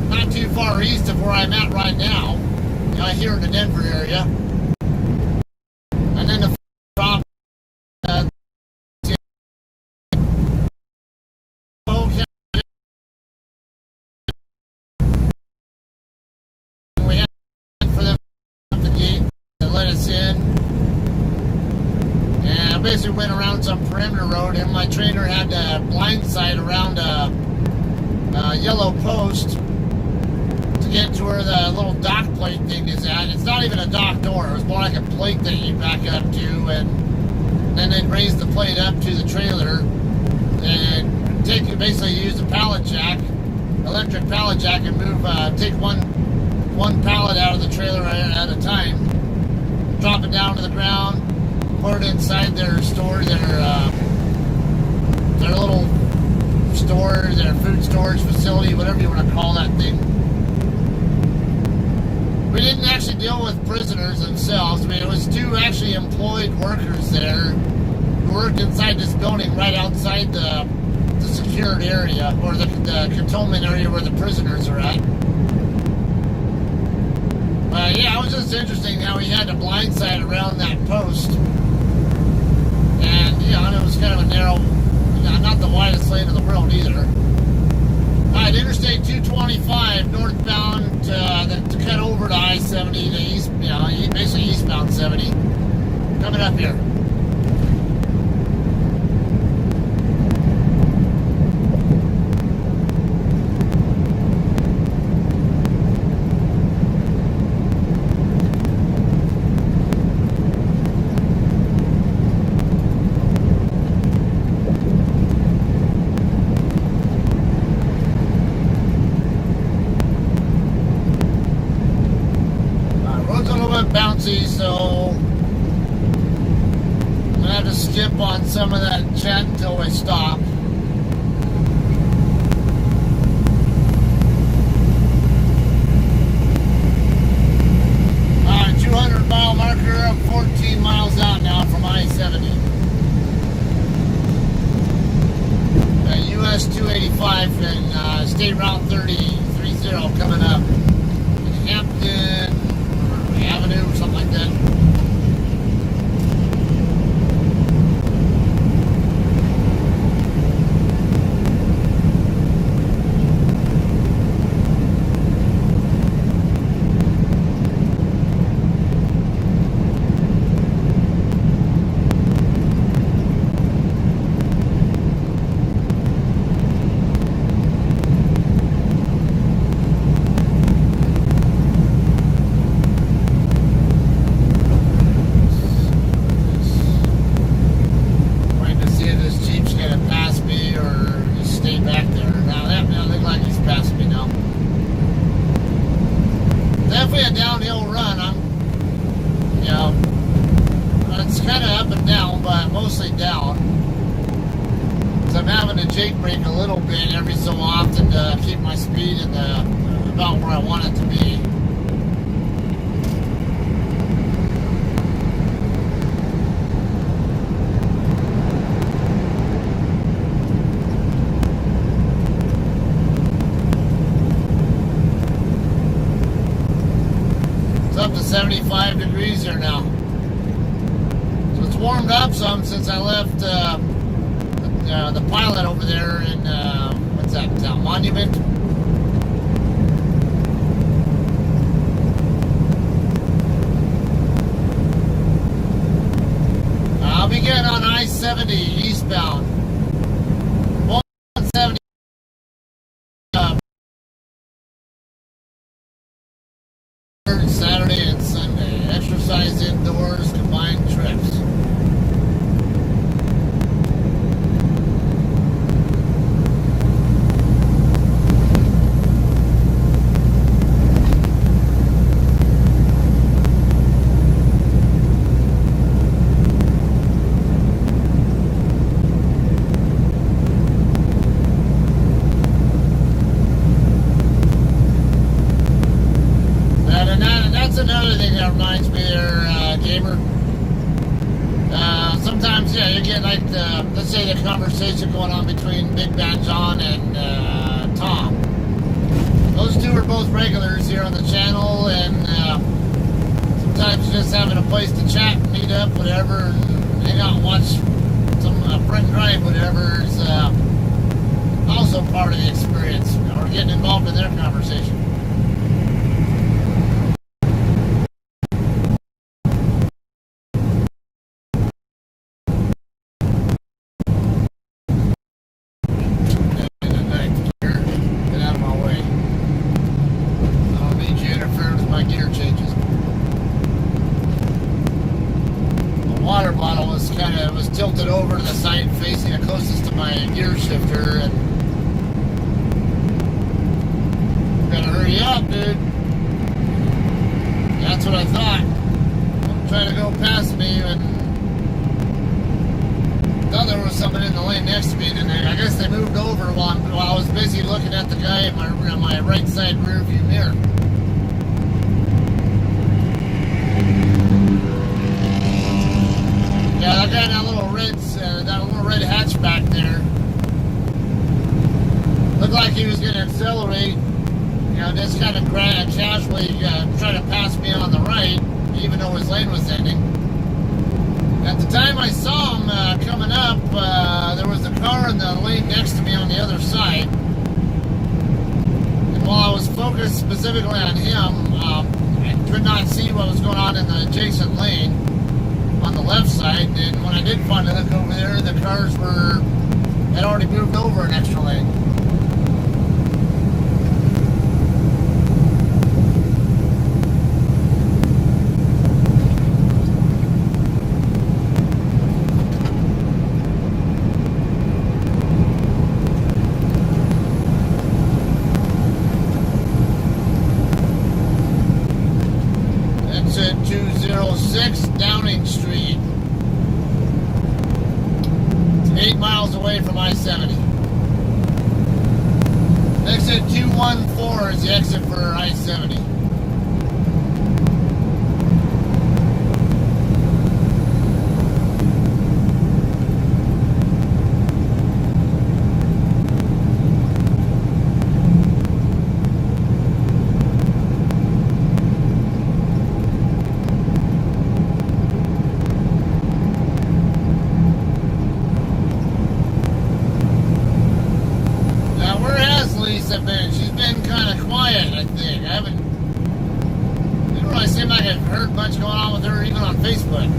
not too far east of where I'm at right now, here in the Denver area. And then the drop we had for them at the gate to let us in. And I basically went around some perimeter road, and my trainer had a blindside around a yellow post to get to where the little dock plate thing is at. It's not even a dock door. It was more like a plate that you back up to, and then they'd raise the plate up to the trailer and basically use a pallet jack, electric pallet jack, and move, take one pallet out of the trailer at a time, drop it down to the ground, put it inside their store, their little store, their food storage facility, whatever you want to call that thing. We didn't actually deal with prisoners themselves. I mean, it was 2 actually employed workers there who worked inside this building right outside the secured area, or the cantonment area where the prisoners are at. But yeah, it was just interesting how he had a blindside around that post. And, and it was kind of a narrow, not the widest lane in the world either. Alright, Interstate 225 northbound to cut over to I-70 to east, basically eastbound 70. Coming up here. So I'm gonna have to skip on some of that chat until we stop. Alright, 200-mile marker. I'm 14 miles out now from I-70. US 285 and State Route 30 coming up. Hampton Avenue, something like that. Up to 75 degrees here now. So it's warmed up some since I left the pilot over there in, what's that town? Monument? I'll be getting on I-70 eastbound. 170. Saturday and Sunday. Exercise indoors, combined trips. reminds me there, gamer. Sometimes, yeah, you get like let's say the conversation going on between Big Bad John and Tom. Those two are both regulars here on the channel, and sometimes just having a place to chat, meet up, whatever, and hang out and watch some friend drive, whatever, is also part of the experience, or getting involved in their conversation. Tilted over to the side facing it closest to my gear shifter, and gotta hurry up, dude. That's what I thought. I'm trying to go past me, and thought there was someone in the lane next to me, and I guess they moved over while I was busy looking at the guy in my right side rear view mirror. Yeah, that guy in that little red hatchback there looked like he was going to accelerate, just kind of casually try to pass me on the right, even though his lane was ending. At the time I saw him coming up, there was a car in the lane next to me on the other side. And while I was focused specifically on him, I could not see what was going on in the adjacent lane on the left side, and when I did find a hook over there, the cars had already moved over an extra lane. Exit 206 Downing Street. It's 8 miles away from I-70. Exit 214 is the exit for I-70. She's been kind of quiet, I think. Didn't really seem like I've heard much going on with her, even on Facebook.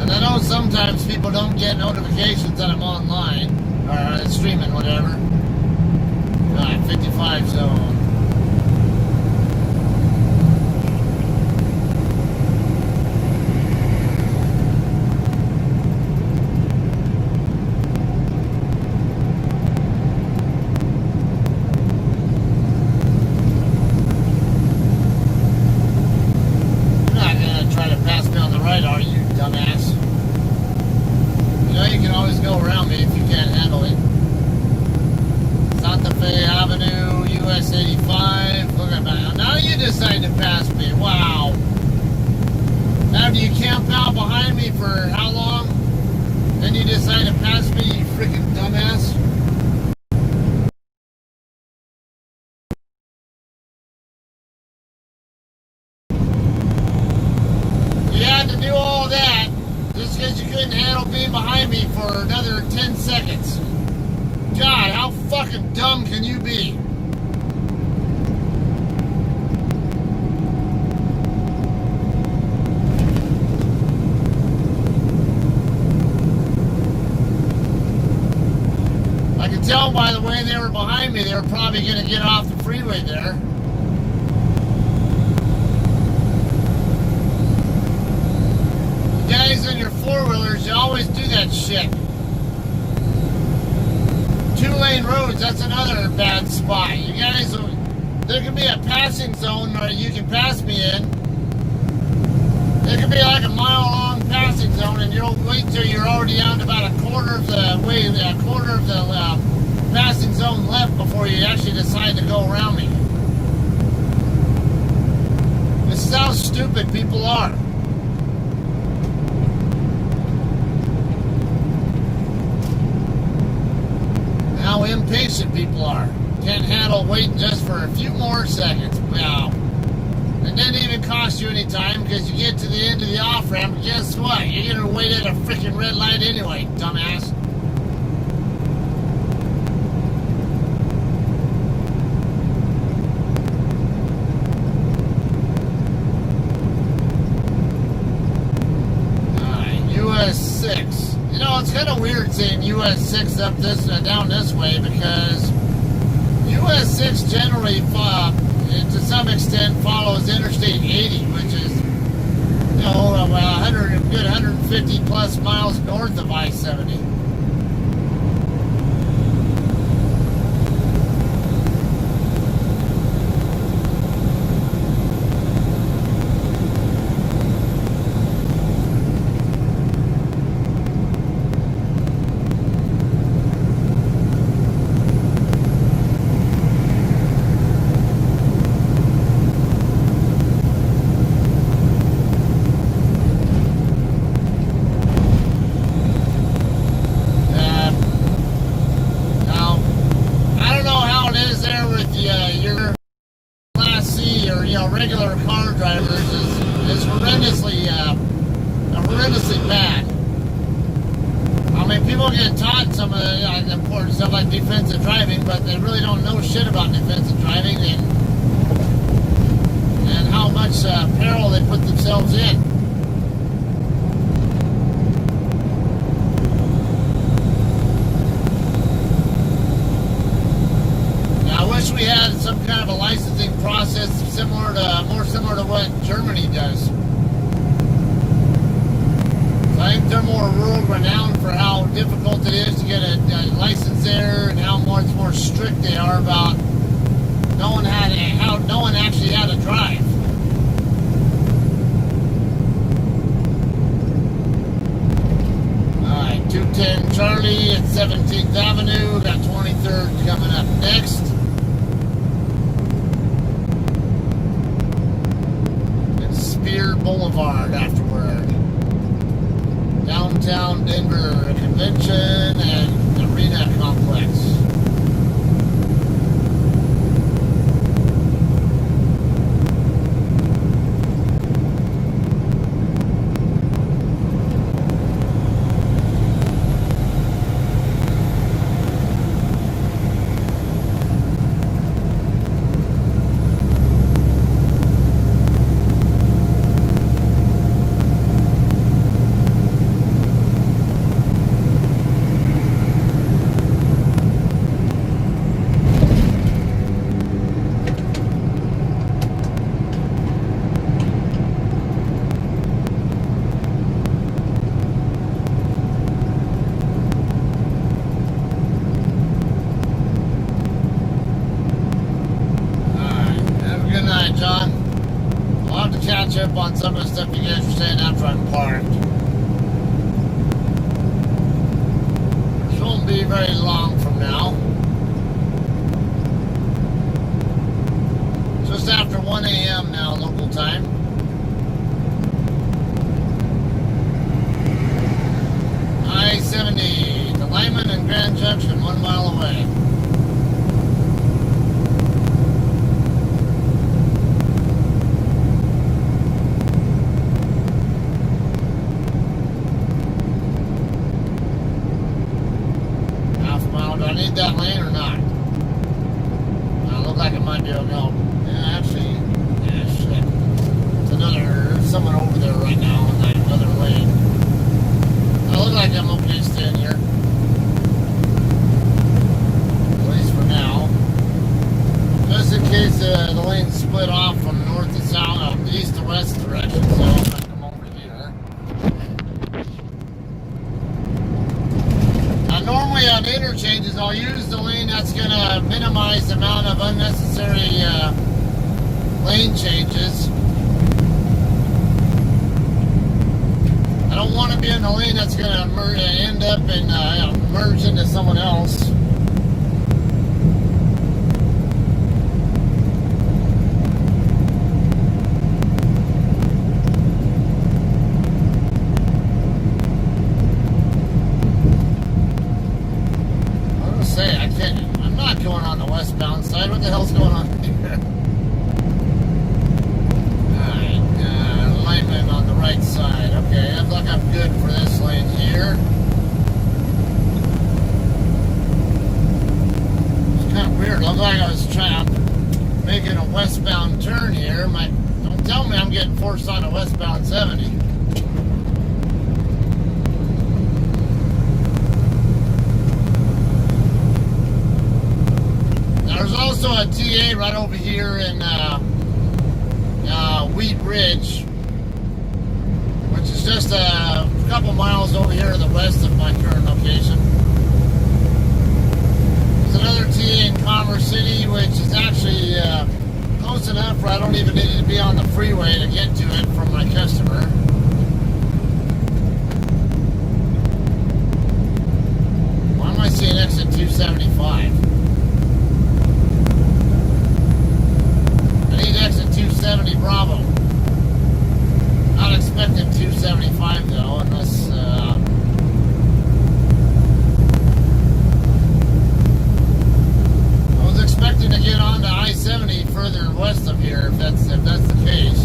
And I know sometimes people don't get notifications that I'm online, or streaming, whatever. 55 zone. You can always go around me if you can't handle it. Santa Fe Avenue, US 85. Look at that. Now you decide to pass me. Wow. After you camp out behind me for how long? Then you decide to pass me, you freaking dumbass. You had to do all that just because you couldn't handle being behind me for another 10 seconds. God, how fucking dumb can you be? I can tell by the way they were behind me, they were probably going to get off the freeway there. You guys in your four-wheelers, you always do that shit. Two-lane roads, that's another bad spot. You guys, there can be a passing zone where you can pass me in. There could be like a mile-long passing zone, and you'll wait till you're already down to about a quarter of the way, a quarter of the passing zone left before you actually decide to go around me. This is how stupid people are. How impatient people are. Can't handle waiting just for a few more seconds. Wow. It didn't even cost you any time because you get to the end of the off-ramp, and guess what? You're going to wait at a freaking red light anyway, dumbass. US 6. You know, it's kind of weird seeing US 6 up this down this way because US 6 generally, to some extent, follows Interstate 80, which is, you know, about a good 150 plus miles north of I-70. Regular car drivers is horrendously bad. I mean, people get taught some of the important stuff like defensive driving, but they really don't know shit about defensive driving and how much peril they put themselves in. We had some kind of a licensing process more similar to what Germany does. So I think they're more world renowned for how difficult it is to get a license there and how much more strict they are about knowing how no one actually how to drive. Alright, 210 Charlie at 17th Avenue, got 23rd coming up next. Spear Boulevard afterward. Downtown Denver Convention and Arena Complex. Up on some of the stuff you guys were saying after I'm parked. Which won't be very long from now. Just after 1 a.m. now, local time. I-70, the Lyman and Grand Junction, 1 mile away. That lane or not? It look like it might be a no. Yeah, actually, yeah, shit. There's someone over there right now in that other lane. I look like I'm okay staying here. At least for now. Just in case the lane split off from north to south, east to west direction, so I'm gonna come over here. Normally on interchanges, I'll use the lane that's going to minimize the amount of unnecessary lane changes. I don't that's going to end up and merge into someone else. I'm not going on the westbound side. What the hell's going on here? Alright, alignment on the right side. Okay, looks like I'm good for this lane here. It's kind of weird. Looked like I was making a westbound turn here. Don't tell me I'm getting forced on a westbound 70. There's also a TA right over here in Wheat Ridge, which is just a couple miles over here to the west of my current location. There's another TA in Commerce City, which is actually close enough where I don't even need to be on the freeway to get to it from my customer. Why am I seeing exit 275? Exit 270 Bravo. Not expecting 275 though, unless I was expecting to get onto I-70 further west of here, if that's the case.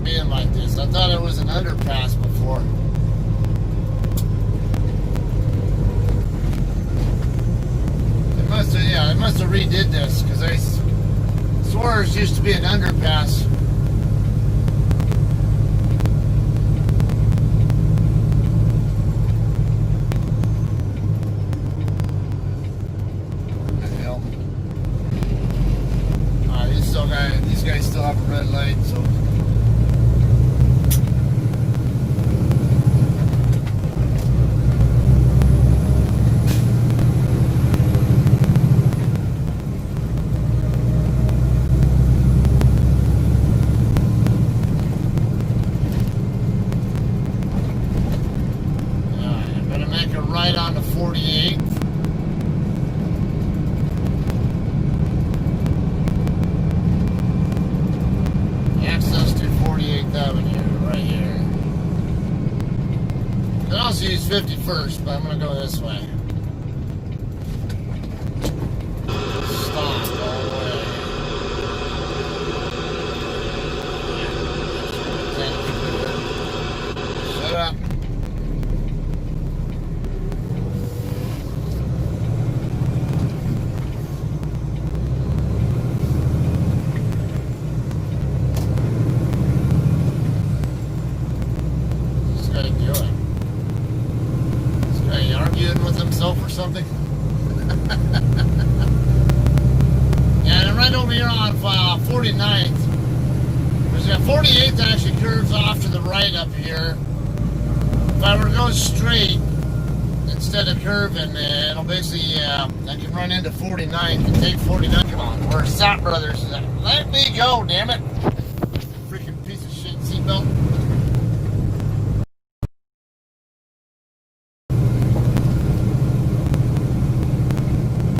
Being like this. I thought it was an underpass before. They must have redid this because I swore it used to be an underpass. What the hell? These guys still have a red light, so. 51st, but I'm gonna go this way. Stop all the way. Shut up. Or something. Yeah, and right over here on 49th, there's a 48th that actually curves off to the right up here. If I were to go straight instead of curving, it'll basically, I can run into 49th and take 49. Come on, where Sap Brothers is at. Let me go, damn it. Freaking piece of shit seatbelt.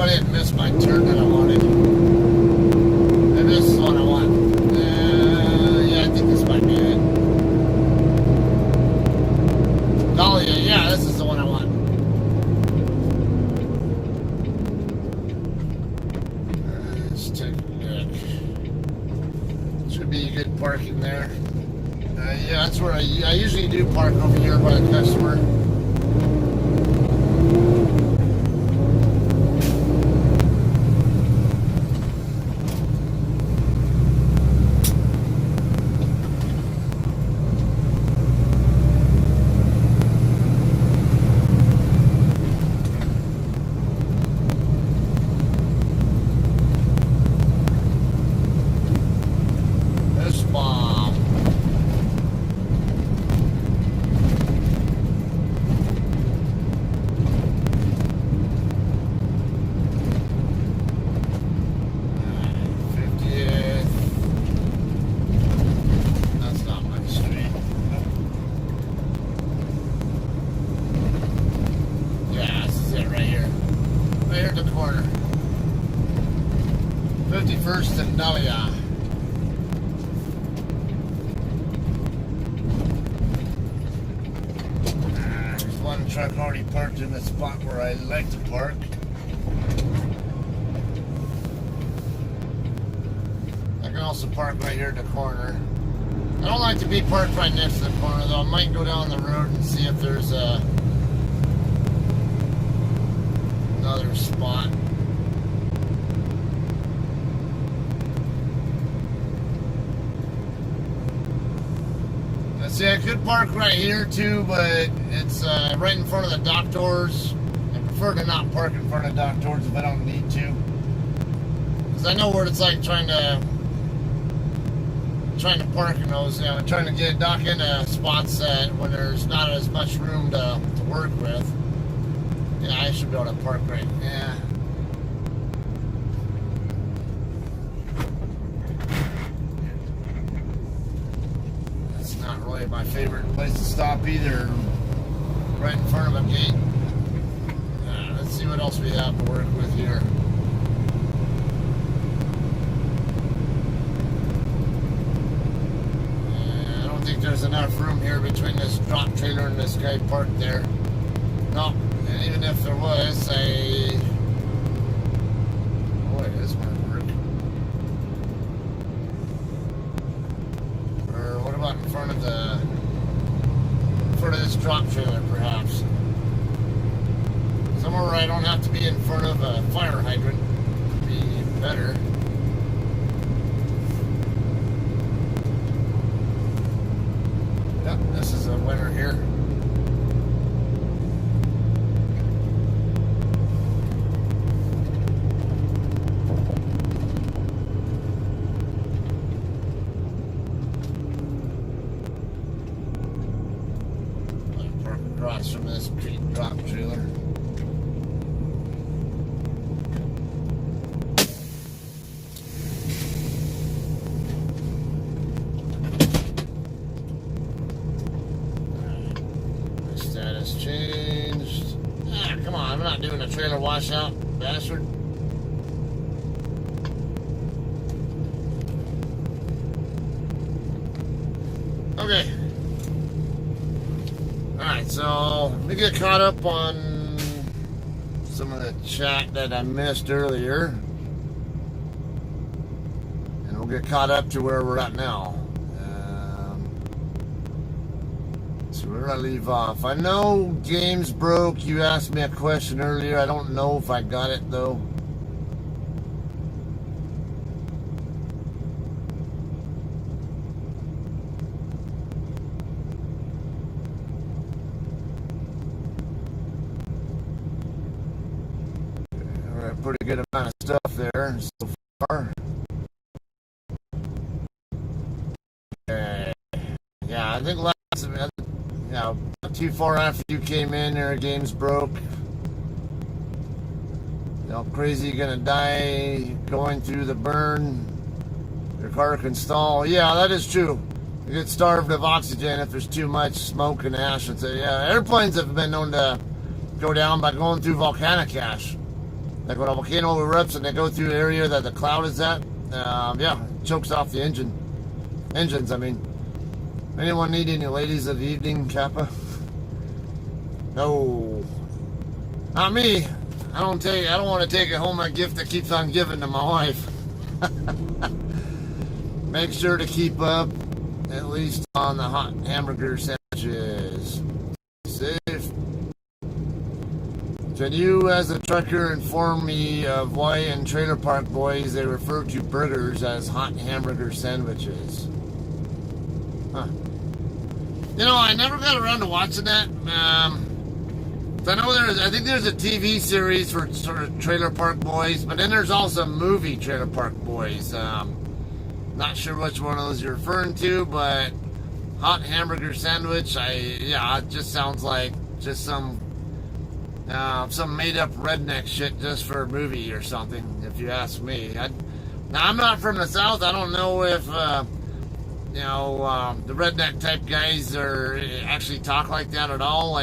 I didn't miss my turn that I wanted. Maybe this is the one I want. Yeah, I think this might be it. Dahlia, yeah, this is the one I want. Let's take a look. Should be good parking there. Yeah, that's where I usually do park over here by the customer. Truck already parked in the spot where I like to park. I can also park right here at the corner. I don't like to be parked right next to the corner though. I might go down the road and see if there's another spot. See, I could park right here too, but it's right in front of the dock doors. I prefer to not park in front of dock doors if I don't need to, because I know what it's like trying to park in those. You know, trying to get dock into spots that when there's not as much room to work with. Yeah, I should be able to park right. Yeah. My favorite place to stop either, right in front of a gate. Let's see what else we have to work with here. I don't think there's enough room here between this drop trailer and this guy parked there. No, and even if there was, boy, this might work. Or what about in front of this drop trailer, perhaps? Somewhere where I don't have to be in front of a fire hydrant would be better. Yep, this is a winner here. Across from this drop trailer. Status changed. Come on, I'm not doing a trailer washout, bastard. Okay. Alright, So let me get caught up on some of the chat that I missed earlier, and we'll get caught up to where we're at now. So where did I leave off? I know James broke. You asked me a question earlier. I don't know if I got it though. Pretty good amount of stuff there so far. Okay. Yeah, I think not too far after you came in there, games broke. Crazy gonna die going through the burn. Your car can stall. Yeah, that is true. You get starved of oxygen if there's too much smoke and ash. And so, yeah, airplanes have been known to go down by going through volcanic ash. Like when a volcano erupts and they go through the area that the cloud is at, yeah, it chokes off the engines. I mean, anyone need any ladies of the evening, Kappa? No, not me. I don't want to take it home a gift that keeps on giving to my wife. Make sure to keep up, at least on the hot hamburger sandwiches. Safe. Can you, as a trucker, inform me of why in trailer park boys they refer to burgers as hot hamburger sandwiches? Huh. I never got around to watching that. I know I think there's a TV series for sort of trailer park boys, but then there's also a movie Trailer Park Boys. Not sure which one of those you're referring to, but hot hamburger sandwich, it just sounds like just some made-up redneck shit just for a movie or something, if you ask me. Now, I'm not from the South. I don't know if, the redneck type guys actually talk like that at all,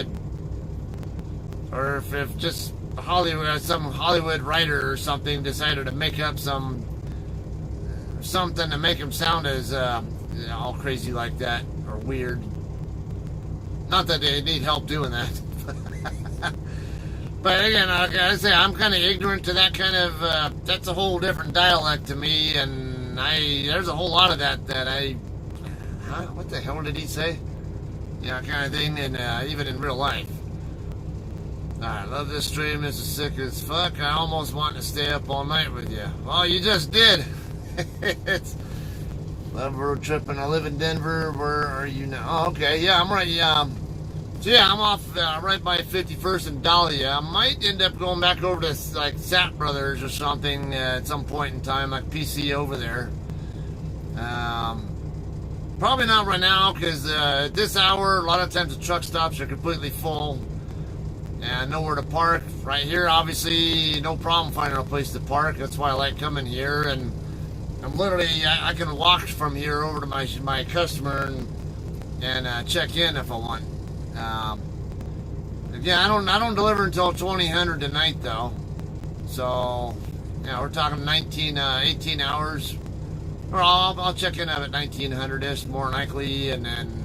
or if just some Hollywood writer or something decided to make up something to make him sound as all crazy like that, or weird. Not that they need help doing that. But again, like I say, I'm kind of ignorant to that kind of, that's a whole different dialect to me, and there's a whole lot of that what the hell did he say? Yeah, kind of thing, and even in real life. I love this stream, this is sick as fuck. I almost want to stay up all night with you. Well, you just did. Love road trip, and I live in Denver. Where are you now? Oh, okay, yeah, I'm right, so yeah, I'm off right by 51st and Dahlia. I might end up going back over to like Sap Brothers or something at some point in time, like PC over there. Probably not right now, because at this hour, a lot of times the truck stops are completely full and nowhere to park. Right here, obviously, no problem finding a place to park. That's why I like coming here, and I'm literally, I can walk from here over to my customer and check in if I want. Again, I don't deliver until 2000 tonight though, so yeah, we're talking 18 hours. Or I'll check in at 1900ish more likely, and then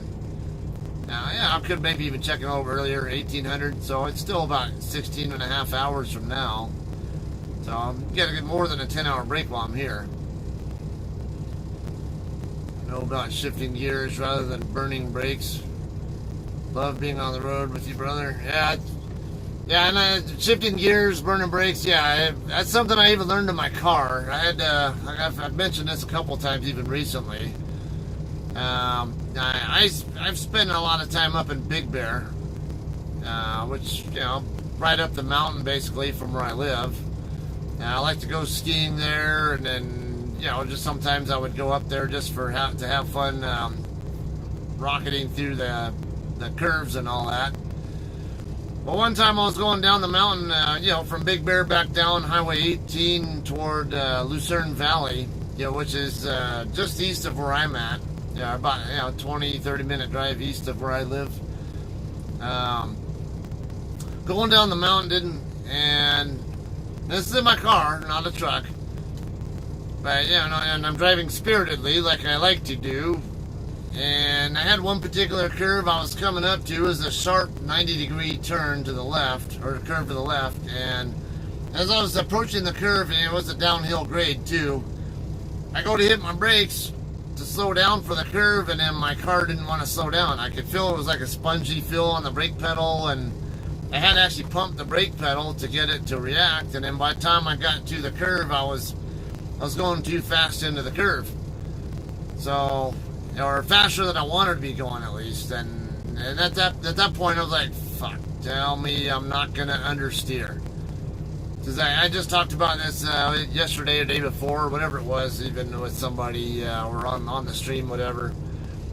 I could maybe even check in a little earlier, 1800. So it's still about 16 and a half hours from now. So I'm gonna get more than a 10-hour break while I'm here. Know about shifting gears rather than burning brakes. Love being on the road with you, brother. Yeah, and shifting gears, burning brakes. Yeah, that's something I even learned in my car. I've mentioned this a couple times even recently. I've spent a lot of time up in Big Bear, which right up the mountain basically from where I live. I like to go skiing there, and then just sometimes I would go up there just to have fun, rocketing through the curves and all that. Well, one time I was going down the mountain, from Big Bear back down Highway 18 toward Lucerne Valley, which is just east of where I'm at. Yeah, about 20-30 minute drive east of where I live. Going down the mountain, and this is in my car, not a truck. But and I'm driving spiritedly like I like to do. And I had one particular curve I was coming up to. It was a sharp 90-degree turn to the left, or a curve to the left. And as I was approaching the curve, and it was a downhill grade too, I go to hit my brakes to slow down for the curve, and then my car didn't want to slow down. I could feel it was like a spongy feel on the brake pedal, and I had to actually pump the brake pedal to get it to react. And then by the time I got to the curve, I was going too fast into the curve. So, or faster than I wanted to be going at least. And at that point, I was like, fuck, tell me I'm not going to understeer. Because I just talked about this yesterday or the day before, whatever it was, even with somebody or on the stream, whatever.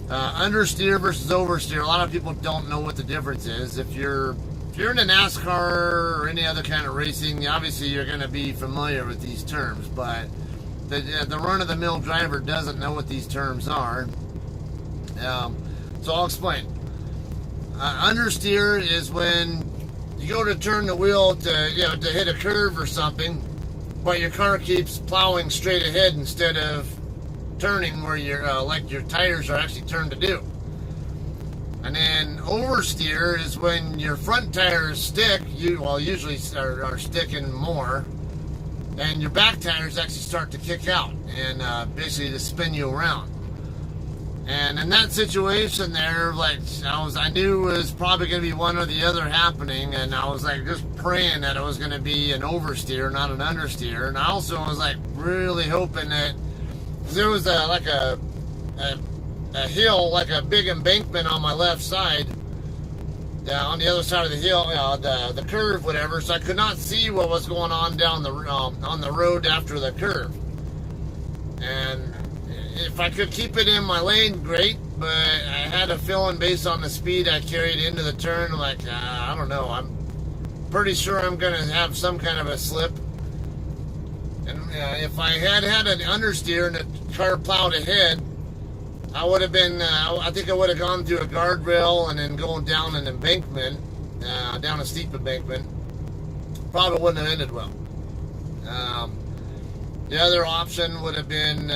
Understeer versus oversteer. A lot of people don't know what the difference is. If you're in a NASCAR or any other kind of racing, obviously you're going to be familiar with these terms, but the run-of-the-mill driver doesn't know what these terms are. So I'll explain. Understeer is when you go to turn the wheel to hit a curve or something, but your car keeps plowing straight ahead instead of turning where your tires are actually turned to do. And then oversteer is when your front tires stick, usually are sticking more, and your back tires actually start to kick out and basically to spin you around. And in that situation there, like I knew it was probably going to be one or the other happening, and I was like just praying that it was going to be an oversteer, not an understeer. And I also was like really hoping that there was a hill, like a big embankment on my left side, on the other side of the hill, the curve, whatever. So I could not see what was going on down on the road after the curve. And if I could keep it in my lane, great, but I had a feeling based on the speed I carried into the turn, like, I don't know, I'm pretty sure I'm going to have some kind of a slip. And if I had an understeer and the car plowed ahead, I would have been, I think I would have gone through a guardrail and then going down an embankment, down a steep embankment. Probably wouldn't have ended well. The other option would have been,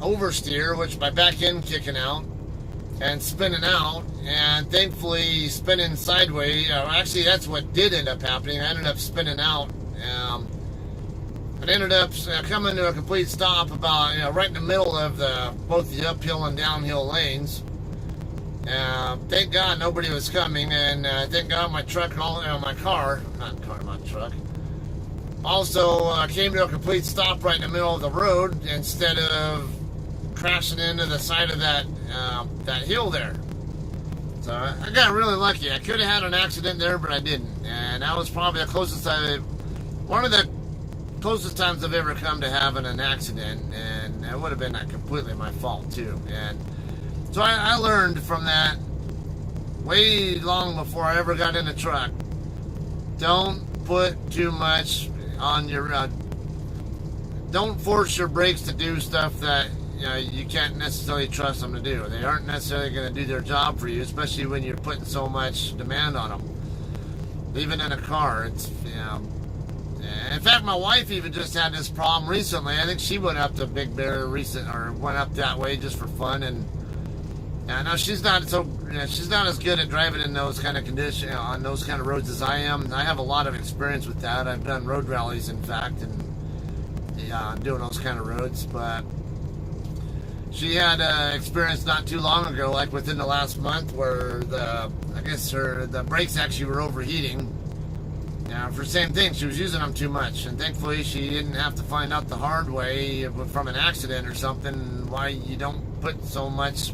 oversteer, which my back end kicking out and spinning out, and thankfully spinning sideways. Actually, that's what did end up happening. I ended up spinning out. It ended up coming to a complete stop about right in the middle of both the uphill and downhill lanes. Thank God nobody was coming, and thank God my truck, my truck, also came to a complete stop right in the middle of the road instead of crashing into the side of that hill there. So I got really lucky. I could have had an accident there, but I didn't. And that was probably one of the closest times I've ever come to having an accident, and it would have been completely my fault too. And so I learned from that way long before I ever got in a truck. Don't put too much on your don't force your brakes to do stuff that you can't necessarily trust them to do. They aren't necessarily going to do their job for you, especially when you're putting so much demand on them. Even in a car, it's in fact, my wife even just had this problem recently. I think she went up to Big Bear went up that way just for fun, and I know she's not as good at driving in those kind of conditions on those kind of roads as I am. I have a lot of experience with that. I've done road rallies, in fact, and doing those kind of roads. But she had experience not too long ago, like within the last month, where the brakes actually were overheating. For the same thing, she was using them too much, and thankfully she didn't have to find out the hard way from an accident or something why you don't put so much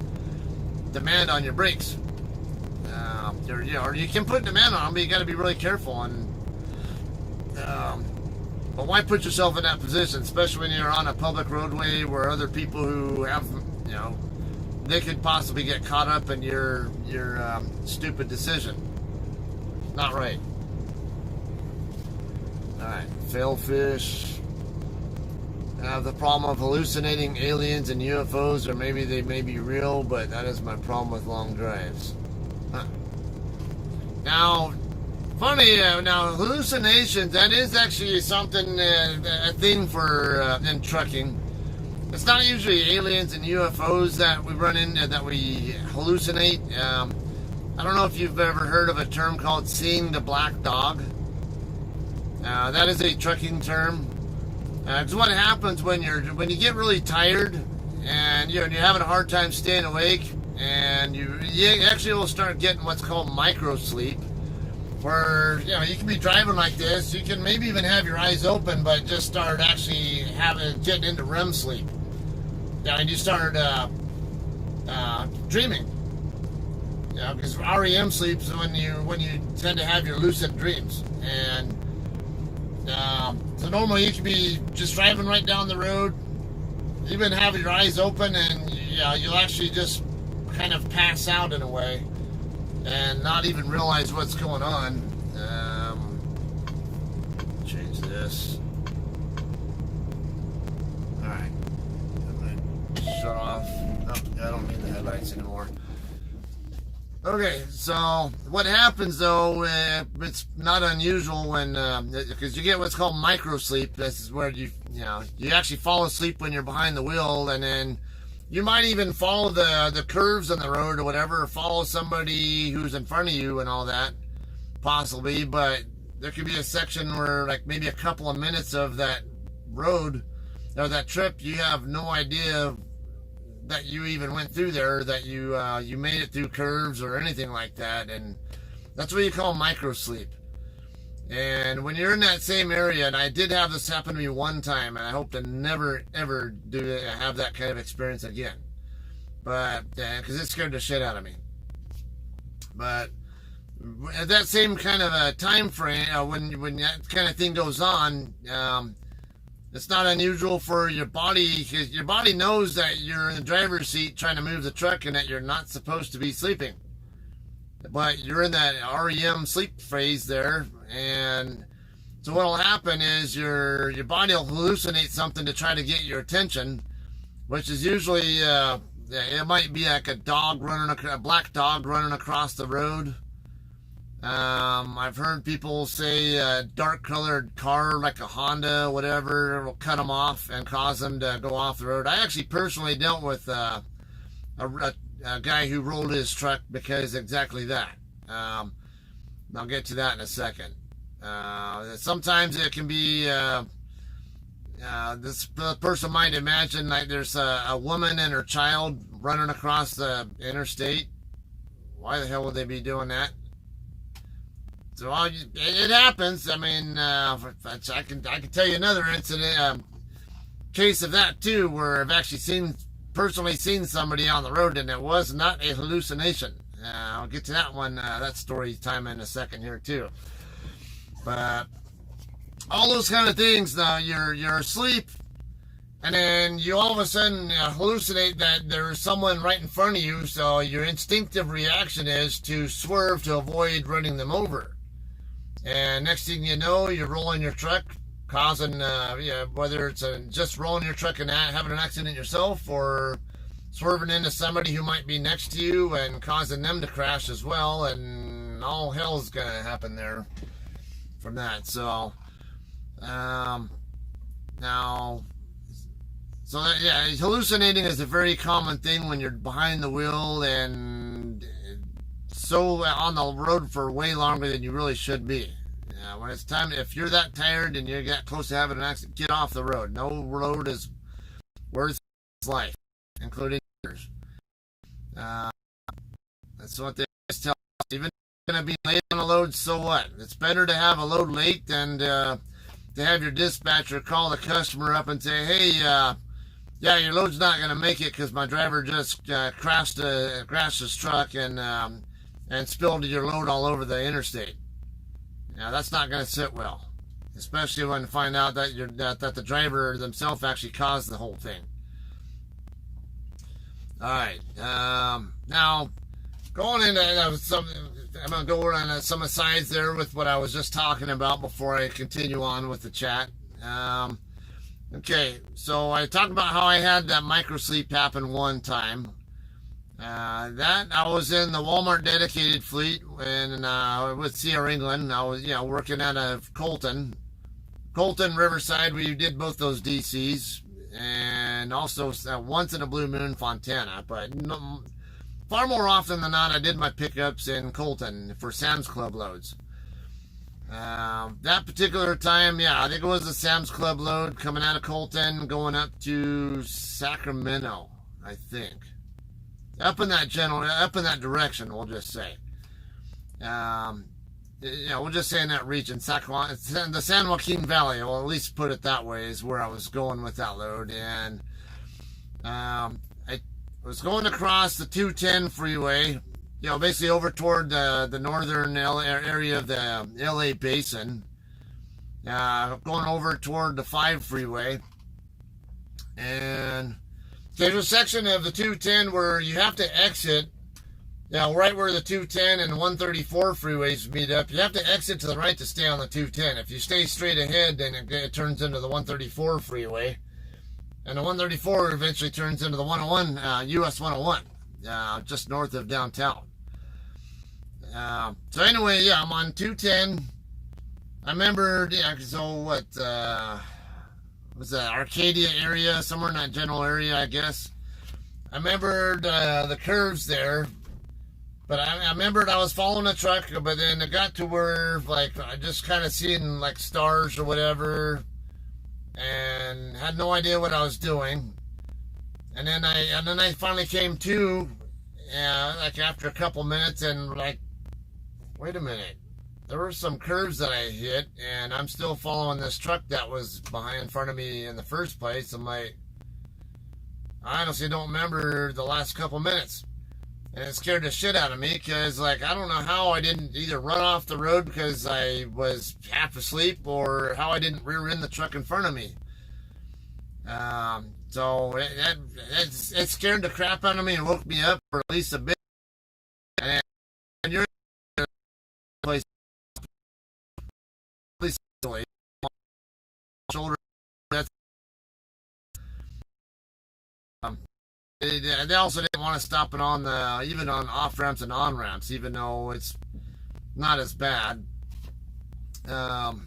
demand on your brakes. Or you can put demand on them, but you got to be really careful. And but why put yourself in that position, especially when you're on a public roadway where other people who have, they could possibly get caught up in your stupid decision. Not right. Alright, Failfish. I have the problem of hallucinating aliens and UFOs, or maybe they may be real, but that is my problem with long drives. Huh. Now, funny, now hallucinations, that is actually something, a thing for in trucking. It's not usually aliens and UFOs that we run into, that we hallucinate. I don't know if you've ever heard of a term called seeing the black dog. That is a trucking term. It's what happens when you get really tired and you're having a hard time staying awake, and you actually will start getting what's called micro sleep, where you can be driving like this, you can maybe even have your eyes open, but just start actually getting into REM sleep. And you start dreaming. Because REM sleeps when you tend to have your lucid dreams. And so normally you could be just driving right down the road, even have your eyes open, and you'll actually just kind of pass out in a way and not even realize what's going on. Change this. Alright. Shut off. Oh, I don't need the headlights anymore. Okay, so what happens though, it's not unusual when, because you get what's called micro sleep. This is where you actually fall asleep when you're behind the wheel, and then you might even follow the curves on the road or whatever, or follow somebody who's in front of you and all that, possibly, but there could be a section where like maybe a couple of minutes of that road or that trip, you have no idea that you even went through there, that you made it through curves or anything like that, and that's what you call micro sleep. And when you're in that same area, and I did have this happen to me one time, and I hope to never ever have that kind of experience again, but because it scared the shit out of me. But at that same kind of a time frame, when that kind of thing goes on, it's not unusual for your body, because your body knows that you're in the driver's seat trying to move the truck and that you're not supposed to be sleeping. But you're in that REM sleep phase there, and so what will happen is your body will hallucinate something to try to get your attention, which is usually, it might be like a black dog running across the road. I've heard people say a dark colored car like a Honda, whatever, will cut them off and cause them to go off the road. I actually personally dealt with a guy who rolled his truck because exactly that. I'll get to that in a second. Sometimes it can be, this person might imagine like there's a woman and her child running across the interstate. Why the hell would they be doing that? So it happens. I mean, I can tell you another incident, case of that too, where I've actually personally seen somebody on the road, and it was not a hallucination. I'll get to that one, that story time in a second here too. But all those kind of things, you're asleep, and then you all of a sudden hallucinate that there's someone right in front of you. So your instinctive reaction is to swerve to avoid running them over. And next thing you know, you're rolling your truck, causing, whether it's just rolling your truck and having an accident yourself, or swerving into somebody who might be next to you and causing them to crash as well, and all hell's gonna happen there from that. So, hallucinating is a very common thing when you're behind the wheel and so on the road for way longer than you really should be. When it's time, if you're that tired and you're that close to having an accident, get off the road. No road is worth life, including yours. That's what they always tell us. Even if you're going to be late on a load, so what? It's better to have a load late than to have your dispatcher call the customer up and say, hey, your load's not going to make it because my driver just crashed his truck and spilled your load all over the interstate. Now that's not going to sit well, especially when you find out that that the driver themselves actually caused the whole thing. All right, now going into I'm going to go on some asides there with what I was just talking about before I continue on with the chat. Okay, so I talked about how I had that micro sleep happen one time. That I was in the Walmart dedicated fleet and with Sierra England. I was working out of Colton, Riverside. We did both those DCs, and and also once in a blue moon Fontana. But no, far more often than not, I did my pickups in Colton for Sam's Club loads. That particular time, yeah, I think it was a Sam's Club load coming out of Colton, going up to Sacramento, I think. Up in that direction, we'll just say. Yeah, we'll just say in that region, the San Joaquin Valley, well, at least put it that way, is where I was going with that load. And I was going across the 210 freeway, you know, basically over toward the northern area of the LA basin, going over toward the 5 freeway. And there's a section of the 210 where you have to exit. Now, right where the 210 and 134 freeways meet up, you have to exit to the right to stay on the 210. If you stay straight ahead, then it turns into the 134 freeway. And the 134 eventually turns into the 101, US 101, just north of downtown. So anyway, yeah, I'm on 210. I remember, yeah, so what, was that Arcadia area, somewhere in that general area, I guess. I remembered the curves there. But I remembered I was following a truck, but then it got to where, like, I just kind of seen, like, stars or whatever, and had no idea what I was doing. And then I finally came to, like, after a couple minutes, and, like, wait a minute. There were some curves that I hit, and I'm still following this truck that was in front of me in the first place. I'm like, I honestly don't remember the last couple minutes. And it scared the shit out of me because, like, I don't know how I didn't either run off the road because I was half asleep or how I didn't rear end the truck in front of me. So it scared the crap out of me and woke me up for at least a bit. And you're in a place, at least shoulder. They also didn't want to stop it on even on off ramps and on ramps, even though it's not as bad. But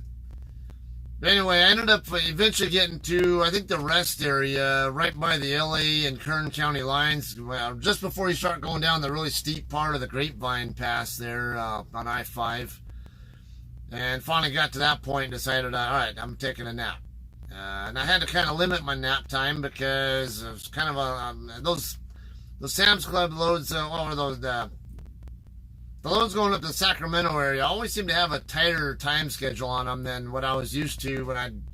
anyway, I ended up eventually getting to, I think, the rest area right by the LA and Kern County lines, just before you start going down the really steep part of the Grapevine Pass there on I-5. And finally got to that point and decided, all right, I'm taking a nap. And I had to kind of limit my nap time because it was kind of those Sam's Club loads, or the loads going up to the Sacramento area always seem to have a tighter time schedule on them than what I was used to when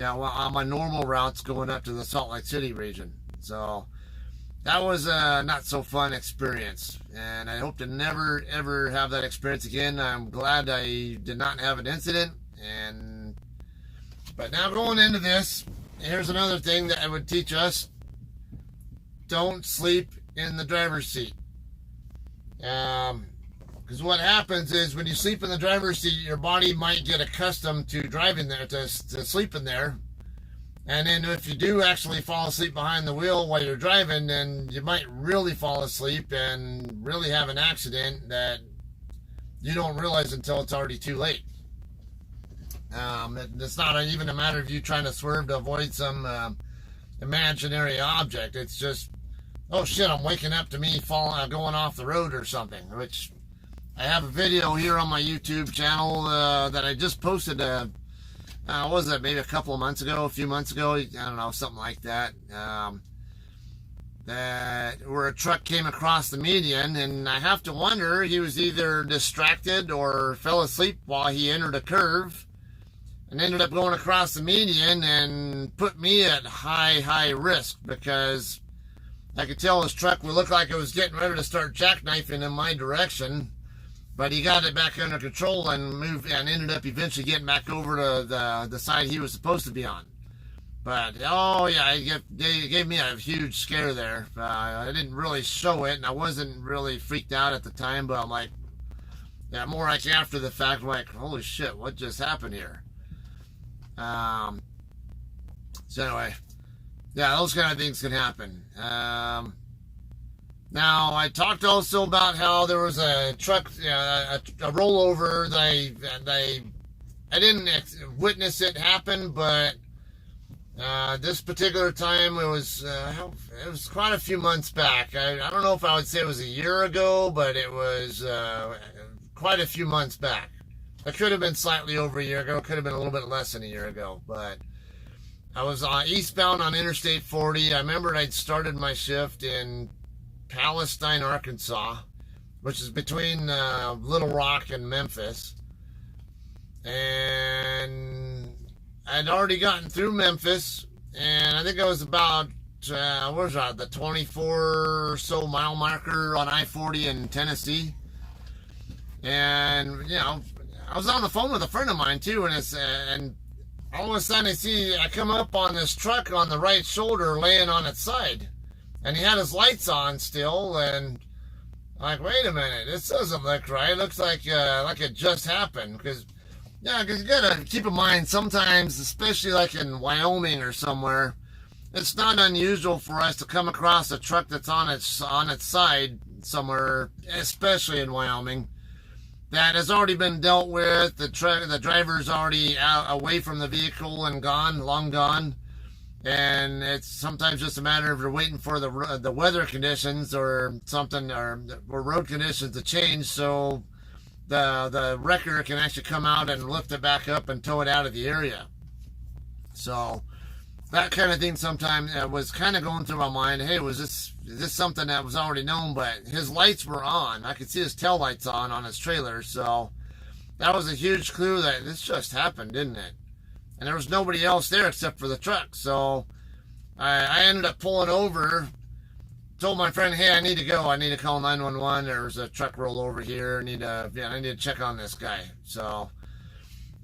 on my normal routes going up to the Salt Lake City region. So that was a not so fun experience, and I hope to never ever have that experience again. I'm glad I did not have an incident. But now going into this, here's another thing that I would teach us. Don't sleep in the driver's seat. Because what happens is when you sleep in the driver's seat, your body might get accustomed to driving there, to sleeping there. And then if you do actually fall asleep behind the wheel while you're driving, then you might really fall asleep and really have an accident that you don't realize until it's already too late. It's not even a matter of you trying to swerve to avoid some imaginary object. It's just, oh shit, I'm waking up to me going off the road or something. Which I have a video here on my YouTube channel that I just posted. What was that? Maybe a few months ago. I don't know, something like that. Where a truck came across the median, and I have to wonder he was either distracted or fell asleep while he entered a curve. And ended up going across the median and put me at high risk because I could tell his truck would look like it was getting ready to start jackknifing in my direction, but he got it back under control and moved and ended up eventually getting back over to the side he was supposed to be on. But oh yeah, it gave me a huge scare there. I didn't really show it, and I wasn't really freaked out at the time, but I'm like, yeah, more like after the fact, like, holy shit, what just happened here? So anyway, yeah, those kind of things can happen. Now, I talked also about how there was a truck, a rollover that I didn't witness it happen, but This particular time, it was quite a few months back. I don't know if I would say it was a year ago, but it was quite a few months back. It could have been slightly over a year ago. It could have been a little bit less than a year ago. But I was eastbound on Interstate 40. I remember I'd started my shift in Palestine, Arkansas, which is between Little Rock and Memphis. And I'd already gotten through Memphis, and I think I was about, where was I, the 24 or so mile marker on I-40 in Tennessee. And, I was on the phone with a friend of mine, too, and all of a sudden I come up on this truck on the right shoulder laying on its side. And he had his lights on still, and I'm like, wait a minute, this doesn't look right. It looks like it just happened, because you gotta keep in mind, sometimes, especially like in Wyoming or somewhere, it's not unusual for us to come across a truck that's on its side somewhere, especially in Wyoming, that has already been dealt with. The driver's already away from the vehicle and gone, long gone, and it's sometimes just a matter of you're waiting for the weather conditions or something, or road conditions to change, so the wrecker can actually come out and lift it back up and tow it out of the area. So that kind of thing sometimes was kind of going through my mind. Hey, is this something that was already known? But his lights were on. I could see his tail lights on his trailer. So that was a huge clue that this just happened, didn't it? And there was nobody else there except for the truck. So I ended up pulling over, told my friend, hey, I need to go. I need to call 911. There's a truck roll over here. I need to check on this guy. So,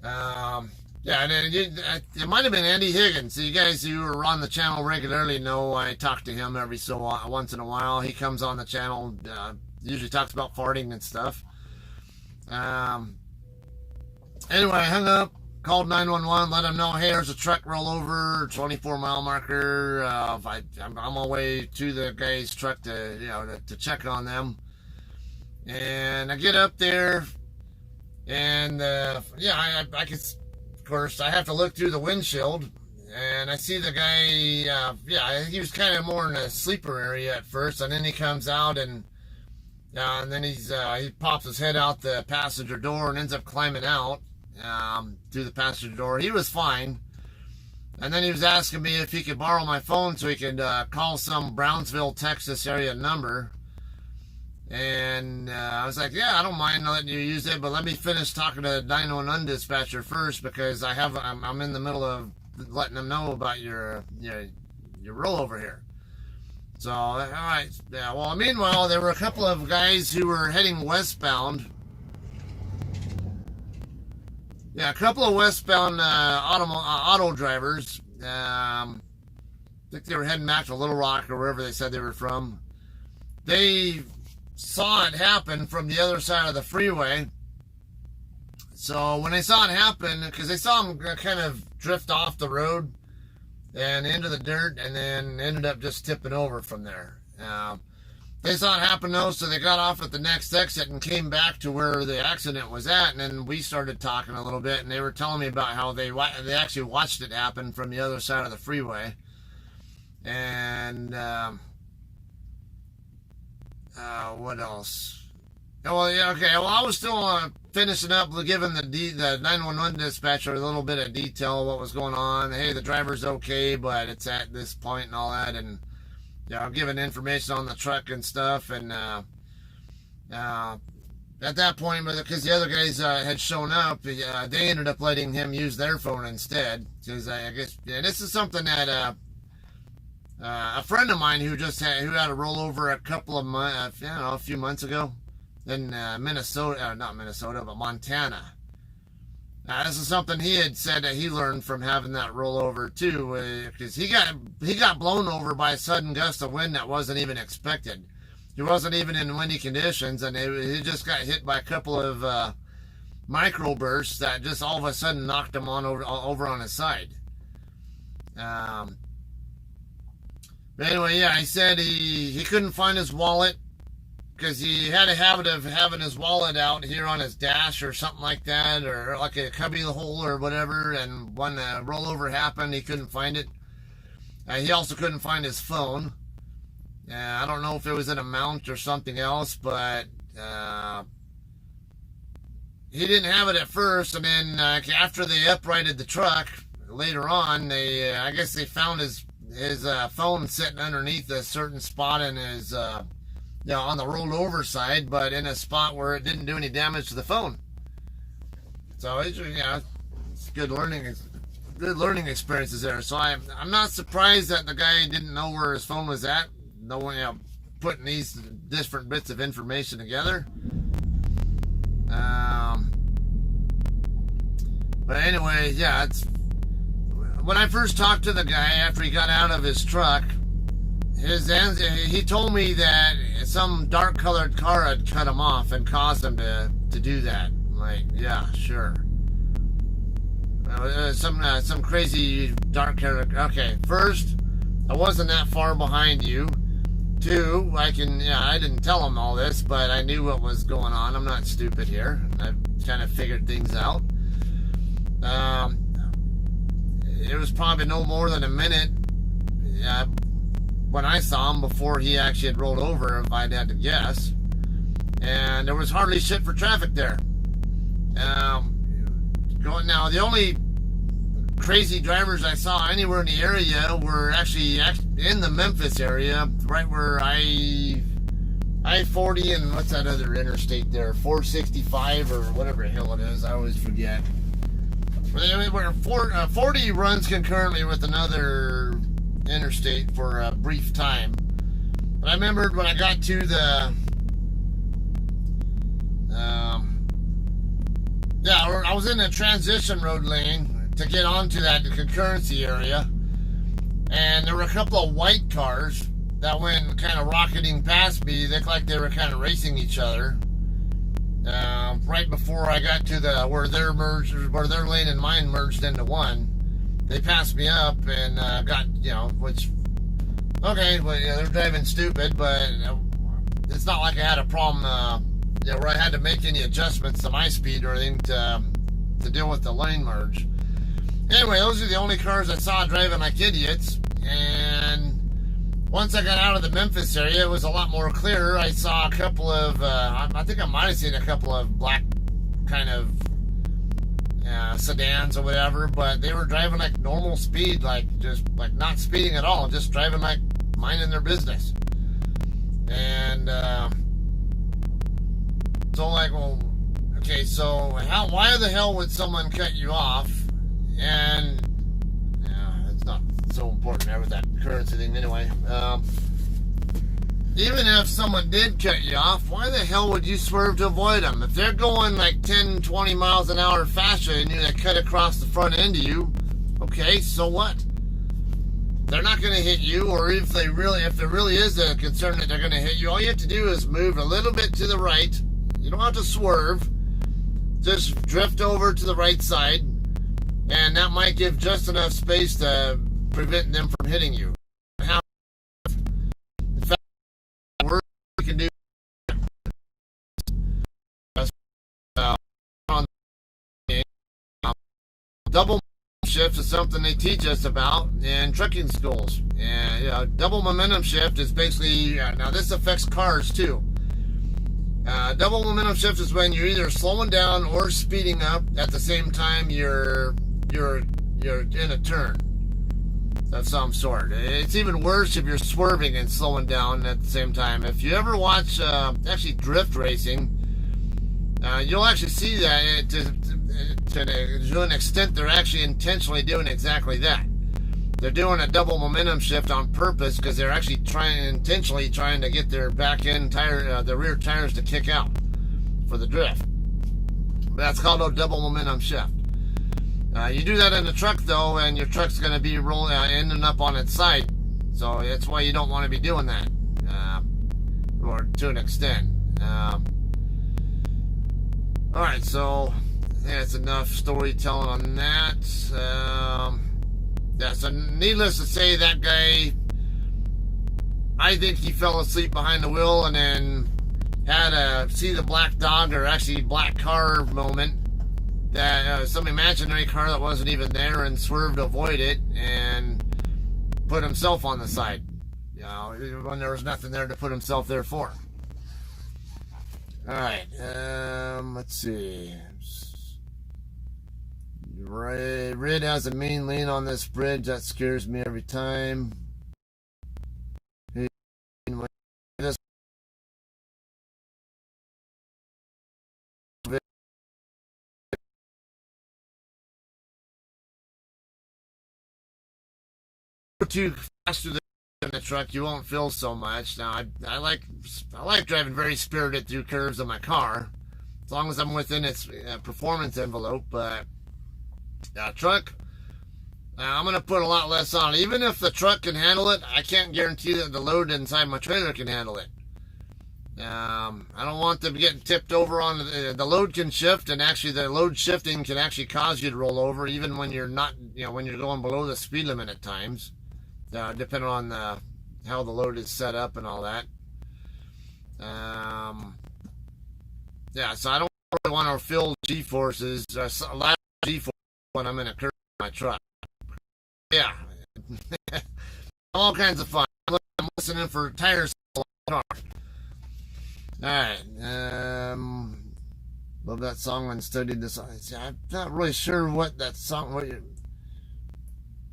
and it might have been Andy Higgins. So you guys who are on the channel regularly know I talk to him once in a while. He comes on the channel, usually talks about farting and stuff. Anyway, I hung up, called 911, let them know, hey, there's a truck rollover, 24 mile marker. I'm on my way to the guy's truck to check on them. And I get up there, and I can, of course, I have to look through the windshield, and I see the guy. He was kind of more in a sleeper area at first, and then he comes out, and then he pops his head out the passenger door and ends up climbing out through the passenger door. He was fine. And then he was asking me if he could borrow my phone so he could call some Brownsville, Texas area number. And I was like, yeah, I don't mind letting you use it, but let me finish talking to the 911 dispatcher first, because I'm in the middle of letting them know about your rollover here. So, all right. Yeah, well, meanwhile, there were a couple of guys who were heading westbound. Yeah, a couple of westbound auto drivers. I think they were heading back to Little Rock or wherever they said they were from. They saw it happen from the other side of the freeway. So when they saw it happen, because they saw him kind of drift off the road and into the dirt, and then ended up just tipping over from there. They saw it happen though, so they got off at the next exit and came back to where the accident was at, and then we started talking a little bit, and they were telling me about how they actually watched it happen from the other side of the freeway. And what else? Well, yeah, okay. Well, I was still finishing up, giving the 911 dispatcher a little bit of detail of what was going on. Hey, the driver's okay, but it's at this point and all that, and I'm giving information on the truck and stuff. And at that point, because the other guys had shown up, they ended up letting him use their phone instead. Because I guess, and this is something that a friend of mine who had a rollover a few months ago in Montana. This is something he had said that he learned from having that rollover too, because he got blown over by a sudden gust of wind that wasn't even expected. He wasn't even in windy conditions, and he just got hit by a couple of microbursts that just all of a sudden knocked him over on his side. But anyway, yeah, he said he couldn't find his wallet, because he had a habit of having his wallet out here on his dash or something like that, or like a cubby hole or whatever, and when the rollover happened, he couldn't find it. He also couldn't find his phone. I don't know if it was in a mount or something else, but he didn't have it at first. And then after they uprighted the truck later on, I guess they found his phone sitting underneath a certain spot in his on the rolled over side, but in a spot where it didn't do any damage to the phone. So it's good learning experiences there. So I'm not surprised that the guy didn't know where his phone was at. No one, putting these different bits of information together. But anyway, yeah, when I first talked to the guy after he got out of his truck, he told me that some dark-colored car had cut him off and caused him to do that. I'm like, yeah, sure. Some crazy dark-colored. Okay, first, I wasn't that far behind you. Two, I didn't tell him all this, but I knew what was going on. I'm not stupid here. I've kind of figured things out. It was probably no more than a minute when I saw him before he actually had rolled over, if I'd had to guess. And there was hardly shit for traffic there. Now, the only crazy drivers I saw anywhere in the area were actually in the Memphis area, right where I-40 and what's that other interstate there, 465 or whatever the hell it is, I always forget. 40 runs concurrently with another interstate for a brief time. But I remembered when I got to the I was in the transition road lane to get onto that concurrency area, and there were a couple of white cars that went kind of rocketing past me. They looked like they were kind of racing each other. Right before I got to where their lane and mine merged into one, they passed me up and got, they're driving stupid, but it's not like I had a problem where I had to make any adjustments to my speed or anything to deal with the lane merge. Anyway, those are the only cars I saw driving like idiots, and once I got out of the Memphis area, it was a lot more clear. I saw a couple of, I think I might have seen a couple of black kind of sedans or whatever, but they were driving like normal speed, like not speeding at all, just driving like minding their business. And so like, well, okay, so why the hell would someone cut you off? And it's not so important there with that currency thing anyway. Even if someone did cut you off, why the hell would you swerve to avoid them? If they're going like 10, 20 miles an hour faster than you, they cut across the front end of you, okay, so what? They're not going to hit you, or if there really is a concern that they're going to hit you, all you have to do is move a little bit to the right. You don't have to swerve. Just drift over to the right side, and that might give just enough space to prevent them from hitting you. In fact, the worst you can do double shift is something they teach us about in trucking schools. And double momentum shift is basically now this affects cars too. Double momentum shift is when you're either slowing down or speeding up at the same time you're in a turn of some sort. It's even worse if you're swerving and slowing down at the same time. If you ever watch actually drift racing, you'll actually see that to an extent they're actually intentionally doing exactly that. They're doing a double momentum shift on purpose because they're actually intentionally trying to get their back end tire, the rear tires to kick out for the drift. That's called a double momentum shift. You do that in a truck though, and your truck's going to be rolling, ending up on its side. So that's why you don't want to be doing that, or to an extent. All right, so that's enough storytelling on that. So needless to say, that guy, I think he fell asleep behind the wheel and then had a see the black dog, or actually black car moment, that some imaginary car that wasn't even there, and swerved to avoid it, and put himself on the side. You know, when there was nothing there to put himself there for. All right, let's see. Red has a mean lane on this bridge. That scares me every time. Too faster than the truck, you won't feel so much. Now, I like driving very spirited through curves of my car, as long as I'm within its performance envelope. But truck, I'm gonna put a lot less on. Even if the truck can handle it, I can't guarantee that the load inside my trailer can handle it. I don't want them getting tipped over on the load can shift, and actually the load shifting can actually cause you to roll over, even when you're not, when you're going below the speed limit at times. Depending on how the load is set up and all that. So I don't really want to feel G-forces, a lot of G-forces when I'm in a curve in my truck. Yeah. All kinds of fun. I'm listening for tires on the car. Alright. Love that song and studied this. I'm not really sure what that song...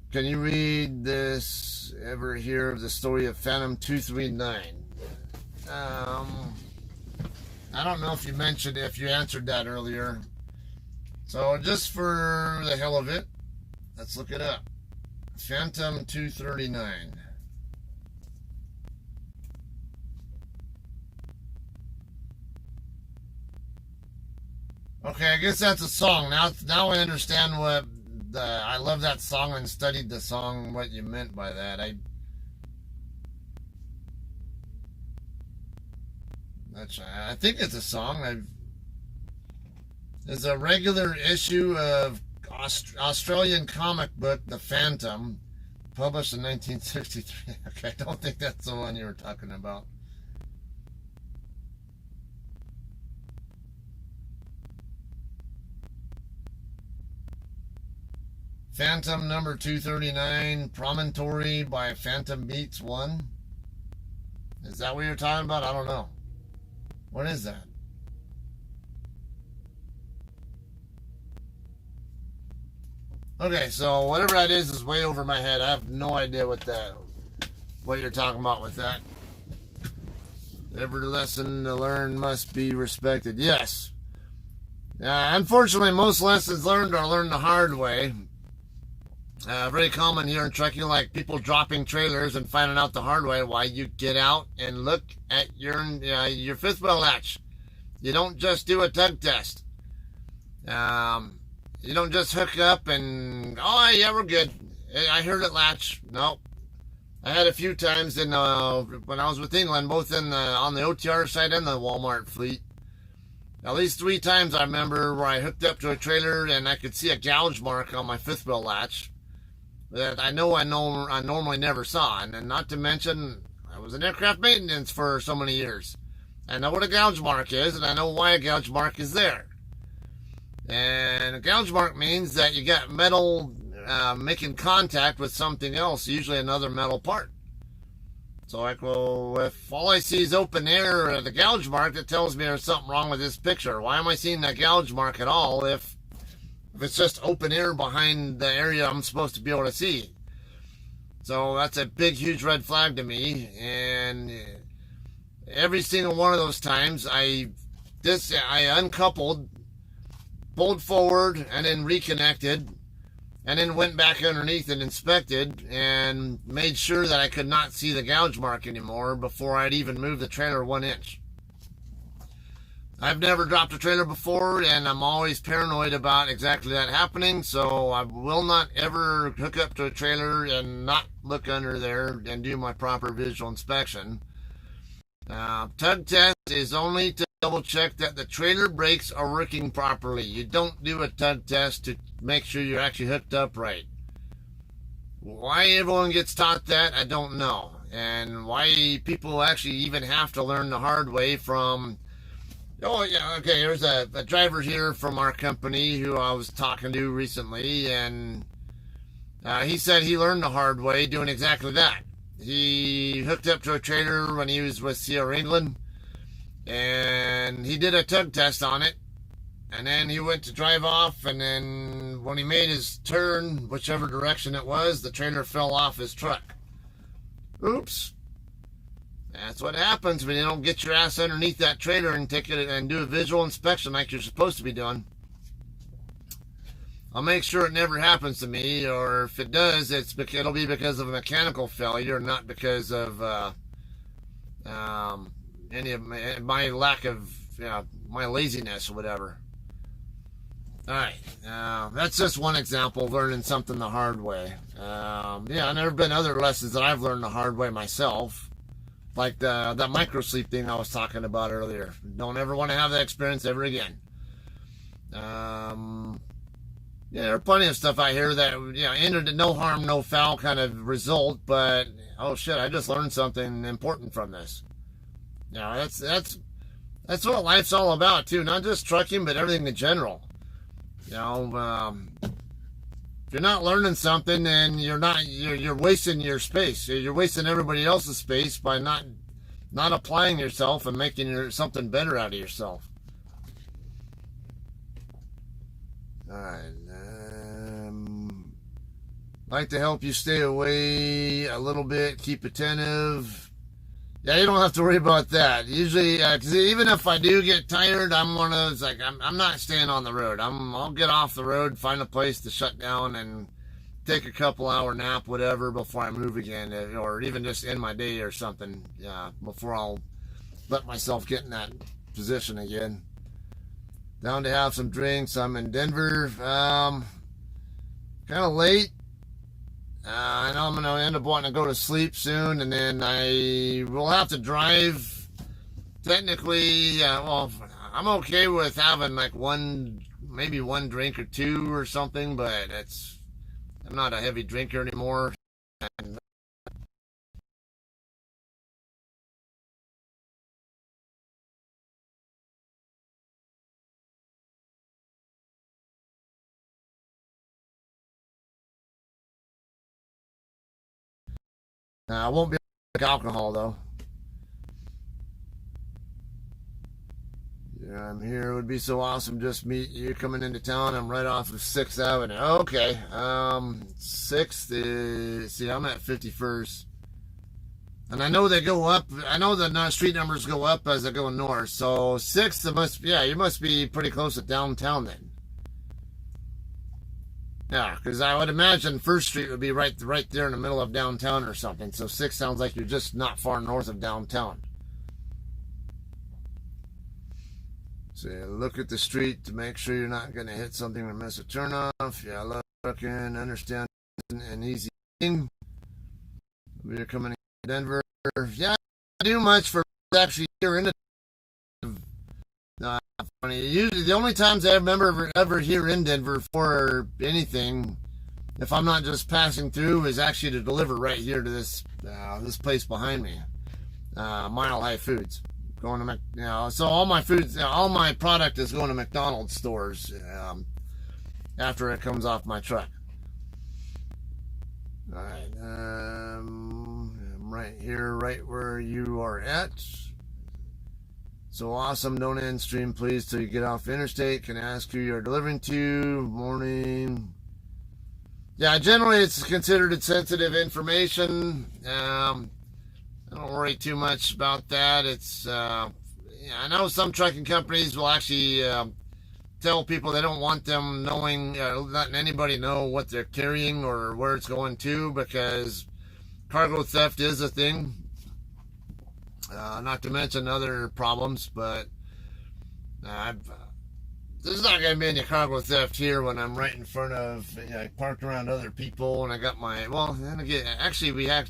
Can you read this? Ever hear of the story of Phantom 239? I don't know if you answered that earlier. So just for the hell of it, let's look it up. Phantom 239. Okay, I guess that's a song. Now I understand what... I love that song and studied the song, what you meant by that. I think it's a song. It's a regular issue of Australian comic book, The Phantom, published in 1963. Okay, I don't think that's the one you were talking about. Phantom number 239, Promontory by Phantom Beats 1. Is that what you're talking about? I don't know. What is that? Okay, so whatever that is way over my head. I have no idea what you're talking about with that. Every lesson to learn must be respected. Yes. Unfortunately, most lessons learned are learned the hard way. Very common here in trucking, like people dropping trailers and finding out the hard way. Why you get out and look at your fifth wheel latch. You don't just do a tug test. You don't just hook up and we're good. I heard it latch. Nope. I had a few times when I was with England, both on the OTR side and the Walmart fleet. At least 3 times I remember where I hooked up to a trailer and I could see a gouge mark on my fifth wheel latch that I normally never saw. And not to mention, I was in aircraft maintenance for so many years. I know what a gouge mark is, and I know why a gouge mark is there. And a gouge mark means that you got metal making contact with something else, usually another metal part. So if all I see is open air at the gouge mark, that tells me there's something wrong with this picture. Why am I seeing that gouge mark at all if it's just open air behind the area I'm supposed to be able to see? So that's a big, huge red flag to me. And every single one of those times, I uncoupled, pulled forward, and then reconnected, and then went back underneath and inspected and made sure that I could not see the gouge mark anymore before I'd even moved the trailer 1 inch. I've never dropped a trailer before, and I'm always paranoid about exactly that happening, so I will not ever hook up to a trailer and not look under there and do my proper visual inspection. Tug test is only to double check that the trailer brakes are working properly. You don't do a tug test to make sure you're actually hooked up right. Why everyone gets taught that, I don't know. And why people actually even have to learn the hard way from... there's a driver here from our company who I was talking to recently, and He said he learned the hard way doing exactly that. He hooked up to a trailer when he was with Sierra England, and he did a tug test on it. And then he went to drive off, and then when he made his turn, whichever direction it was, the trailer fell off his truck. Oops. That's what happens when you don't get your ass underneath that trailer and take it and do a visual inspection like you're supposed to be doing. I'll make sure it never happens to me, or if it does, it'll be because of a mechanical failure, not because of any of my lack of my laziness or whatever. All right, that's just one example of learning something the hard way. I've never been other lessons that I've learned the hard way myself, like that micro sleep thing I was talking about earlier. Don't ever want to have that experience ever again. There are plenty of stuff I hear that ended in no harm, no foul kind of result, but oh shit, I just learned something important from this. That's what life's all about too, not just trucking, but everything in general. If you're not learning something, then you're wasting your space. You're wasting everybody else's space by not applying yourself and making something better out of yourself. All right. Like to help you stay away a little bit, keep attentive. Yeah, you don't have to worry about that. Usually, because even if I do get tired, I'm one of those, like, I'm not staying on the road. I'll get off the road, find a place to shut down and take a couple hour nap, whatever, before I move again, or even just end my day or something, before I'll let myself get in that position again. Down to have some drinks. I'm in Denver, kind of late. I know I'm going to end up wanting to go to sleep soon, and then I will have to drive. Technically, I'm okay with having like maybe one drink or two or something, but I'm not a heavy drinker anymore. I won't be like alcohol though. Yeah, I'm here. It would be so awesome just meet you coming into town. I'm right off of 6th Avenue. Okay. 6th is, see, I'm at 51st. And I know they go up. I know the street numbers go up as they go north. So 6th, you must be pretty close to downtown then. Yeah, because I would imagine 1st Street would be right there in the middle of downtown or something. So 6 sounds like you're just not far north of downtown. So look at the street to make sure you're not going to hit something or miss a turnoff. Yeah, looking, understand, and easy. We're coming to Denver. Yeah, I do much for actually here in funny. Usually, the only times I remember ever here in Denver for anything, if I'm not just passing through, is actually to deliver right here to this place behind me, Mile High Foods. Going to so all my product is going to McDonald's stores after it comes off my truck. All right, I'm right here, right where you are at. So awesome. Don't end stream, please, till you get off the interstate. Can I ask who you're delivering to? Morning. Yeah, generally it's considered sensitive information. I don't worry too much about that. I know some trucking companies will actually tell people they don't want them knowing, letting anybody know what they're carrying or where it's going to, because cargo theft is a thing. Not to mention other problems, but there's not going to be any cargo theft here when I'm right in front of, I parked around other people and I got my, well, then again, actually I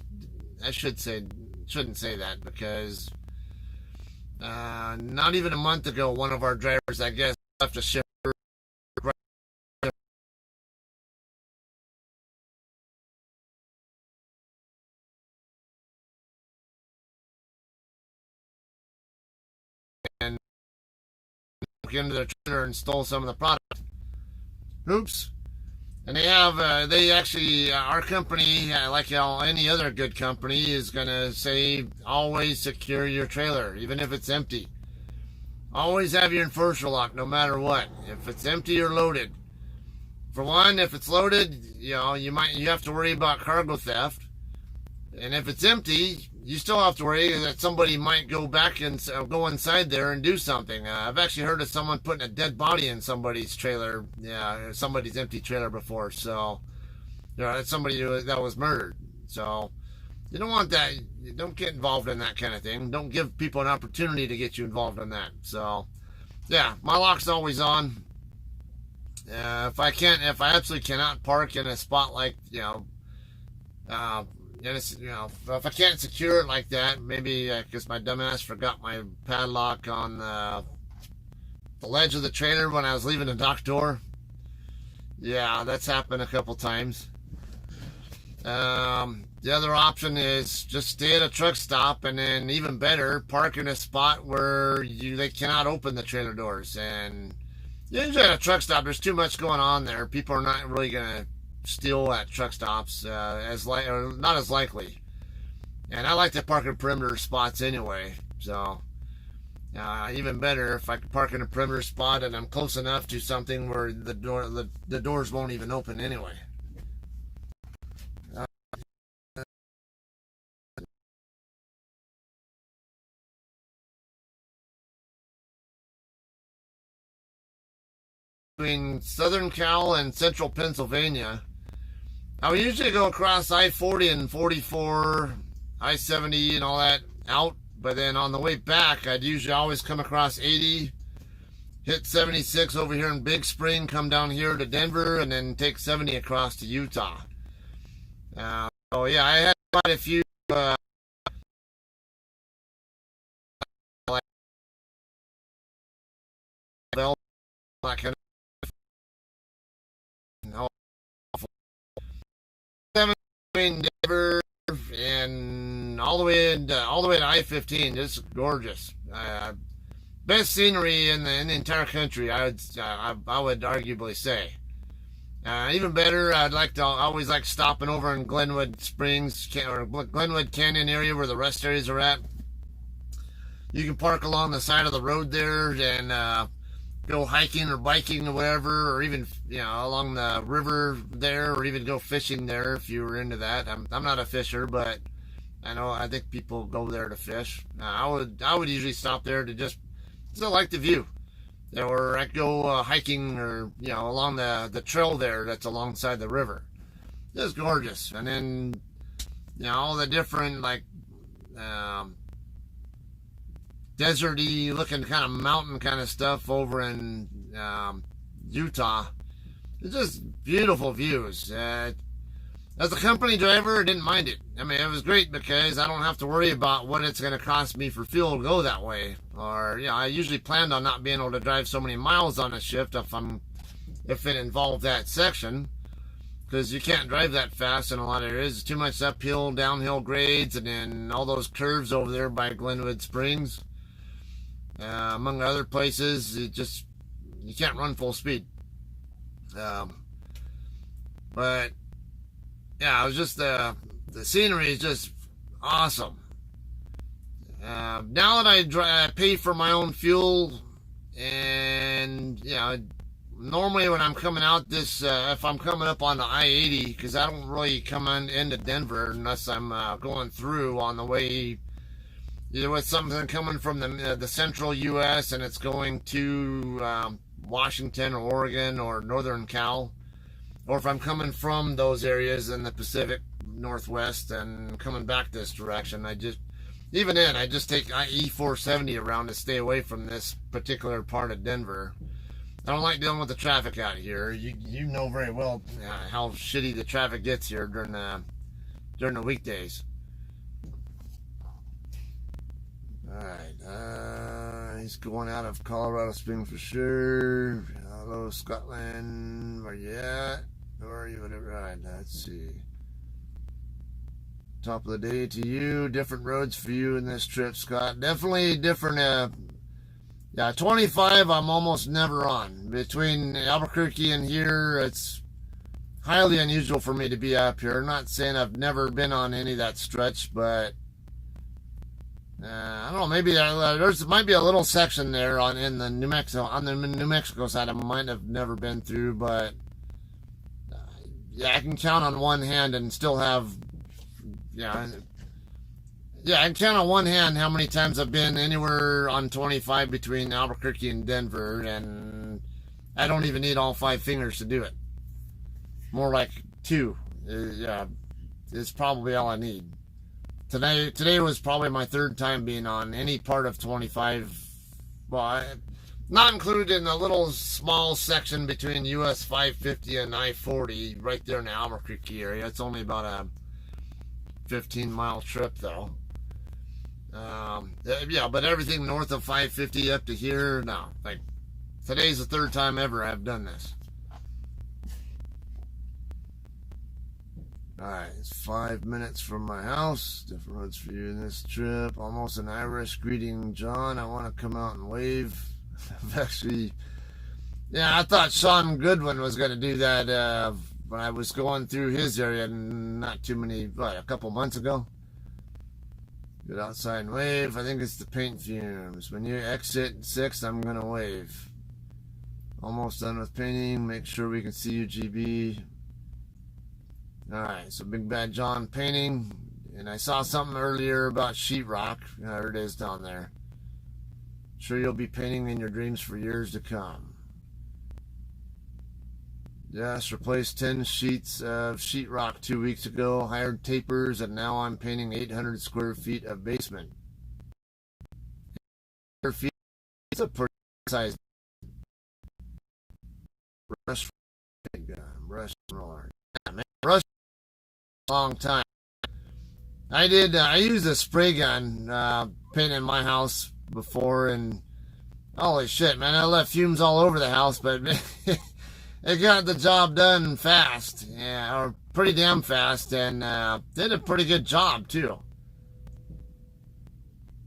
shouldn't say that, because not even a month ago, one of our drivers, I guess, left a shipper and broke into their trailer and stole some of the product. Oops. And they actually, our company, like any other good company, is going to say always secure your trailer, even if it's empty. Always have your enforcer lock, no matter what. If it's empty or loaded. For one, if it's loaded, you have to worry about cargo theft. And if it's empty, you still have to worry that somebody might go back and go inside there and do something. I've actually heard of someone putting a dead body in somebody's trailer, somebody's empty trailer before. So, it's somebody that was murdered. So, you don't want that. You don't get involved in that kind of thing. Don't give people an opportunity to get you involved in that. So, yeah, my lock's always on. If I absolutely cannot park in a spot like, if I can't secure it like that, maybe because my dumbass forgot my padlock on the ledge of the trailer when I was leaving the dock door. Yeah, that's happened a couple times. The other option is just stay at a truck stop, and then even better, park in a spot where they cannot open the trailer doors. And usually at a truck stop, there's too much going on there. People are not really going to steal at truck stops or not as likely. And I like to park in perimeter spots anyway. So even better if I can park in a perimeter spot and I'm close enough to something where the doors won't even open anyway. Between Southern Cal and Central Pennsylvania, I would usually go across I-40 and 44, I-70 and all that out, but then on the way back, I'd usually always come across 80, hit 76 over here in Big Spring, come down here to Denver, and then take 70 across to Utah. I had quite a few like between Denver and all the way to I-15, just gorgeous. Best scenery in the entire country, I would arguably say. Even better, I always like stopping over in Glenwood Springs or Glenwood Canyon area where the rest areas are at. You can park along the side of the road there and go hiking or biking or whatever, or even along the river there, or even go fishing there if you were into that. I'm not a fisher, but I think people go there to fish. I would usually stop there to just like the view, or I'd go hiking or along the trail there that's alongside the river. Just gorgeous. And then all the different deserty looking kind of mountain kind of stuff over in Utah. It's just beautiful views. As a company driver, I didn't mind it. I mean, it was great because I don't have to worry about what it's going to cost me for fuel to go that way. Or, I usually planned on not being able to drive so many miles on a shift if it involved that section. Because you can't drive that fast in a lot of areas. It's too much uphill, downhill grades, and then all those curves over there by Glenwood Springs. Among other places, you can't run full speed. But yeah, it was just the scenery is just awesome. Now that I pay for my own fuel, and normally when I'm coming out if I'm coming up on the I-80, because I don't really come into Denver unless I'm going through on the way. Either with something coming from the central U.S. and it's going to Washington or Oregon or Northern Cal, or if I'm coming from those areas in the Pacific Northwest and coming back this direction, I just take E-470 around to stay away from this particular part of Denver. I don't like dealing with the traffic out here. You know very well how shitty the traffic gets here during the weekdays. Alright, he's going out of Colorado Springs for sure. Hello, Scotland. Where you at? Where are you? Alright, let's see. Top of the day to you. Different roads for you in this trip, Scott. Definitely different. 25 I'm almost never on. Between Albuquerque and here, it's highly unusual for me to be up here. I'm not saying I've never been on any of that stretch, but I don't know. Maybe there might be a little section there on the New Mexico side I might have never been through, but yeah, I can count on one hand and still have I can count on one hand how many times I've been anywhere on 25 between Albuquerque and Denver, and I don't even need all 5 fingers to do it. More like 2. It's probably all I need. Today was probably my 3rd time being on any part of 25. Well, not included in the little small section between US 550 and I-40 right there in the Albuquerque area. It's only about a 15-mile trip, though. But everything north of 550 up to here, no. Like, today's the 3rd time ever I've done this. Alright, it's 5 minutes from my house. Different roads for you in this trip. Almost an Irish greeting, John. I want to come out and wave. I've actually... Yeah, I thought Sean Goodwin was going to do that when I was going through his area not too many, a couple months ago. Get outside and wave. I think it's the paint fumes. When you exit 6, I'm going to wave. Almost done with painting. Make sure we can see you, GB. Alright, so Big Bad John painting. And I saw something earlier about sheetrock. There it is down there. Sure you'll be painting in your dreams for years to come. Yes, replaced 10 sheets of sheetrock 2 weeks ago. Hired tapers, and now I'm painting 800 square feet of basement. It's a pretty size rush roller. Yeah, man, rush long time. I used a spray gun painting my house before, and holy shit, man, I left fumes all over the house, but it got the job done fast, or pretty damn fast, and did a pretty good job too.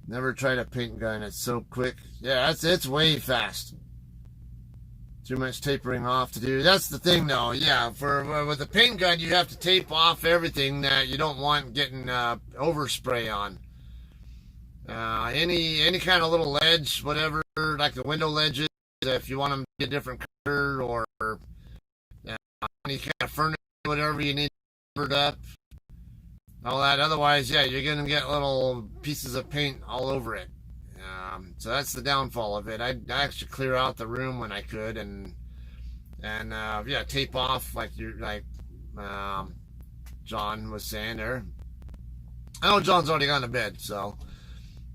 Never tried a paint gun; it's so quick. Yeah, it's way fast. Too much tapering off to do. That's the thing, though. Yeah, with a paint gun, you have to tape off everything that you don't want getting overspray on. Any kind of little ledge, whatever, like the window ledges, if you want them to be a different color, or any kind of furniture, whatever you need covered up, all that. Otherwise, yeah, you're gonna get little pieces of paint all over it. So that's the downfall of it. I actually clear out the room when I could, and tape off like John was saying there. I know John's already gone to bed, so.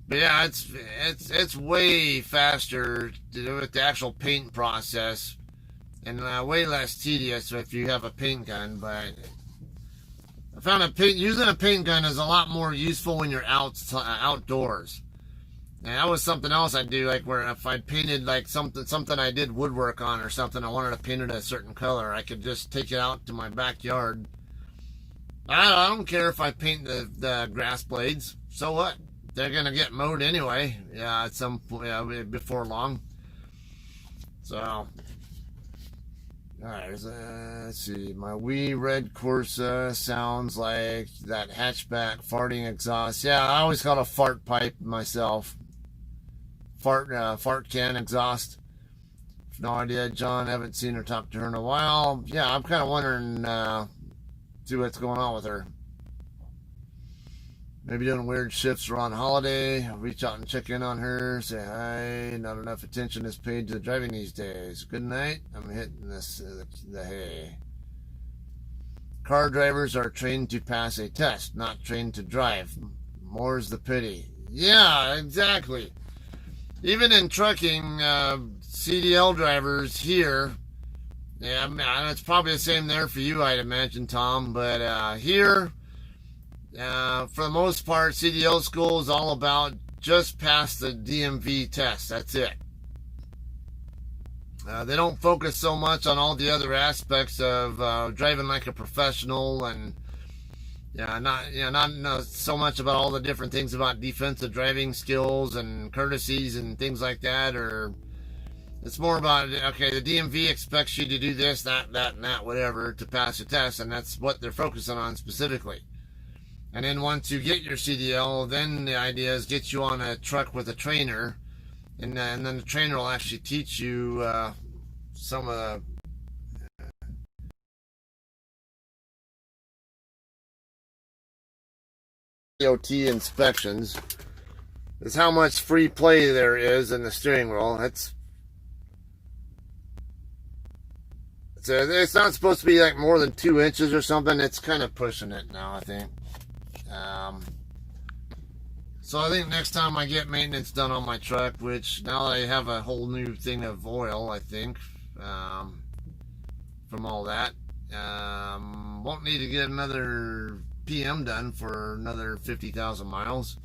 But yeah, it's way faster to do with the actual paint process, and way less tedious if you have a paint gun. But I found using a paint gun is a lot more useful when you're outdoors. And that was something else I'd do, like where if I painted like something I did woodwork on or something, I wanted to paint it a certain color, I could just take it out to my backyard. I don't care if I paint the grass blades. So what? They're gonna get mowed anyway. Yeah, at some point before long. So, all right. Let's see. My wee red Corsa sounds like that hatchback farting exhaust. Yeah, I always call it a fart pipe myself. Fart can exhaust. No idea, John. Haven't seen her, talked to her in a while. Yeah, I'm kind of wondering, see what's going on with her. Maybe doing weird shifts or on holiday. I'll reach out and check in on her. Say hi. Not enough attention is paid to the driving these days. Good night. I'm hitting the hay. Car drivers are trained to pass a test, not trained to drive. More's the pity. Yeah, exactly. Even in trucking, CDL drivers here, yeah, man, it's probably the same there for you, I'd imagine, Tom, but here, for the most part, CDL school is all about just pass the DMV test. That's it. They don't focus so much on all the other aspects of driving like a professional, and not so much about all the different things about defensive driving skills and courtesies and things like that, or It's more about, okay, the DMV expects you to do this, that, and that, whatever, to pass the test, and that's what they're focusing on specifically. And then once you get your CDL, then the idea is get you on a truck with a trainer, and then the trainer will actually teach you some of the DOT inspections. Is how much free play there is in the steering wheel. It's not supposed to be like more than 2 inches or something. It's kind of pushing it now, I think. So I think next time I get maintenance done on my truck, which now I have a whole new thing of oil, I think, from all that, won't need to get another PM done for another 50,000 miles.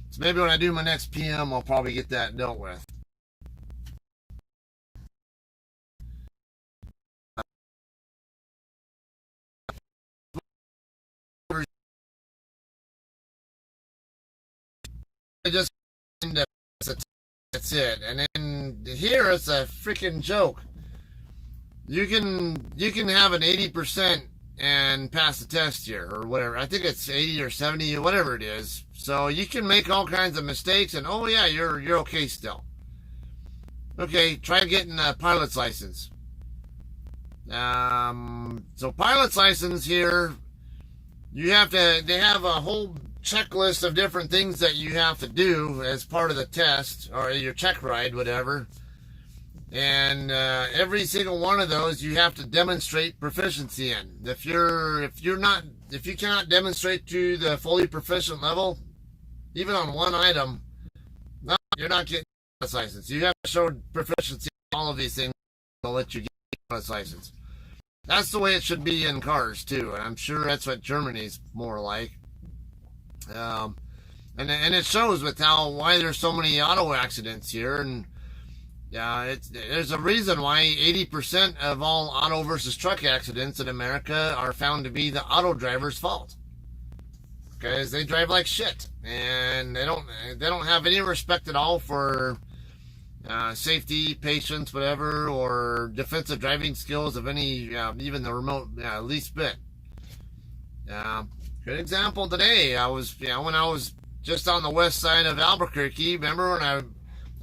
So maybe when I do my next PM, I'll probably get that dealt with. Just that's it. And then here it's a freaking joke. You can have an 80% and pass the test here or whatever. I think it's 80 or 70, whatever it is. So you can make all kinds of mistakes and oh yeah, you're okay still. Okay, try getting a pilot's license. So pilot's license here, they have a whole checklist of different things that you have to do as part of the test or your check ride, whatever. And every single one of those you have to demonstrate proficiency in. If you cannot demonstrate to the fully proficient level, even on one item, no, you're not getting a license. You have to show proficiency in all of these things to let you get a license. That's the way it should be in cars too, and I'm sure that's what Germany's more like. And it shows with why there's so many auto accidents here, and yeah, there's a reason why 80% of all auto versus truck accidents in America are found to be the auto driver's fault, because they drive like shit and they don't have any respect at all for safety, patience, whatever, or defensive driving skills of any, even the remote, least bit. Good example today. When I was just on the west side of Albuquerque, remember when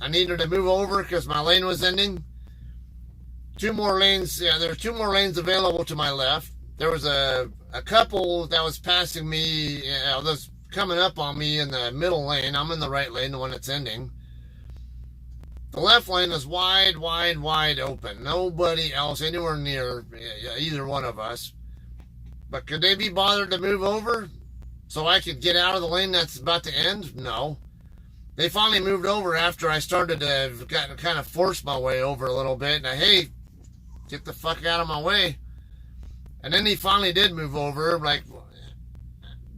I needed to move over because my lane was ending? 2 more lanes. Yeah, there were 2 more lanes available to my left. There was a couple that was passing me, that was coming up on me in the middle lane. I'm in the right lane, the one that's ending. The left lane is wide open. Nobody else anywhere near either one of us. But could they be bothered to move over so I could get out of the lane that's about to end? No. They finally moved over after I started to kind of force my way over a little bit. And hey, get the fuck out of my way. And then he finally did move over. Like,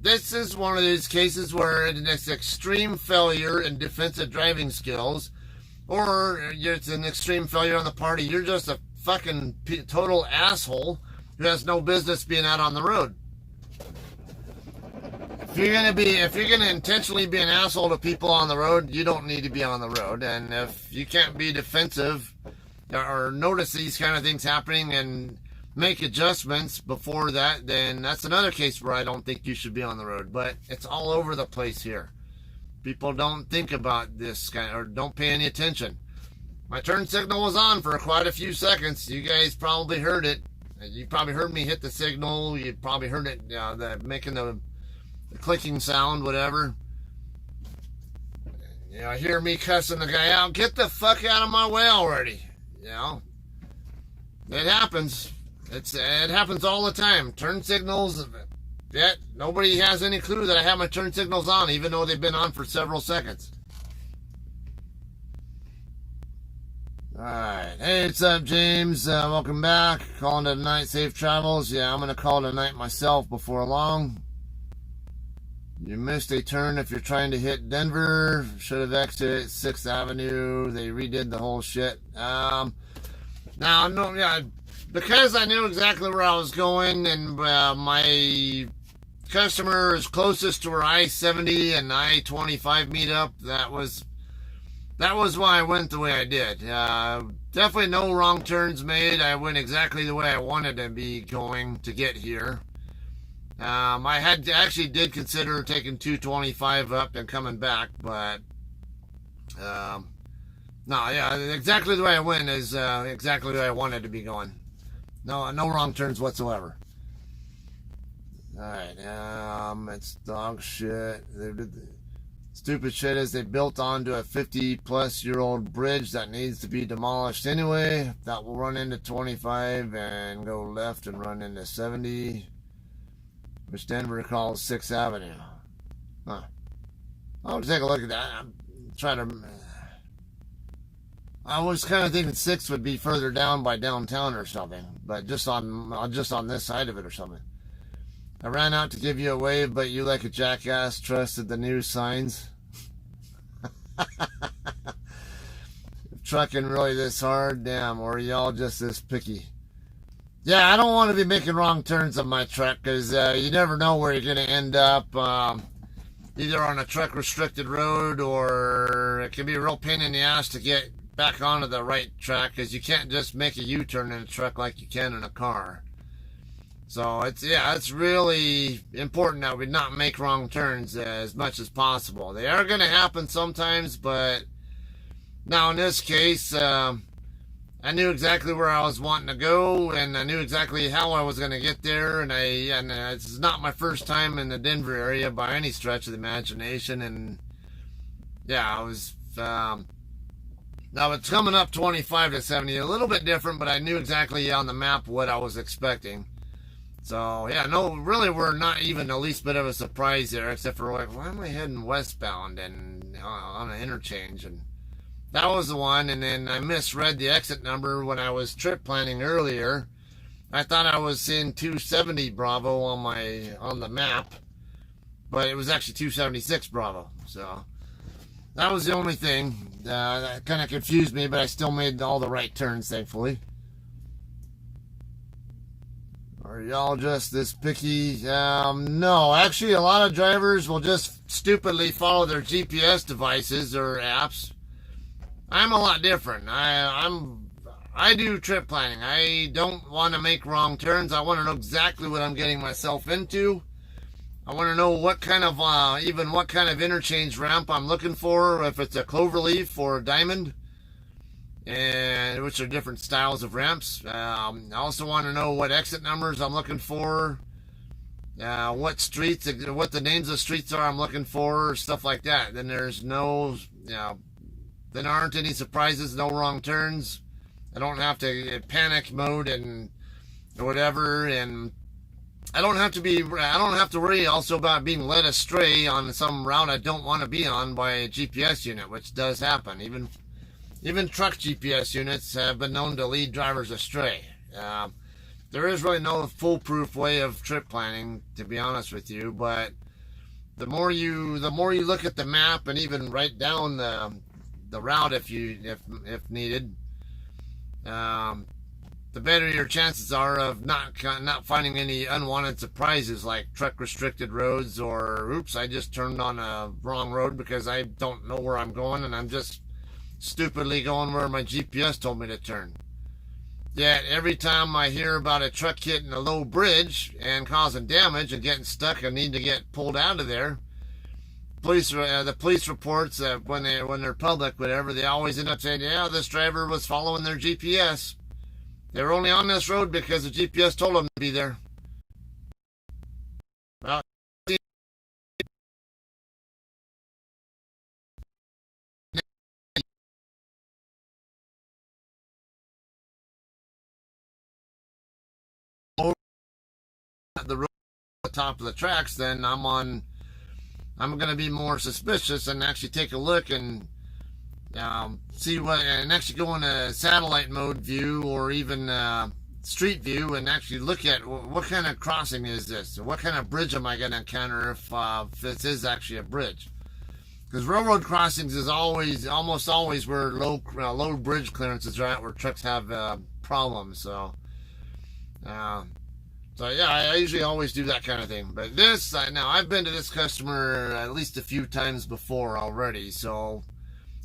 this is one of these cases where it's extreme failure in defensive driving skills, or it's an extreme failure on the part of you're just a fucking total asshole who has no business being out on the road. If you're gonna intentionally be an asshole to people on the road, you don't need to be on the road. And if you can't be defensive or notice these kind of things happening and make adjustments before that, then that's another case where I don't think you should be on the road. But it's all over the place here. People don't think about this or don't pay any attention. My turn signal was on for quite a few seconds. You guys probably heard it. You probably heard me hit the signal. You probably heard it, making the clicking sound, whatever. I hear me cussing the guy out. Get the fuck out of my way already. It happens. It happens all the time. Turn signals. Nobody has any clue that I have my turn signals on, even though they've been on for several seconds. Alright, hey, what's up, James? Welcome back. Calling it a night. Safe travels. Yeah, I'm going to call it a night myself before long. You missed a turn if you're trying to hit Denver. Should have exited 6th Avenue. They redid the whole shit. Because I knew exactly where I was going, and my customer is closest to where I-70 and I-25 meet up, that was that was why I went the way I did. Definitely no wrong turns made. I went exactly the way I wanted to be going to get here. I actually did consider taking 225 up and coming back, but no, yeah, exactly the way I went is exactly the way I wanted to be going. No wrong turns whatsoever. Alright, it's dog shit. Stupid shit is they built onto a 50-plus-year-old bridge that needs to be demolished anyway. That will run into 25 and go left and run into 70, which Denver calls 6th Avenue. Huh. I'll take a look at that. I'm trying to... I was kind of thinking 6th would be further down by downtown or something, but just on this side of it or something. I ran out to give you a wave, but you, like a jackass, trusted the new signs. Trucking really this hard? Damn, or are y'all just this picky? Yeah, I don't want to be making wrong turns on my truck, because you never know where you're going to end up. Either on a truck-restricted road, or it can be a real pain in the ass to get back onto the right track, because you can't just make a U-turn in a truck like you can in a car. So it's really important that we not make wrong turns as much as possible. They are going to happen sometimes, but now in this case, I knew exactly where I was wanting to go, and I knew exactly how I was going to get there. And this is not my first time in the Denver area by any stretch of the imagination. And yeah, I was. Now it's coming up 25 to 70, a little bit different, but I knew exactly on the map what I was expecting. So, yeah, no, really we're not even the least bit of a surprise there, except for like, why am I heading westbound and on an interchange? And that was the one, and then I misread the exit number when I was trip planning earlier. I thought I was seeing 270 Bravo on the map, but it was actually 276 Bravo, so that was the only thing that kind of confused me, but I still made all the right turns, thankfully. Are y'all just this picky? No, actually a lot of drivers will just stupidly follow their GPS devices or apps. I'm a lot different. I do trip planning. I don't want to make wrong turns. I want to know exactly what I'm getting myself into. I want to know what kind of interchange ramp I'm looking for, if it's a cloverleaf or a diamond, and which are different styles of ramps. I also want to know what exit numbers I'm looking for, what the names of streets are I'm looking for, stuff like that. Then there's then aren't any surprises, no wrong turns. I don't have to panic mode and whatever, and I don't have to worry also about being led astray on some route I don't want to be on by a GPS unit, which does happen. Even truck GPS units have been known to lead drivers astray. There is really no foolproof way of trip planning, to be honest with you, but the more you look at the map and even write down the route if needed, the better your chances are of not finding any unwanted surprises like truck restricted roads, or oops, I just turned on a wrong road because I don't know where I'm going and I'm just stupidly going where my GPS told me to turn. Yet every time I hear about a truck hitting a low bridge and causing damage and getting stuck and need to get pulled out of there, the police reports when they're public, whatever, they always end up saying, yeah, this driver was following their GPS. They were only on this road because the GPS told them to be there. Well, the road at the top of the tracks, then I'm going to be more suspicious and actually take a look and see and actually go in a satellite mode view or even street view and actually look at what kind of crossing is this, or what kind of bridge am I going to encounter if this is actually a bridge. Because railroad crossings is almost always where low bridge clearances are at, where trucks have problems. So yeah, I usually always do that kind of thing. But now I've been to this customer at least a few times before already, so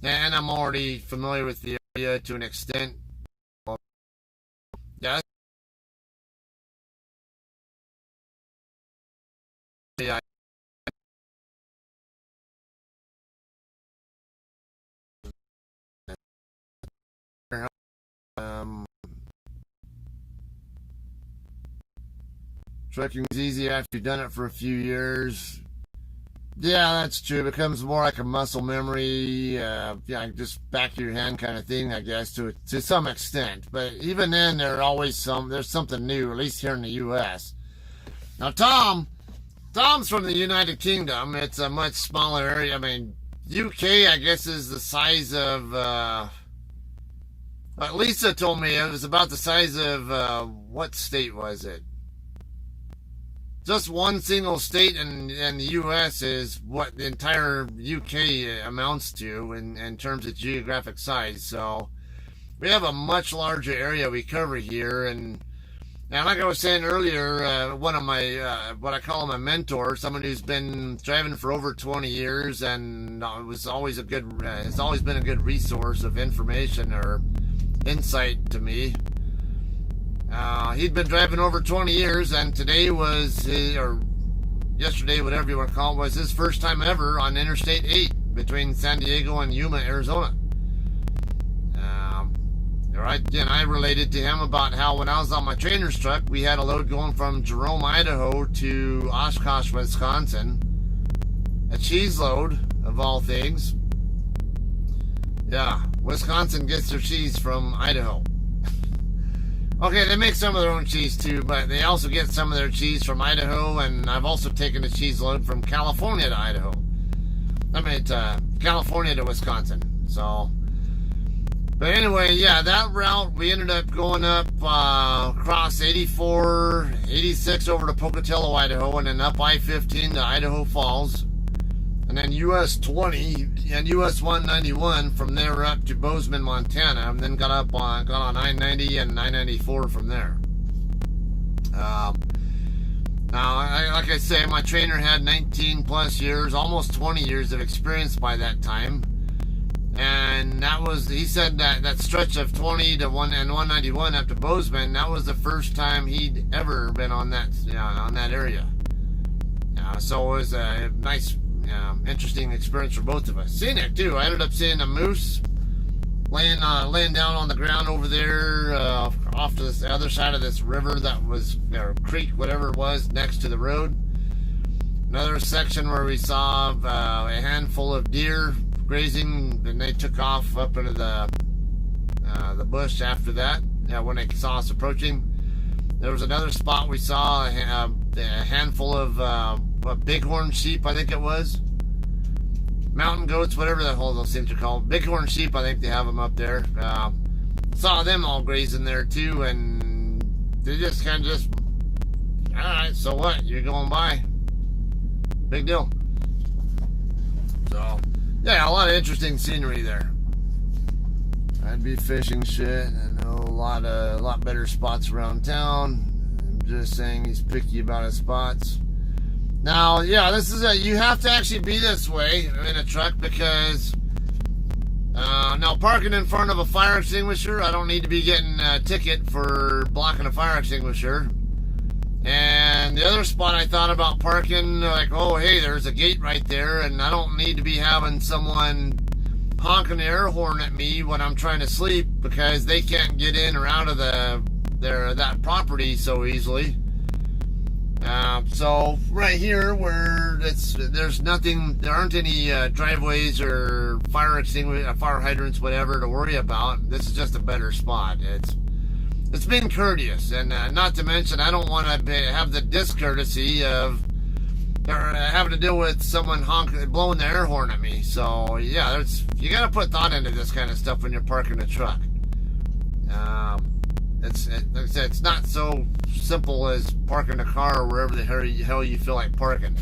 and I'm already familiar with the area to an extent. Yeah. Yeah. Um, Trucking's easy after you've done it for a few years. Yeah, that's true. It becomes more like a muscle memory, yeah, just back of your hand kind of thing, I guess, to some extent. But even then, there's something new, at least here in the U.S. Now, Tom's from the United Kingdom. It's a much smaller area. I mean, UK, I guess, is the size of. Lisa told me it was about the size of what state was it? Just one single state in the U.S. is what the entire UK amounts to in terms of geographic size. So we have a much larger area we cover here. And like I was saying earlier, one of my, what I call my mentor, someone who's been driving for over 20 years and was always has always been a good resource of information or insight to me. He'd been driving over 20 years, and today or yesterday, whatever you want to call it, was his first time ever on Interstate 8 between San Diego and Yuma, Arizona. I related to him about how when I was on my trainer's truck, we had a load going from Jerome, Idaho to Oshkosh, Wisconsin. A cheese load, of all things. Yeah, Wisconsin gets their cheese from Idaho. Okay, they make some of their own cheese too, but they also get some of their cheese from Idaho, and I've also taken a cheese load from California to Idaho. I mean, California to Wisconsin. So, but anyway, yeah, that route, we ended up going up across 84, 86 over to Pocatello, Idaho, and then up I-15 to Idaho Falls, and then US 20 and US 191 from there up to Bozeman, Montana, and then got on I-90 and I-94 from there. Now, like I say, my trainer had 19 plus years, almost 20 years of experience by that time. And he said that stretch of 20 to 191 up to Bozeman, that was the first time he'd ever been on that area. So it was a nice, interesting experience for both of us. Scenic too. I ended up seeing a moose laying down on the ground over there off to the other side of this river or creek, whatever it was, next to the road. Another section where we saw a handful of deer grazing, and they took off up into the bush after that. When they saw us approaching, there was another spot we saw a handful of bighorn sheep, I think it was, mountain goats, whatever the hell those things are called. Bighorn sheep, I think they have them up there. Saw them all grazing there too, and they just kind of all right, so what? You're going by. Big deal. So, yeah, a lot of interesting scenery there. I'd be fishing shit. I know a lot better spots around town. I'm just saying he's picky about his spots. Now, yeah, you have to actually be this way in a truck because now parking in front of a fire extinguisher, I don't need to be getting a ticket for blocking a fire extinguisher. And the other spot I thought about parking, like, oh, hey, there's a gate right there, and I don't need to be having someone honking the air horn at me when I'm trying to sleep because they can't get in or out of that property so easily. So right here where there's nothing, there aren't any driveways or fire hydrants, whatever, to worry about. This is just a better spot. It's been courteous, and not to mention, I don't want to have the discourtesy of having to deal with someone blowing the air horn at me. So yeah, you got to put thought into this kind of stuff when you're parking a truck. Like I said, it's not so simple as parking a car or wherever the hell you feel like parking.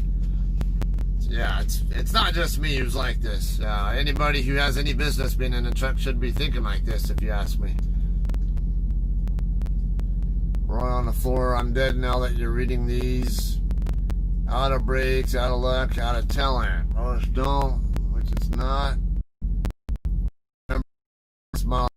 Yeah, it's not just me who's like this. Anybody who has any business being in a truck should be thinking like this, if you ask me. Roy on the floor, I'm dead now that you're reading these. Out of brakes, out of luck, out of talent. Most don't, which it's not. mile.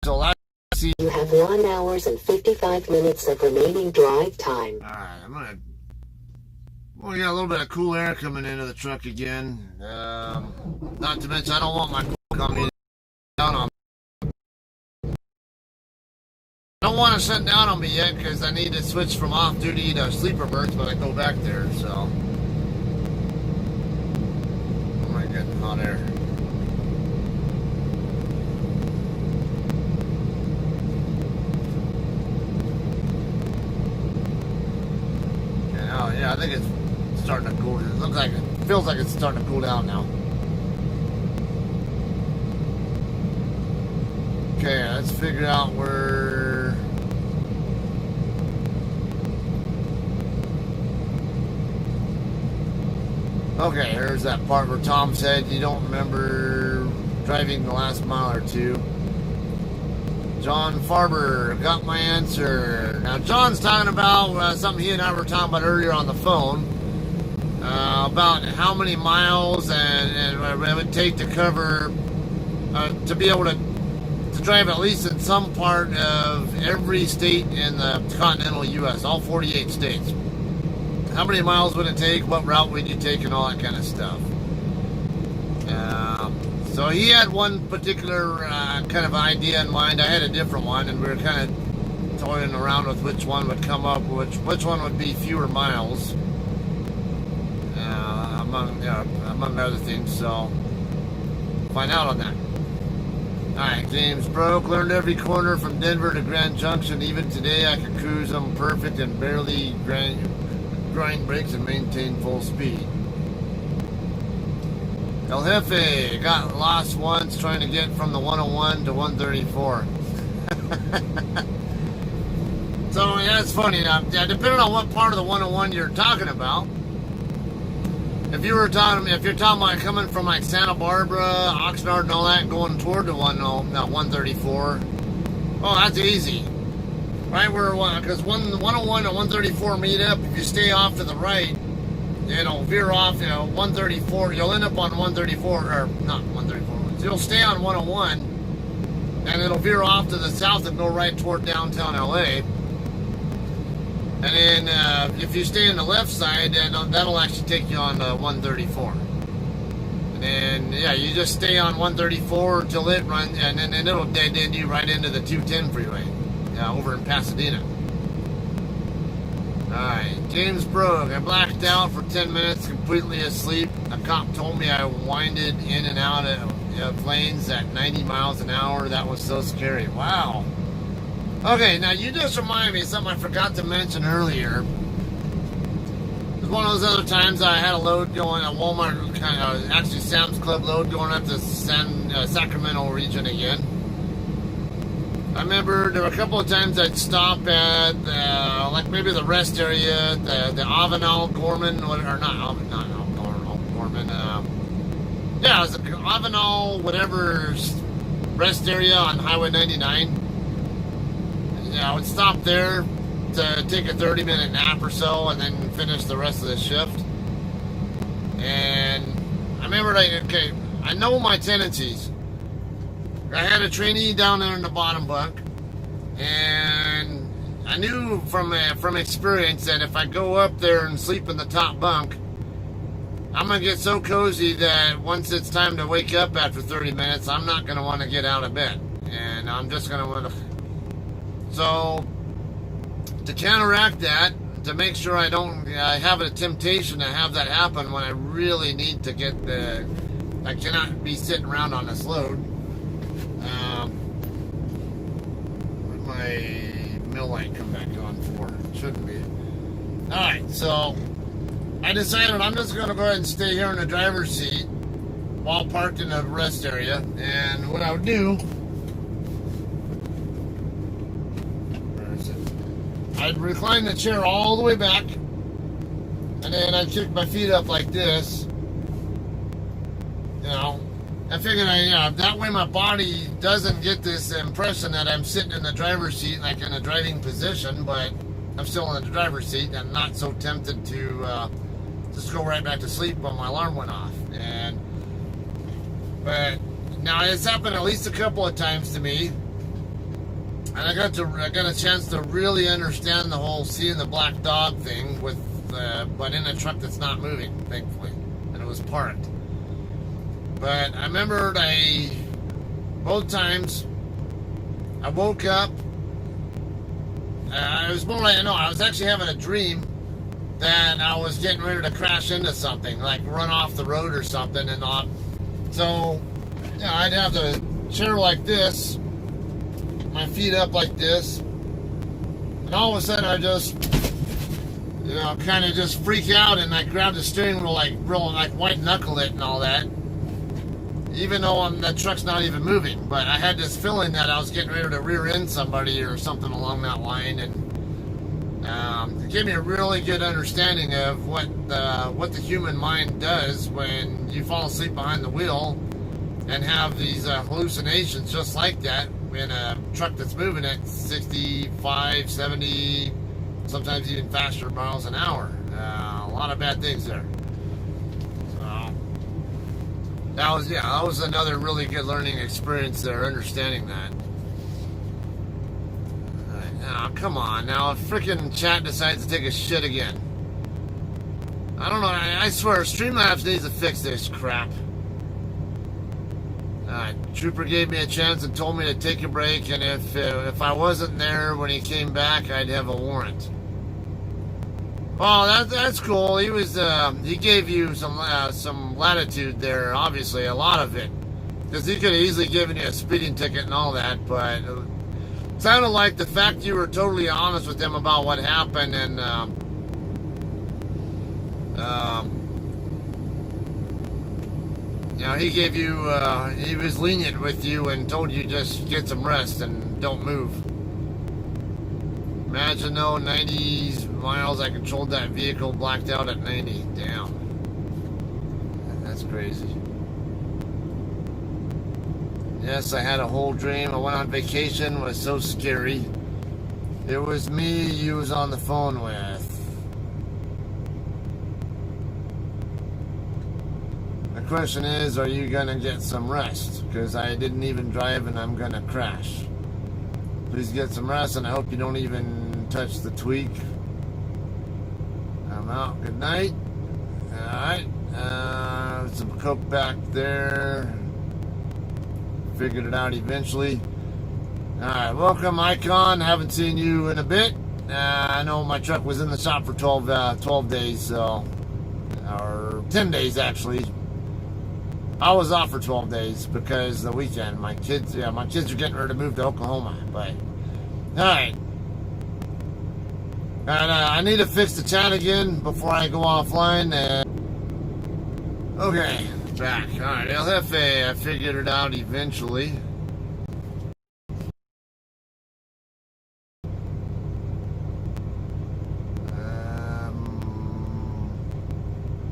So let's see. You have 1 hour and 55 minutes of remaining drive time. Alright, we got a little bit of cool air coming into the truck again. Not to mention, I don't want my coming down on me. I don't want to shut down on me yet because I need to switch from off duty to sleeper berth when I go back there, so. I might get hot air. Yeah, I think it's starting to cool. It looks like it feels like it's starting to cool down now. Okay, let's figure out where. Okay, here's that part where Tom said you don't remember driving the last mile or two. John Farber got my answer. Now, John's talking about something he and I were talking about earlier on the phone about how many miles and it would take to cover to be able to drive at least in some part of every state in the continental U.S., all 48 states. How many miles would it take? What route would you take? And all that kind of stuff. So he had one particular kind of idea in mind. I had a different one, and we were kind of toying around with which one would come up, which one would be fewer miles, among other things. So find out on that. All right, James Broke learned every corner from Denver to Grand Junction. Even today, I could cruise them perfect and barely grind brakes and maintain full speed. El Jefe got lost once trying to get from the 101 to 134. So yeah, it's funny. Now, depending on what part of the 101 you're talking about. If you're talking about coming from like Santa Barbara, Oxnard, and all that, going toward the 134, oh, that's easy. Right where because 101 and 134 meet up. If you stay off to the right, it'll veer off, 134. You'll end up on 134, or not 134. So you'll stay on 101, and it'll veer off to the south and go right toward downtown LA. And then if you stay on the left side, then that'll actually take you on 134. And then, yeah, you just stay on 134 until it runs, and then it'll dead end you right into the 210 freeway, over in Pasadena. Alright, James Brogue. I blacked out for 10 minutes, completely asleep. A cop told me I winded in and out of lanes at 90 miles an hour. That was so scary. Wow. Okay, now you just reminded me of something I forgot to mention earlier. It was one of those other times I had a load going at Walmart, actually Sam's Club load going up to Sacramento region again. I remember there were a couple of times I'd stop at like maybe the rest area, the Avenal Gorman, or not Gorman. Yeah, it was the Avenal whatever rest area on Highway 99. Yeah, I would stop there to take a 30-minute nap or so, and then finish the rest of the shift. And I remember, I know my tendencies. I had a trainee down there in the bottom bunk, and I knew from experience that if I go up there and sleep in the top bunk, I'm going to get so cozy that once it's time to wake up after 30 minutes, I'm not going to want to get out of bed. And I'm just going to want to... So, to counteract that, to make sure I have a temptation to have that happen when I really need to get I cannot be sitting around on this load. Where'd my mill light come back on for? Shouldn't be. Alright, so I decided I'm just going to go ahead and stay here in the driver's seat while parked in the rest area. And what I would do, I'd recline the chair all the way back, and then I'd kick my feet up like this. I figured that way my body doesn't get this impression that I'm sitting in the driver's seat, like in a driving position, but I'm still in the driver's seat. I'm not so tempted to just go right back to sleep when my alarm went off. But now it's happened at least a couple of times to me, and I got a chance to really understand the whole seeing the black dog thing with, but in a truck that's not moving, thankfully, and it was parked. But I remembered both times I woke up. It was more like, I was actually having a dream that I was getting ready to crash into something, like run off the road or something, and not. So, I'd have the chair like this, my feet up like this, and all of a sudden I just, kind of just freak out, and I grab the steering wheel like white knuckle it and all that, even though the truck's not even moving. But I had this feeling that I was getting ready to rear end somebody or something along that line, and it gave me a really good understanding of what the human mind does when you fall asleep behind the wheel and have these hallucinations just like that in a truck that's moving at 65, 70, sometimes even faster miles an hour. A lot of bad things there. So that was another really good learning experience there, understanding that. Now, come on. Now, if freaking chat decides to take a shit again. I don't know. I swear, Streamlabs needs to fix this crap. Trooper gave me a chance and told me to take a break, and if I wasn't there when he came back, I'd have a warrant. Well, that's cool. He gave you some latitude there, obviously, a lot of it. Because he could have easily given you a speeding ticket and all that, but it sounded like the fact you were totally honest with him about what happened, and he gave you, he was lenient with you and told you just get some rest and don't move. Imagine though, 90 miles, I controlled that vehicle, blacked out at 90. Damn. That's crazy. Yes, I had a whole dream. I went on vacation. It was so scary. It was me you was on the phone with. The question is, are you gonna get some rest? Because I didn't even drive and I'm gonna crash. Please get some rest, and I hope you don't even touch the tweak. I'm out. Good night. Alright. Some coke back there. Figured it out eventually. Alright, welcome Icon. Haven't seen you in a bit. I know my truck was in the shop for 12 days, so, or 10 days actually. I was off for 12 days because the weekend, my kids are getting ready to move to Oklahoma. But alright, and I need to fix the chat again before I go offline. Okay, back. Alright, LFA, I figured it out eventually.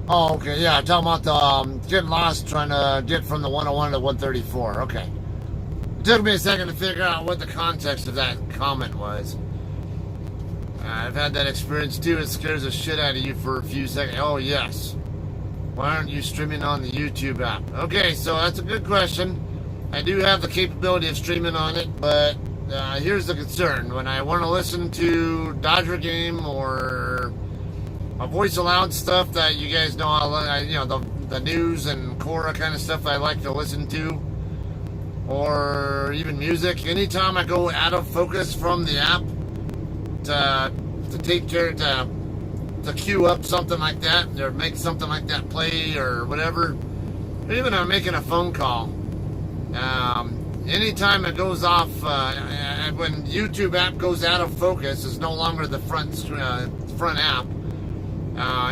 Oh, okay, yeah, talking about the getting lost, trying to get from the 101 to 134. Okay. It took me a second to figure out what the context of that comment was. I've had that experience too. It scares the shit out of you for a few seconds. Oh, yes. Why aren't you streaming on the YouTube app? Okay, so that's a good question. I do have the capability of streaming on it, but here's the concern. When I want to listen to Dodger Game or my voice aloud stuff that you guys know, the news and Cora kind of stuff I like to listen to, or even music. Anytime I go out of focus from the app to take care to queue up something like that, or make something like that play or whatever, or even I'm making a phone call. Anytime it goes off, when YouTube app goes out of focus, is no longer the front app.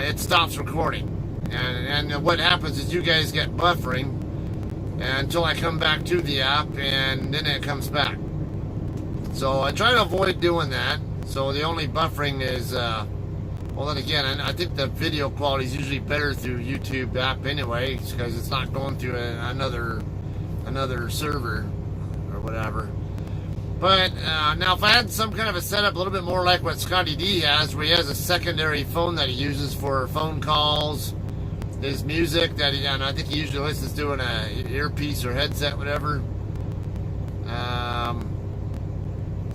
It stops recording, and what happens is you guys get buffering until I come back to the app, and then it comes back. So I try to avoid doing that. So the only buffering is, well, then again, I think the video quality is usually better through YouTube app anyway, because it's not going through another server or whatever. But now, if I had some kind of a setup a little bit more like what Scotty D has, where he has a secondary phone that he uses for phone calls, his music that he, and I think he usually listens to in a earpiece or headset, whatever,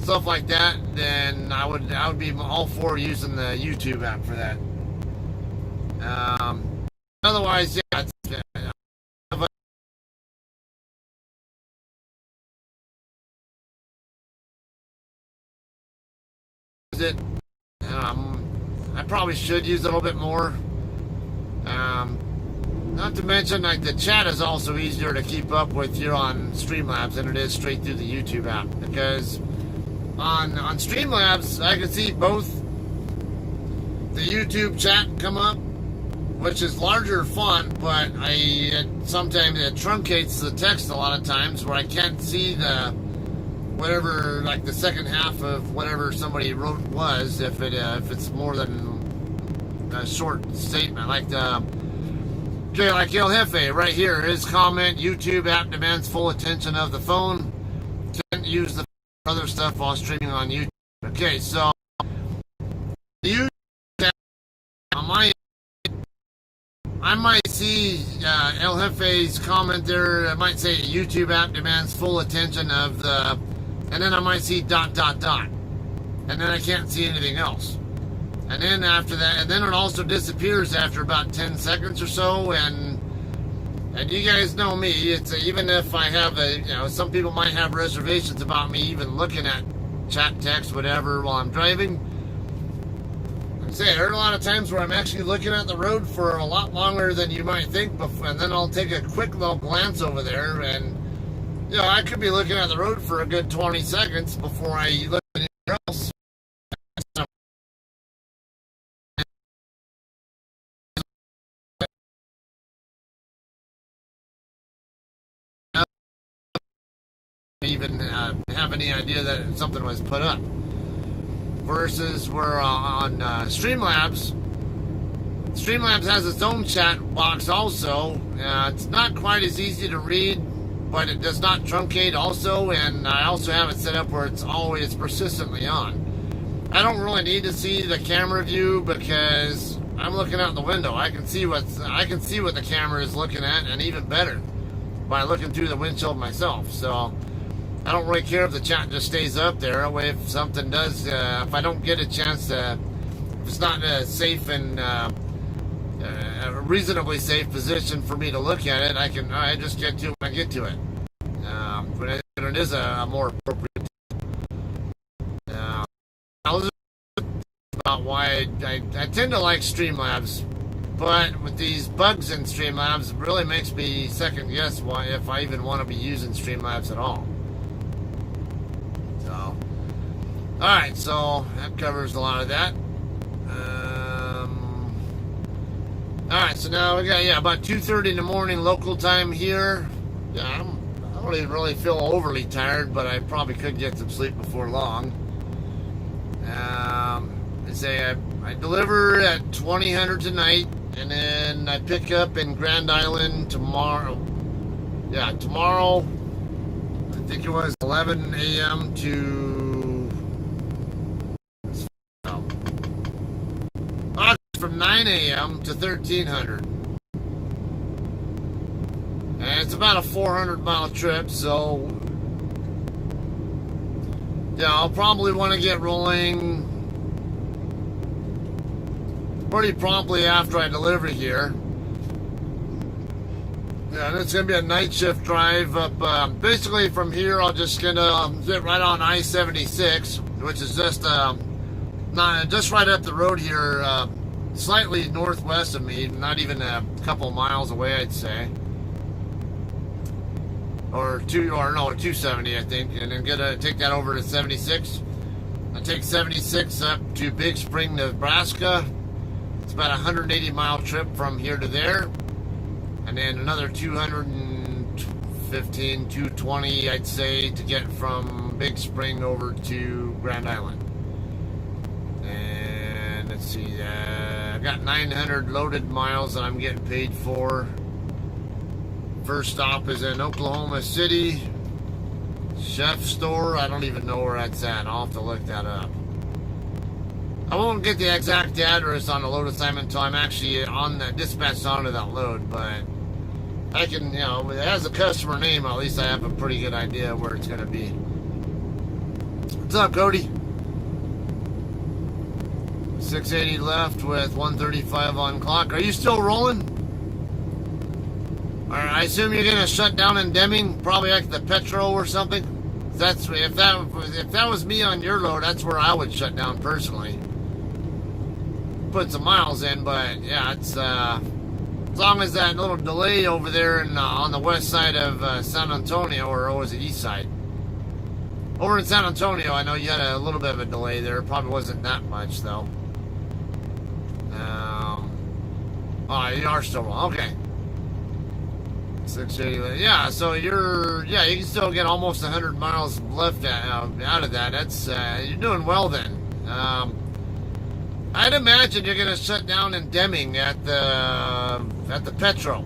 stuff like that, then I would be all for using the YouTube app for that. Otherwise, yeah, it's, it. I probably should use it a little bit more. Not to mention, like, the chat is also easier to keep up with here on Streamlabs than it is straight through the YouTube app, because on Streamlabs I can see both the YouTube chat come up, which is larger font, but sometimes it truncates the text a lot of times where I can't see the whatever, like the second half of whatever somebody wrote was, if it's more than a short statement, like the like El Jefe right here, his comment: YouTube app demands full attention of the phone. Can't use the other stuff while streaming on YouTube. Okay, so YouTube on my, I might see El Jefe's comment there. I might say YouTube app demands full attention of the, and then I might see ... and then I can't see anything else. And then after that, and then it also disappears after about 10 seconds or so. And you guys know me, it's even if I have some people might have reservations about me even looking at chat, text, whatever while I'm driving. I'm saying there are a lot of times where I'm actually looking at the road for a lot longer than you might think, and then I'll take a quick little glance over there, and I could be looking at the road for a good 20 seconds before I look at anything else. Even have any idea that something was put up. Versus we're on Streamlabs. Streamlabs has its own chat box also. It's not quite as easy to read, but it does not truncate also, and I also have it set up where it's persistently on. I don't really need to see the camera view because I'm looking out the window. I can see what the camera is looking at, and even better by looking through the windshield myself. So I don't really care if the chat just stays up there. That way, if something does, if I don't get a chance to, if it's not a safe and a reasonably safe position for me to look at it, I just get to it when I get to it. But it is a more appropriate. About why I tend to like Streamlabs, but with these bugs in Streamlabs, it really makes me second guess why if I even want to be using Streamlabs at all. So, alright, so that covers a lot of that. Alright, so now we got, about 2:30 in the morning local time here. I don't even really feel overly tired, but I probably could get some sleep before long. They say I deliver at 2000 tonight, and then I pick up in Grand Island tomorrow. Yeah, tomorrow, I think it was 11 a.m. to from 9 a.m. to 1300. And it's about a 400-mile trip, so I'll probably want to get rolling pretty promptly after I deliver here. And it's going to be a night shift drive up. Basically, from here, I'll just gonna get right on I-76, which is just just right up the road here, slightly northwest of me, not even a couple miles away, I'd say. Or 270, I think, and then take that over to 76. I take 76 up to Big Spring, Nebraska. It's about a 180-mile trip from here to there, and then another 215, 220, I'd say, to get from Big Spring over to Grand Island. And let's see, I've got 900 loaded miles that I'm getting paid for. First stop is in Oklahoma City. Chef store, I don't even know where that's at. I'll have to look that up. I won't get the exact address on the load assignment until I'm actually on the dispatched onto that load, but I can, you know, as a customer name, at least I have a pretty good idea where it's going to be. What's up, Cody? 680 left with 135 on clock. Are you still rolling? I assume you're going to shut down in Deming, probably like the Petro or something. If that was me on your load, that's where I would shut down personally. Put some miles in, but yeah, it's as long as that little delay over there on the west side of San Antonio, or was it east side? Over in San Antonio, I know you had a little bit of a delay there. Probably wasn't that much though. Oh, you are still wrong. Okay. 680. Yeah, so you can still get almost 100 miles left out of that. That's you're doing well then. I'd imagine you're going to shut down in Deming at the Petro.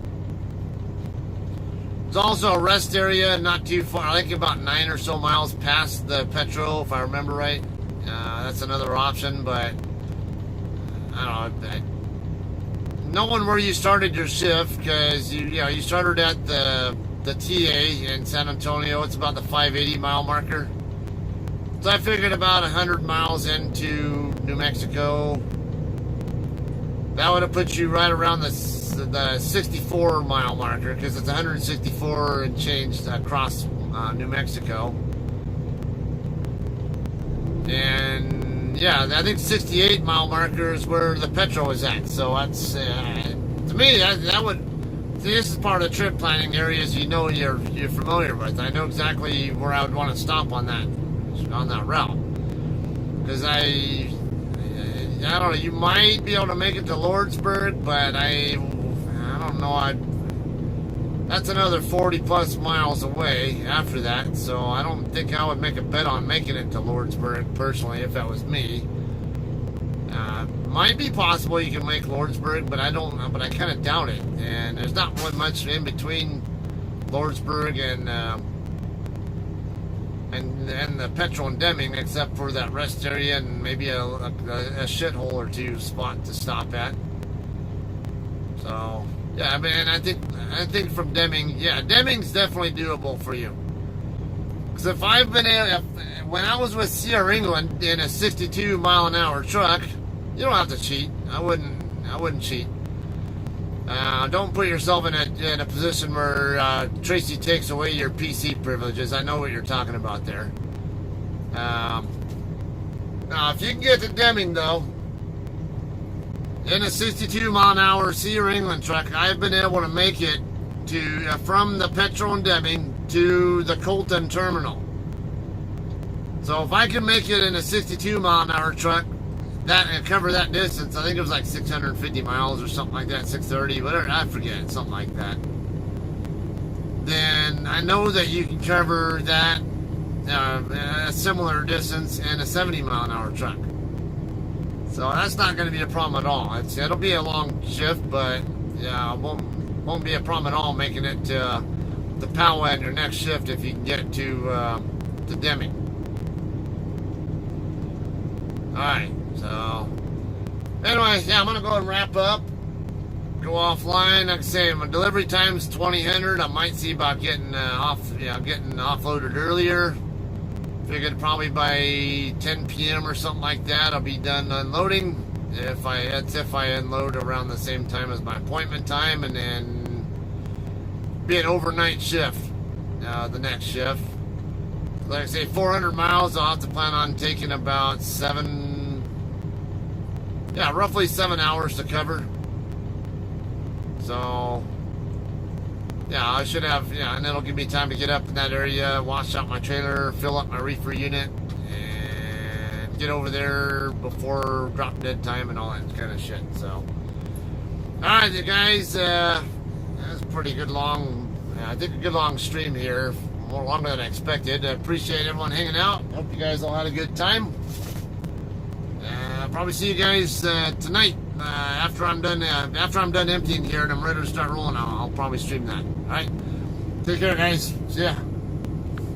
There's also a rest area not too far, I think about 9 or so miles past the Petro, if I remember right. That's another option, but I don't know. Knowing where you started your shift, because you started at the TA in San Antonio. It's about the 580 mile marker. So I figured about 100 miles into New Mexico. That would have put you right around the 64 mile marker, because it's 164 and changed across New Mexico. And yeah, I think 68 mile marker is where the Petro is at. So that's to me that would see, this is part of the trip planning areas you're familiar with. I know exactly where I would want to stop on that route, because I don't know, you might be able to make it to Lordsburg, but I don't know. That's another 40 plus miles away after that, so I don't think I would make a bet on making it to Lordsburg personally if that was me. Might be possible you can make Lordsburg, but I kind of doubt it. And there's not much in between Lordsburg and the Petro and Deming, except for that rest area and maybe a shithole or two spot to stop at. So yeah, I mean, I think from Deming, yeah, Deming's definitely doable for you. Because if when I was with Sierra England in a 62 mile an hour truck, you don't have to cheat. I wouldn't cheat. Don't put yourself in a position where Tracy takes away your PC privileges. I know what you're talking about there. Now, if you can get to Deming though, in a 62 mile an hour Sierra England truck, I've been able to make it to from the Petro and Deming to the Colton terminal. So if I can make it in a 62 mile an hour truck, and cover that distance, I think it was like 650 miles or something like that, 630, whatever, I forget, something like that. Then I know that you can cover that a similar distance in a 70 mile an hour truck. So that's not going to be a problem at all. It'll be a long shift, but yeah, it won't be a problem at all making it to Poway in your next shift if you can get to Deming. All right. So, anyway, yeah, I'm going to go and wrap up, go offline. Like I say, my delivery time's 2000. I might see about getting getting offloaded earlier. Figured probably by 10 p.m. or something like that, I'll be done unloading. If I unload around the same time as my appointment time, and then be an overnight shift, the next shift. Like I say, 400 miles, I'll have to plan on taking about roughly 7 hours to cover. So, yeah, I should have, and it'll give me time to get up in that area, wash out my trailer, fill up my reefer unit, and get over there before drop dead time and all that kind of shit. So, alright, you guys, that's a pretty good long, I think a good long stream here, more longer than I expected. I appreciate everyone hanging out. Hope you guys all had a good time. I'll probably see you guys tonight after I'm done emptying here and I'm ready to start rolling. I'll probably stream that. All right, take care, guys. See ya.